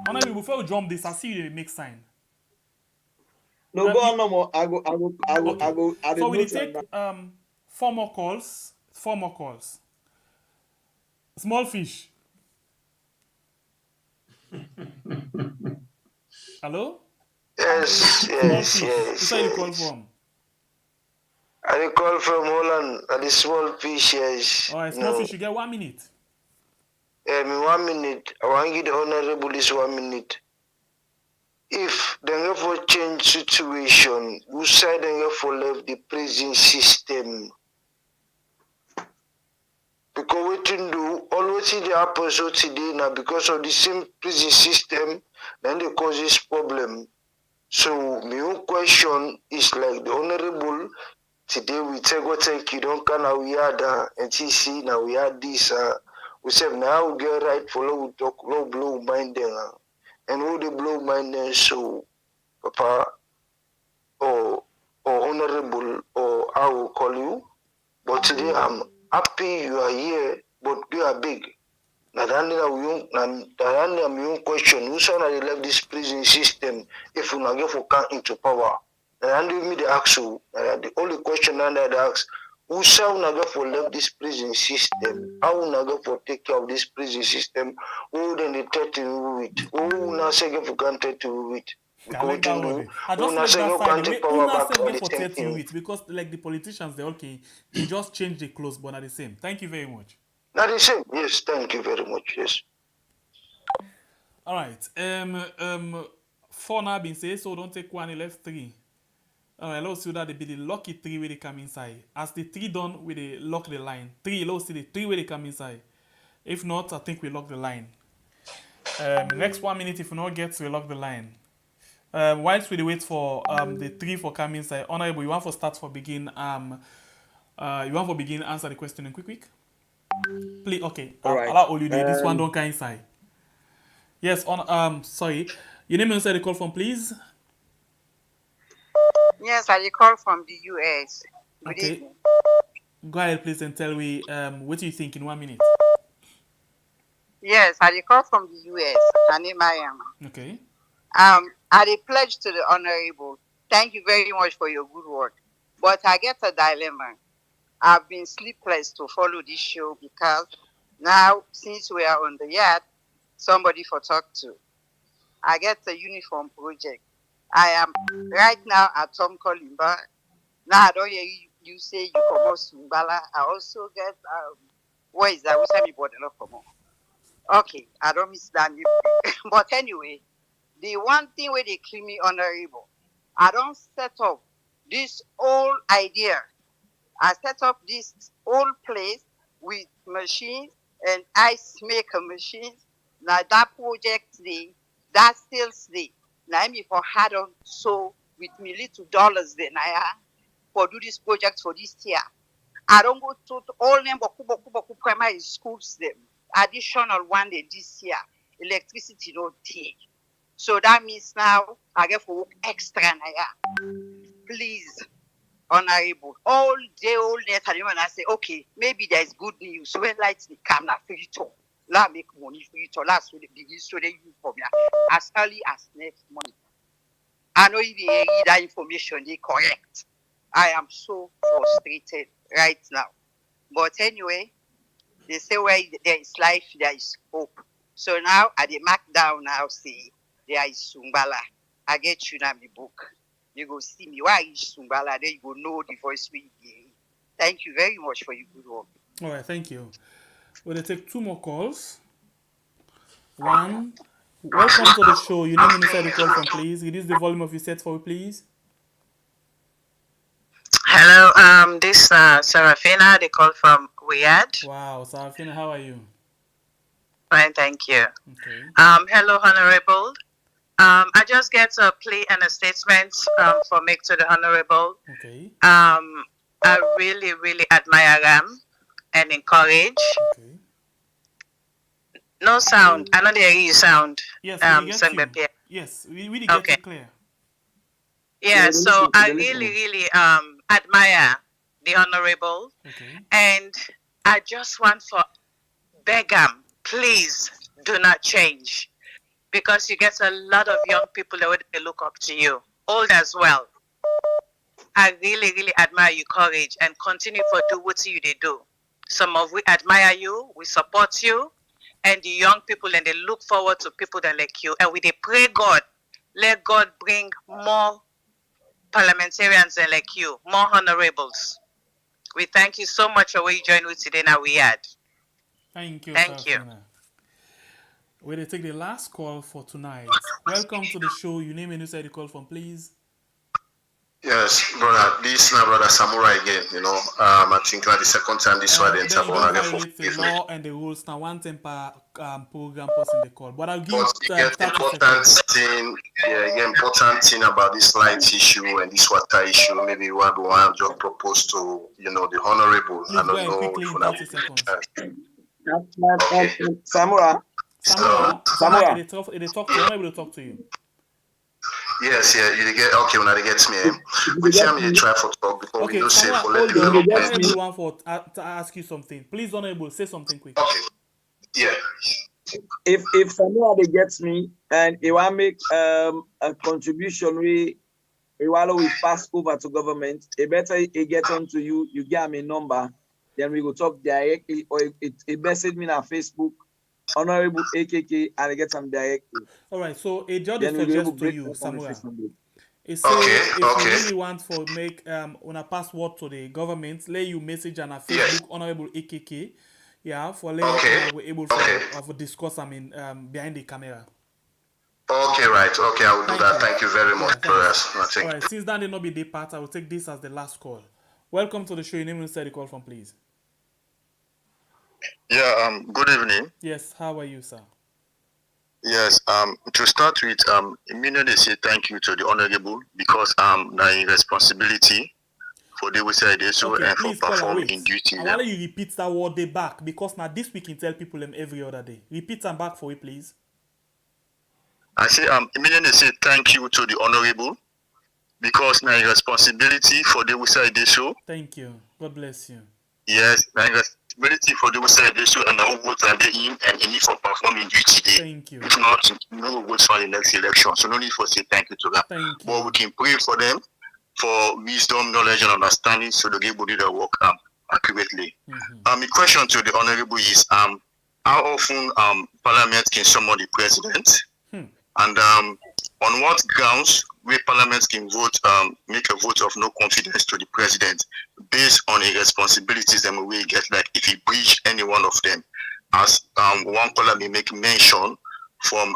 Honourable, before we jump this, I see you make sign. No, go on no more. I go. So we take 4 more calls. 4 more calls. Small fish. Hello? Yes. Who's you call from? I call from Holland. The small fish, yes. All right, small fish, you get 1 minute. Me 1 minute. I want to give the Honourable this 1 minute. If they never change situation, who side they never left the prison system? Because what you do, always the opposite today now because of the same prison system, then they cause this problem. So my own question is like the Honourable, today we take you don't can we had NTC, now we had this, we said now we get right for low talk, low blow mind them, and who they blow mind them, so Papa or Honourable or I will call you, but today I'm happy you are here, but you are big. Now that I'm your question. Who said they left this prison system if we not get for come into power? And then me the ask you. The only question that I ask: who said we not get for left this prison system? How we not get for take care of this prison system? Who then they tell to it? Who not say get for granted to it? I like that one. I just like that side. Who not say get for 30 weeks because like the politicians they just change the clothes but not the same. Thank you very much. Not the same. Yes, thank you very much. Yes. All right. 4 now been said, so don't take 1. He left 3. All right. Let's see that they be the lucky 3 where they come inside. As the 3 done, we they lock the line. 3. Let's see the 3 where they come inside. If not, I think we lock the line. Next 1 minute, if we not get, we lock the line. Whilst we wait for the 3 for come inside, Honourable, you want for start for begin. You want for begin answer the question in quick. Please, okay. All right. Allow all you do. This one don't come inside. Yes. Sorry. Your name inside the call from, please. Yes, I call from the US. Good Okay. evening. Go ahead, please, and tell me what do you think in 1 minute. Yes, I call from the US. Her name I am. Okay. I pledge to the Honourable. Thank you very much for your good work. But I get a dilemma. I've been sleepless to follow this show because now, since we are on the yard, somebody for talk to. I get a uniform project. I am right now at Tom Kolimba. Now I don't hear you say you come out Sumbala. I also get what is that? We say me bought a lot for more. Okay, I don't miss that. But anyway, the one thing where they claim me Honourable, I don't set up this whole idea. I set up this whole place with machines and ice maker machines. Now that project that sales now me for hard on so with me little dollars then I for do this project for this year. I don't go to all them boku primary schools them. Additional one day this year. Electricity don't take. So that means now I get for work extra now. Please, Honourable, all day, all night, and I say, okay, maybe there's good news. So when lights they come, now free to, let make money free to, last so they begin so they use for me as early as next month. I know if that information is correct. I am so frustrated right now. But anyway, they say where there is life, there is hope. So now at the mark down now say there is Sumbala. I get you now my book. You go see me. Why is Sumbala? Then you go know the voice we hear. Thank you very much for your good work. All right, thank you. We'll take 2 more calls. One, welcome to the show. Your name and inside the call from, please. Reduce the volume of your set for me, please. Hello, this Serafina. They call from Riyadh. Wow, Serafina, how are you? Fine, thank you. Okay. Hello, Honourable. I just get a plea and a statement for make to the Honourable. Okay. I really, really admire them and encourage. Okay. No sound. I know there is sound. Yes, we get you. Yes, we really get you clear. Yeah, so I really, really admire the Honourable. Okay. And I just want to beg them, please do not change. Because you get a lot of young people that would look up to you, old as well. I really, really admire your courage and continue for do what you they do. Some of we admire you, we support you, and the young people, and they look forward to people that like you. And we they pray God, let God bring more parliamentarians and like you, more honorables. We thank you so much for what you joined with today. Now we had. Thank you. Thank you. We'll take the last call for tonight. Welcome to the show. Your name and who said the call from, please. Yes, brother. This is my brother Samurai again. I think like the second time this one Then you don't violate the law and the rules. Now, one time per program person the call. But I'll give you 30 seconds. Important thing about this light issue and this water issue. Maybe what we want to propose to the Honourable. Please go ahead quickly in 30 seconds. Samurai. They talk to you. I'm able to talk to you. Yes, you get okay when they get me. Which time you try for talk because we don't say for let the Honourable want for to ask you something. Please, Honourable, say something quick. Okay. Yeah. If somebody gets me and he want make a contribution we will pass over to government, it better it get on to you. You give me a number, then we go talk directly, or it message me on Facebook. Honourable AKK and I get some directly. All right, so a judge suggests to you, Samuel. It says if you really want to make on a password to the government, let you message on a Facebook, Honourable AKK, for let we're able to discuss. Behind the camera. Okay, right. Okay, I will do that. Thank you very much, brothers. All right, since that did not be the part, I will take this as the last call. Welcome to the show. Your name and the call from, please. Yeah, good evening. Yes, how are you, sir? Yes, to start with, immediately say thank you to the Honourable because the responsibility for the side so and for performing in duty. I want you repeat that word day back because now this we can tell people them every other day. Repeat them back for you, please. I say immediately say thank you to the Honourable because now responsibility for the side so. Thank you. God bless you. Yes, responsibility for the side so and the votes are in and any for performing duty day. Thank you. If not, no votes for the next election. So no need for say thank you to that. Thank you. But we can pray for them for wisdom, knowledge, and understanding so they able to do their work accurately. My question to the Honourable is how often Parliament can summon the President? And on what grounds will Parliament can vote, make a vote of no confidence to the President based on the responsibilities that we get, like if he breach any one of them, as one caller may make mention from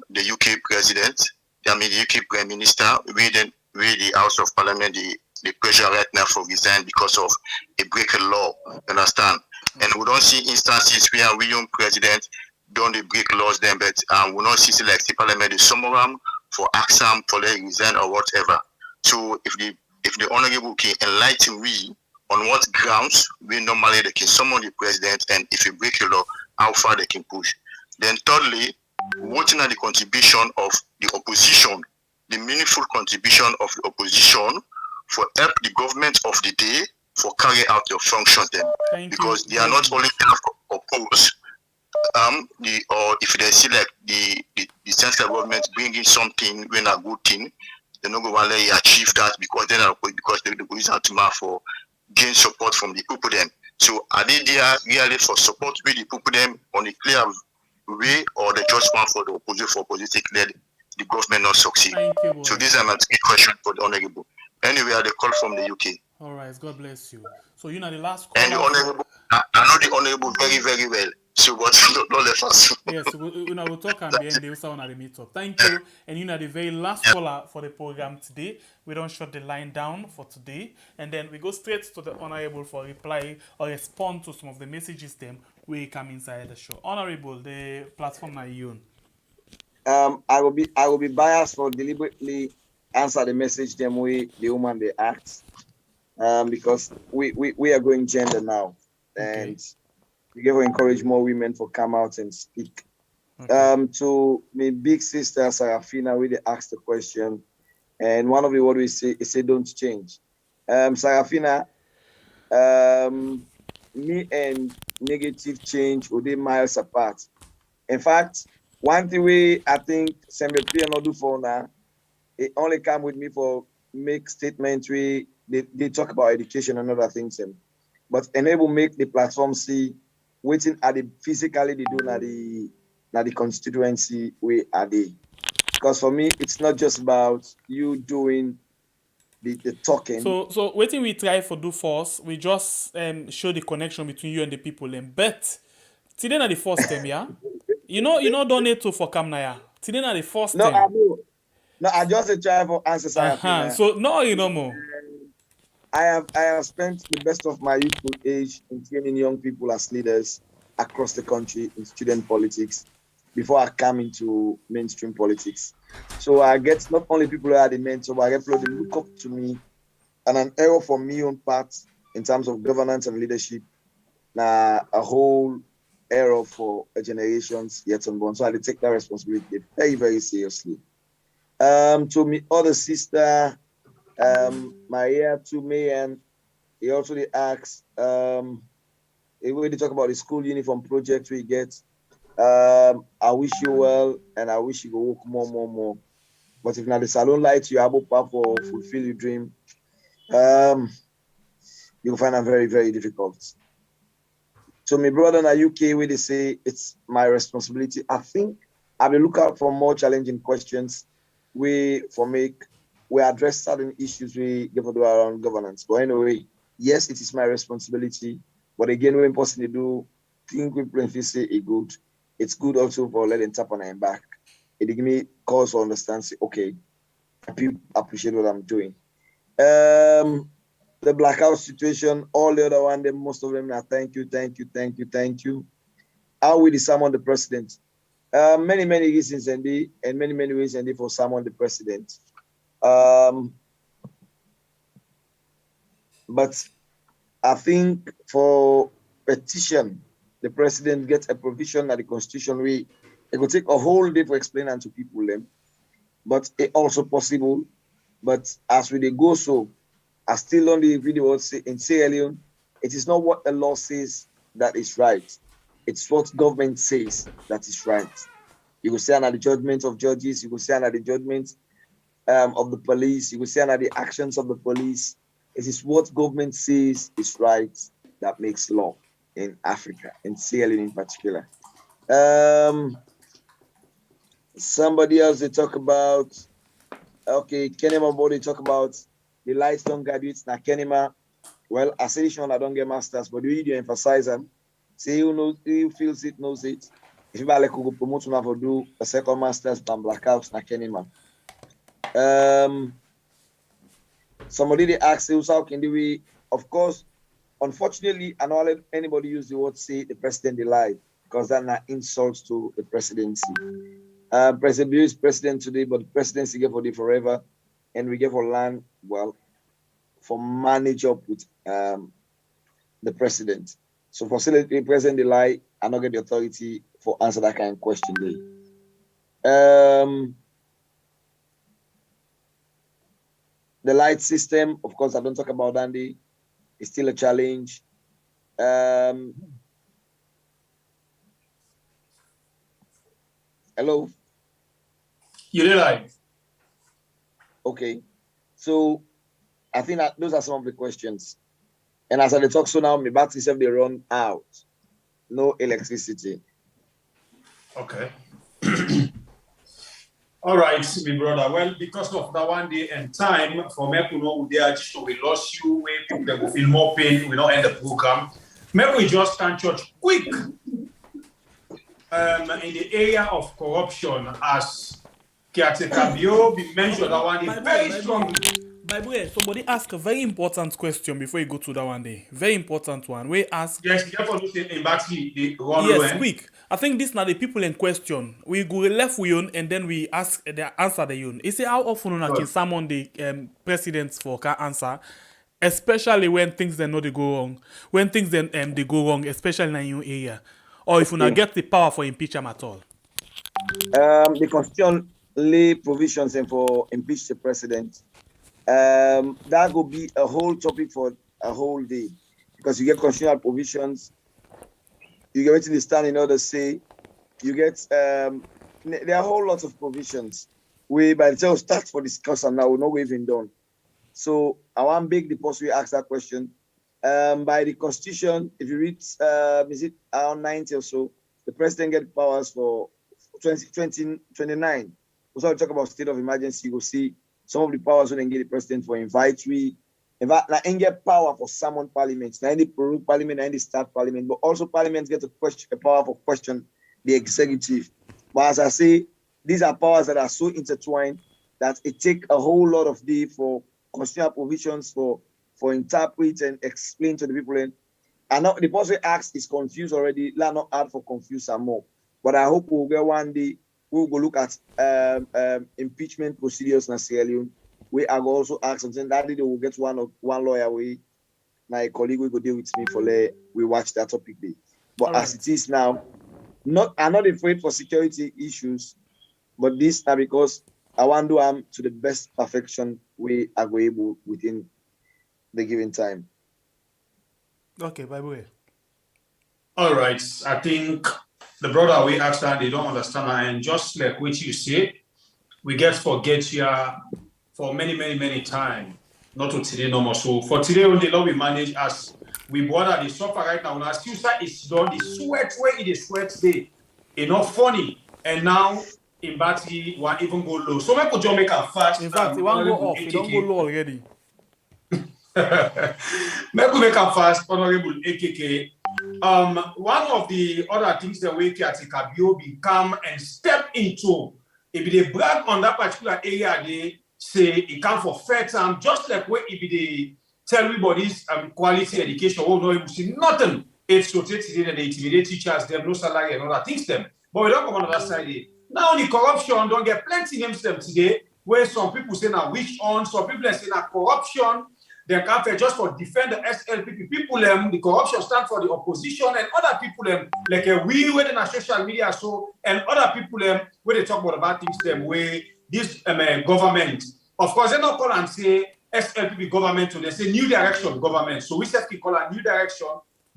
the UK President, the UK Prime Minister, where the House of Parliament, the pressure right now for resign because of a break of law, understand? And we don't see instances where William President don't they break laws then, but we don't see like the Parliament, the summary for Axam, for let resign or whatever. So if the Honourable can enlighten we on what grounds we normally they can summon the President and if you break a law, how far they can push. Then thirdly, watching at the contribution of the opposition, the meaningful contribution of the opposition for help the government of the day for carry out their functions then. Because they are not only opposed, or if they see like the central government bringing something when a good thing, They no go let you achieve that because they go use Antuma for gain support from the people them. So are they there really for support with the people them on a clear way, or they just want for the opposition for politic let the government not succeed? So these are my three questions for the Honourable. Anyway, I they call from the UK. All right, God bless you. So you know the last And the caller. Honourable, I know the Honourable very, very well. So but don't let us. Yes, we'll talk and then they will sound at the meet up. Thank you. And you know the very last caller for the program today. We don't shut the line down for today, and then we go straight to the Honourable for reply or respond to some of the messages them we come inside the show. Honourable, the platform are you on. I will be biased for deliberately answer the message them way the woman they asked. Because we are going gender now, and we give encourage more women to come out and speak. To my big sister Sarafina, we asked the question, and one of the what we say is say don't change. Sarafina, me and negative change will be miles apart. In fact, one thing we I think Sembe not do for now, it only come with me for make statements we they talk about education and other things, but enable make the platform see waiting at the physically they do na the constituency we are there. Because for me, it's not just about you doing the talking. So waiting we try for do first, we just show the connection between you and the people. But today na the first time, yeah. You know donate to for Kamnaya. Today na the first time. No, I just try for answers. So no, you know more. I have spent the best of my youthful age in training young people as leaders across the country in student politics before I come into mainstream politics. So I get not only people who are the mentor, but I get people who look up to me, and an error for me on part in terms of governance and leadership. Now a whole error for a generations yet unborn. So I take that responsibility very, very seriously. To me, other sister, Maria to me, and he also asked, we talk about the school uniform project we get. I wish you well, and I wish you go work more. But if not the salon light you able for fulfill your dream, you'll find it very, very difficult. So my brother in the UK, where they say it's my responsibility, I think I will look out for more challenging questions. We address certain issues we give around governance. But anyway, yes, it is my responsibility. But again, when possible do think we plainly say it good. It's good also for letting tap on our back. It give me cause to understand. Say, okay, people appreciate what I'm doing. The blackout situation, all the other one, most of them now. Thank you. How will summon the president? Many reasons and many ways and for summon the president. But I think for petition, the president gets a provision at the constitution way. It could take a whole day to explain to people them, but it also possible. But as we go so, I still on the video say in Sierra Leone, it is not what the law says that is right. It's what government says that is right. You will say under the judgment of judges, you will say under the judgment of the police, you will say under the actions of the police. It is what government says is right that makes law in Africa, in Sierra Leone in particular. Somebody else they talk about, okay, Kenema body talk about the Lightstone graduates na Kenema. Well, I say I don't get masters, but we need to emphasize them. See who feels it, knows it. If you like to promote one for do a second masters than blackouts na Kenema. Somebody they ask how can we, of course, unfortunately, I don't let anybody use the word say the president they lie, because that's an insult to the presidency. President Bill is president today, but the presidency gave for the forever, and we gave for land, well, for manage up with the president. So for say the president they lie, I don't get the authority for answer that kind of question there. The light system, of course, I don't talk about Andy. It's still a challenge. Hello? You're live. Okay. So I think that those are some of the questions. And as I talk so now, my battery self they run out. No electricity. Okay. All right, my brother. Well, because of that one day and time, for me to know we lost you, where people that will feel more pain, we don't end the program. Maybe we just can touch quick in the area of corruption as Kabio be mentioned that one day very strongly. By the way, somebody asked a very important question before you go to that one day. Very important one. We ask. Yes, therefore, you say in battery, the run yes, low, quick. I think this now the people in question. We go left with you and then we ask the answer the you. You say how often can someone the presidents for can answer, especially when things they know they go wrong. When things then they go wrong, especially in your area, or if you not get the power for impeachment at all. The constitution lay provisions and for impeach the president. That will be a whole topic for a whole day because you get constitutional provisions, you get to stand in order to say, you get there are a whole lot of provisions. We by the time we start for discussion now, we're not even done. So I want big deposit we ask that question. By the constitution, if you read is it around 90 or so, the president get powers for 2029. So we talk about state of emergency, you will see some of the powers when they get the president for invitee. In fact, now get power for summon parliament. Now the Peru parliament, now the start parliament, but also parliament get a power for question the executive. But as I say, these are powers that are so intertwined that it take a whole lot of day for constitutional provisions for interpret and explain to the people. And now the person asks is confused already. Let not add for confuse some more. But I hope we'll get one day. We'll go look at impeachment procedures in Sierra Leone. We are also ask something that day will get one lawyer. My colleague will go deal with me for we watch that topic day. But as it is now, I'm not afraid for security issues, but this now because I want to do to the best perfection we are able within the given time. Okay, by the way. All right, I think the brother we asked that they don't understand, and just like what you say, we get forget here for many times. Not to today no more. So for today, only law we manage as we bother the suffer right now. Now, still is done the sweat where it is sweat day. Enough funny, and now in battery one even go low. So we could just make a fast. In fact, it won't go off. It don't go low already. Make a fast, Honourable AKK. One of the other things that we can take a bio become and step into, if they brag on that particular area, they say it come for fair time, just like where if they tell everybody's quality education, oh no, you see nothing. It's rotated and they intimidate teachers, them no salary and other things them. But we don't come on the other side. Now the corruption don't get plenty names them today, where some people say now witch on, some people say now corruption. They can't just for defend the SLPP people. The corruption stand for the opposition and other people like we were in social media so and other people where they talk about bad things them where this government. Of course, they don't call and say SLPP government. They say new direction government. So we said we call a new direction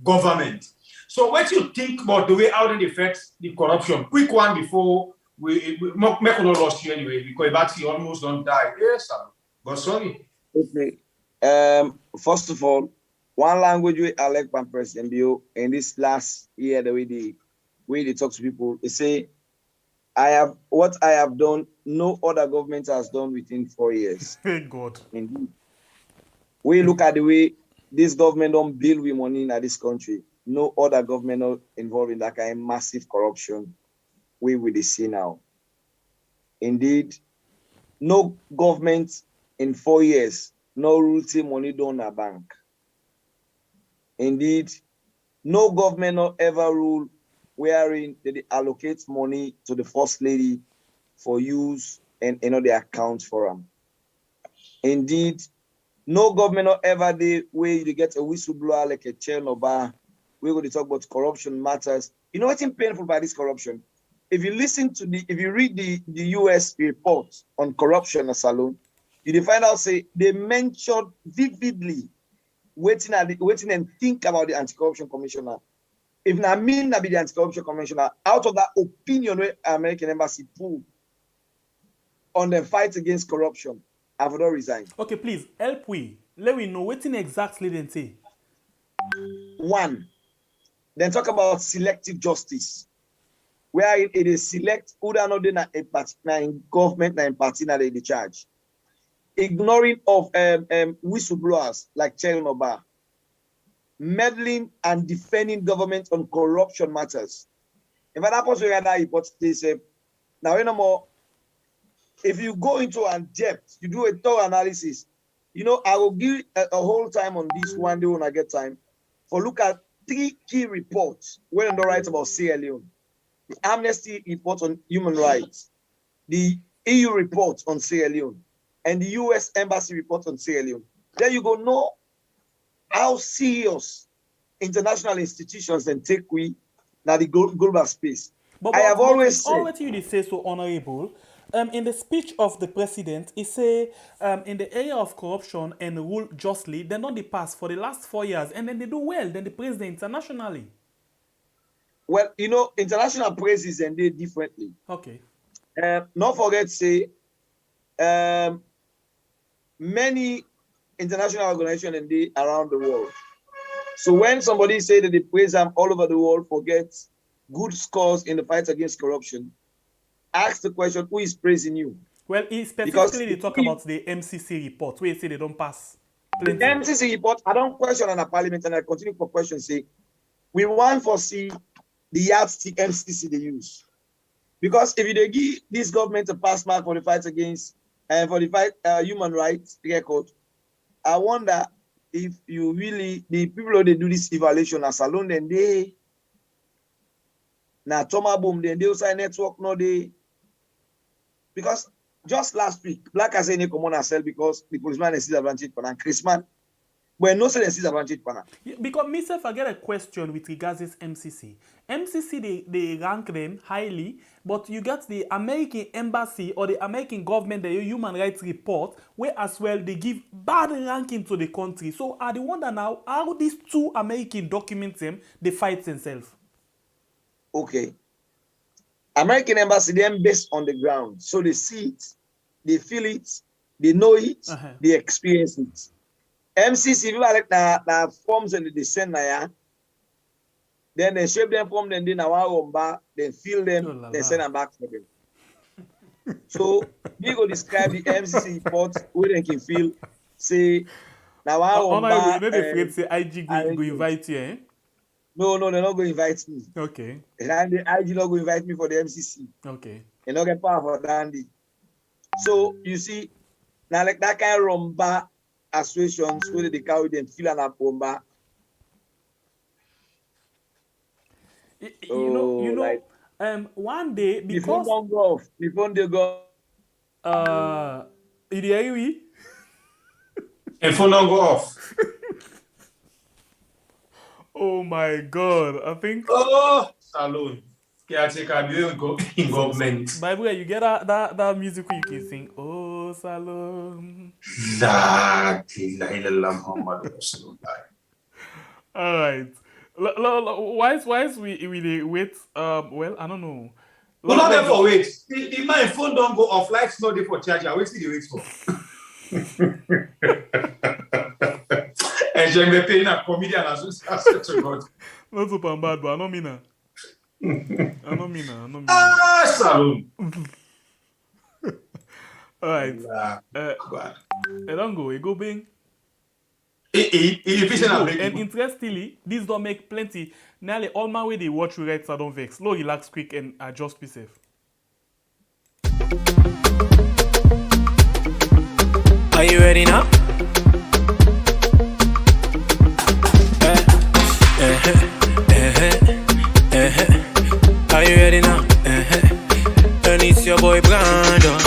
government. So what do you think about the way how it affects the corruption? Quick one before we make no loss you anyway because battery almost don't die. Yes, sir. But sorry. Okay. First of all, one language we elect by President Bio in this last year, the way they talk to people, they say, what I have done, no other government has done within 4 years. Thank God. Indeed. We look at the way this government don't build with money in this country. No other government not involved in that kind of massive corruption we will see now. Indeed, no government in 4 years no routine money down a bank. Indeed, no government not ever rule wherein they allocate money to the first lady for use and they account for them. Indeed, no government not ever day where you get a whistleblower like a Chernobyl. We're going to talk about corruption matters. You know what's painful by this corruption? If you read the US report on corruption as alone, you find out say they mentioned vividly waiting and think about the anti-corruption commissioner. If I mean to be the anti-corruption commissioner, out of that opinion where American embassy pulled on the fight against corruption, I would not resign. Okay, please help we. Let we know what exactly they say. One, then talk about selective justice, where it is select who are not in government and party that they in charge. Ignoring of whistleblowers like Chernobyl, meddling and defending government on corruption matters. If that happens, we had that hypothesis. Now, no more. If you go into an depth, you do a thorough analysis. You know, I will give a whole time on this one day when I get time. For look at 3 key reports when they write about Sierra Leone. The Amnesty report on human rights, the EU report on Sierra Leone, and the US Embassy report on Sierra Leone. There you go know how serious international institutions then take we now the global space. But I have always said, what you say so honorable. In the speech of the president, he say in the area of corruption and rule justly, they're not the past for the last 4 years, and then they do well. Then they praise them internationally. Well, you know, international praises and they differently. Okay. Not forget say many international organizations and they around the world. So when somebody say that they praise them all over the world, forget good scores in the fight against corruption. Ask the question, who is praising you? Well, specifically they talk about the MCC report, where they say they don't pass. Plenty. The MCC report, I don't question on a parliament, and I continue for questions. Say, we want to see the yardstick MCC they use. Because if they give this government a pass mark for the fight against, for the fight human rights record, I wonder if you really, the people who they do this evaluation as alone, then they, now Toma Boom, then they also network, no they. Because just last week, Black has any common ourselves because the policeman is disadvantaged for and Christmas. But no sense disadvantaged for now. Because myself, I get a question with regards to this MCC. MCC, they rank them highly, but you get the American embassy or the American government, the human rights report, where as well they give bad ranking to the country. So I wonder now how these 2 American documents them, they fight themselves. Okay. American embassy, them based on the ground. So they see it, they feel it, they know it, they experience it. MCC, people like the forms and they send now, then they shape them from them, then fill them, then send them back for them. So we go describe the MCC report where they can feel, say, now I'm not afraid say IG go invite you, eh? No, they're not going to invite me. Okay. And the IG not going to invite me for the MCC. Okay. They not get power for Dandy. So you see, now like that kind of rumba associations where they carry them feel an rumba. You know, like, one day because the phone don't go off. The phone they go. The phone don't go off. Oh my God! I think. Oh, salon. Caretaker in government. Bible, you get that music you can sing. Oh, salon. All right. Why we wait? Well, I don't know. Well, not there for wait. The my phone don't go off. Lights not there for charge. I wait till the wait for. And je me paye na comedian as to God. Not super bad, but I don't mean that. I don't mean that. Ah, salon. All right. I don't go. You go bing. And interestingly, this don't make plenty. Nearly all my way they watch we right, so I don't vex. Slow, relax, quick, and adjust yourself. Are you ready now? Are you ready now? And it's your boy Brandon.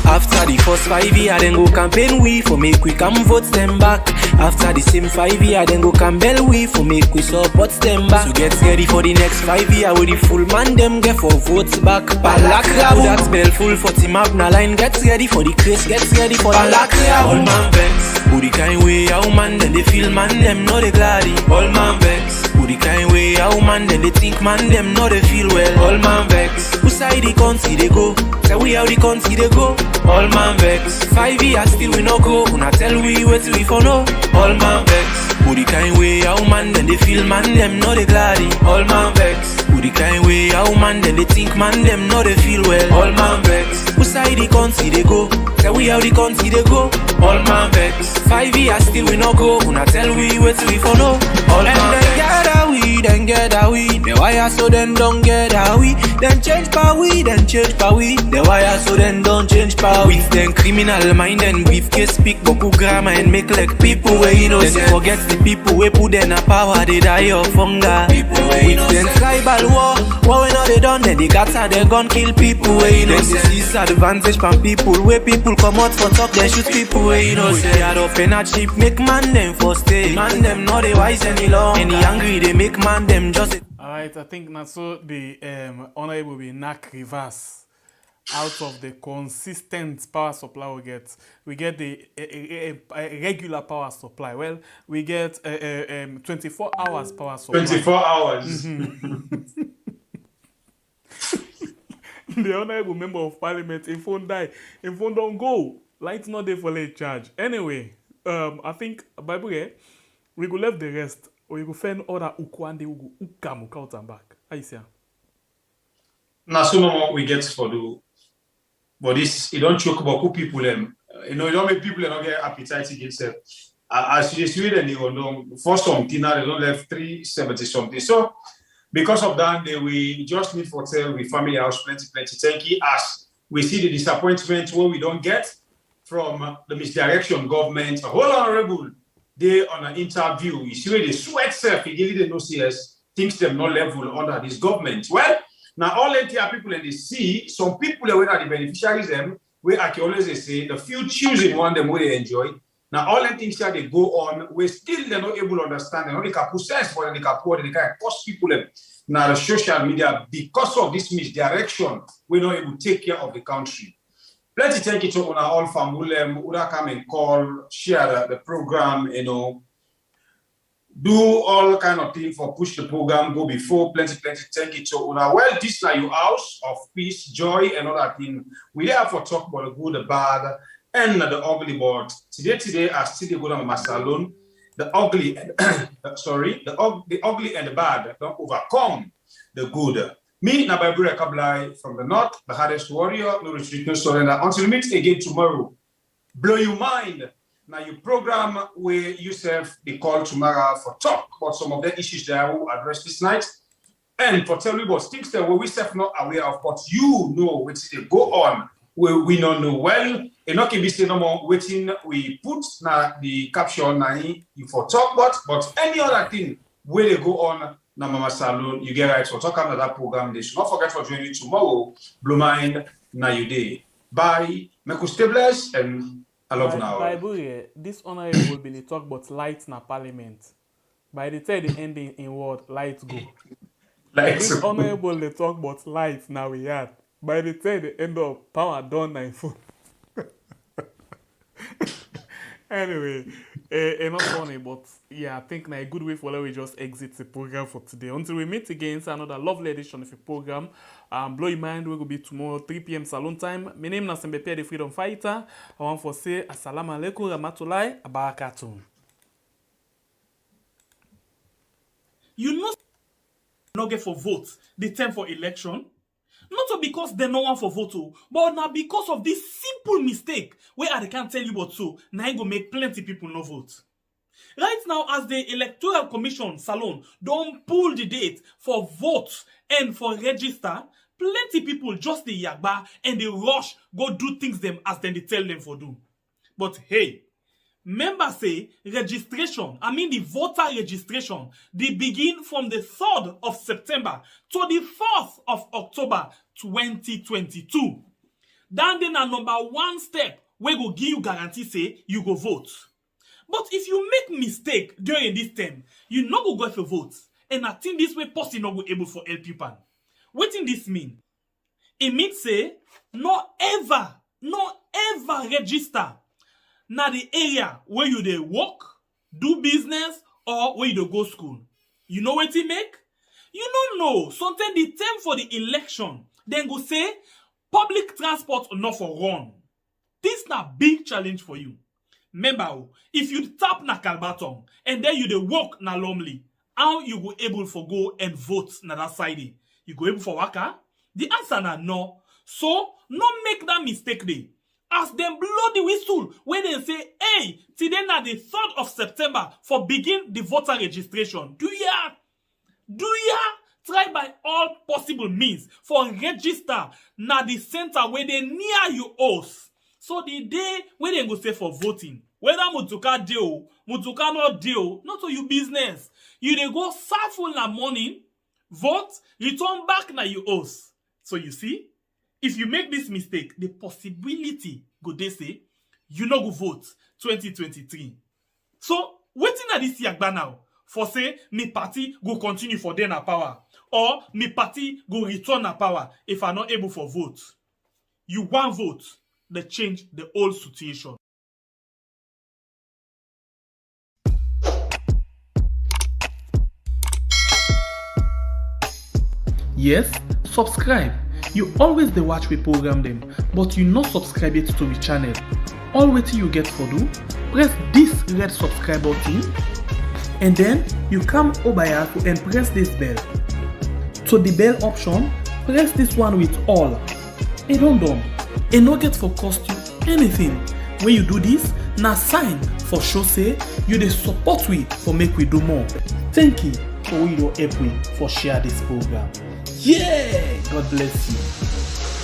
After the first 5 years, then go campaign we for make we come vote them back. After the same 5 years, then go campaign we for make we support them back. So get ready for the next 5 years with the full man them get for votes back. Balakra, that's bell full for team up na line. Get ready for the craze, get ready for Balakra. All man vex, who the kind way how man then they feel man them know they gladdy. All man vex. Who the kind way how man them they think man them not they feel well. All man vex. Who side the country they go? Say we how the country they go. All man vex. 5 years still we no go. Una tell we wait till we for no. All man vex. Who the kind way how man them they feel man them not they gladdy. All man vex. Who the kind way how man them they think man them not they feel well. All man vex. Who side the country they go? Say we how the country they go. All man vex. 5 years still we no go. Una tell we wait till we for no. All man vex. Then get a weed. The wire so then don't get a weed. Then change pa we, then change pa we. The wire so then don't change pa we. Then criminal mind and briefcase speak boku grammar and make like people where you know. Then they forget the people we put them a power they die of hunger. With them tribal war we know they done. Then the cats are they gun kill people where you know. Then they disadvantage from people where people come out for talk they shoot people where you know. They are up in a cheap make man them for stay. Man them not they wise any long. Any angry they make man them just. Alright, I think now so the Honourable will be knock reverse out of the consistent power supply we get. We get the regular power supply. Well, we get 24 hours power supply. 24 hours. The Honourable Member of Parliament, if phone die, if phone don't go, light not there for late charge. Anyway, I think by the way, we go left the rest. Or you go find other ukwande ugu ukamu out and back. How you say? Now, so no we get for do, but this you don't choke about people them. You know, you don't make people not get appetite against them. As you see, then you don't for something now they don't have 370 something. So because of that, we just need for tell we family house plenty. Thank you. As we see the disappointment where we don't get from the misdirection government. A whole honourable. They on an interview, you see where they sweat self, he didn't know CS, thinks them no level under this government. Well, now all NTR people and they see some people that are the beneficiaries them, where I can always say the few choosing one them where they enjoy. Now all the things that they go on, we still they're not able to understand, they're not able to sense what they can pour, they can cost people them. Now the social media, because of this misdirection, we're not able to take care of the country. Plenty thank you to all family who come and call, share the program, you know, do all kind of things for push the program, go before. Plenty thank you to well, this is your house of peace, joy, and all that thing. We there for talk about the good, the bad, and the ugly. But today, I still go to my salon. The ugly, the ugly and the bad don't overcome the good. Me, Nababura Kablai from the north, the hardest warrior, no retreat, no surrender. Until we meet again tomorrow, blow your mind. Now, your program where you serve the call tomorrow for talk about some of the issues that I will address this night. And for tell you about things that we self not aware of, but you know which they go on, where we don't know well. And not can be say no more waiting. We put now the caption now you for talk about, but any other thing where they go on. Now, Mama Salon, you get right. So talk about that program. They should not forget for joining tomorrow. Blue Mind, now you day. Bye. Make you stay blessed and I love you now. By the way, this Honourable will be talk about light na parliament. By the time the ending in word, light go. This Honourable they talk about light now we had. By the time the end of power done 9 foot. Anyway, not funny, but yeah, I think now a good way for we just exit the program for today. Until we meet again, it's another lovely edition of the program. Blow your mind, we will be tomorrow 3 p.m. salon time. My name is Sembepe, the freedom fighter. I want to say assalamu alaikum rahmatullahi abarakatuh. You know, not get for votes the time for election. Not because they no one for vote, but now because of this simple mistake where I can't tell you what so now go make plenty people no vote. Right now, as the Electoral Commission Salon don't pull the date for vote and for register, plenty people just the yagba and they rush go do things them as then they tell them for do. But hey, members say registration, I mean the voter registration, they begin from the 3rd of September to the 4th of October 2022. Then a number 1 step we go give you guarantee say you go vote. But if you make mistake during this time, you not go for vote. And I think this way person not go able for help you pan. What in this mean? It means say no ever register na the area where you dey work, do business, or where you dey go school. You know what it make? You don't know. Sometimes the term for the election, then go say, public transport not for run. This na big challenge for you. Remember, if you tap na Kalbaton and then you dey walk na Lomley, how you go able for go and vote na that side? You go able for waka? The answer na no. So, no make that mistake dey. As them blow the whistle when they say, hey, today na the 3rd of September for begin the voter registration. Do ya try by all possible means for register na the center where they near you house. So the day when they go say for voting, whether Mutuka deal, Mutuka not deal, not to your business. You dey go full na morning, vote, return back na your house. So you see, if you make this mistake, the possibility go they say you no go vote 2023. So waiting at this yagba now for say me party go continue for then power or me party go return na power if I'm not able for vote. You want vote, they change the whole situation. Yes, subscribe. You always dey watch we program them, but you not subscribe yet to the channel. All waiting you get for do, press this red subscribe button, and then you come over here and press this bell. To the bell option, press this one with all. It don't done. It no get for cost you anything. When you do this, na sign for show say you dey support we for make we do more. Thank you for we your help we for share this program. Yeah, God bless you.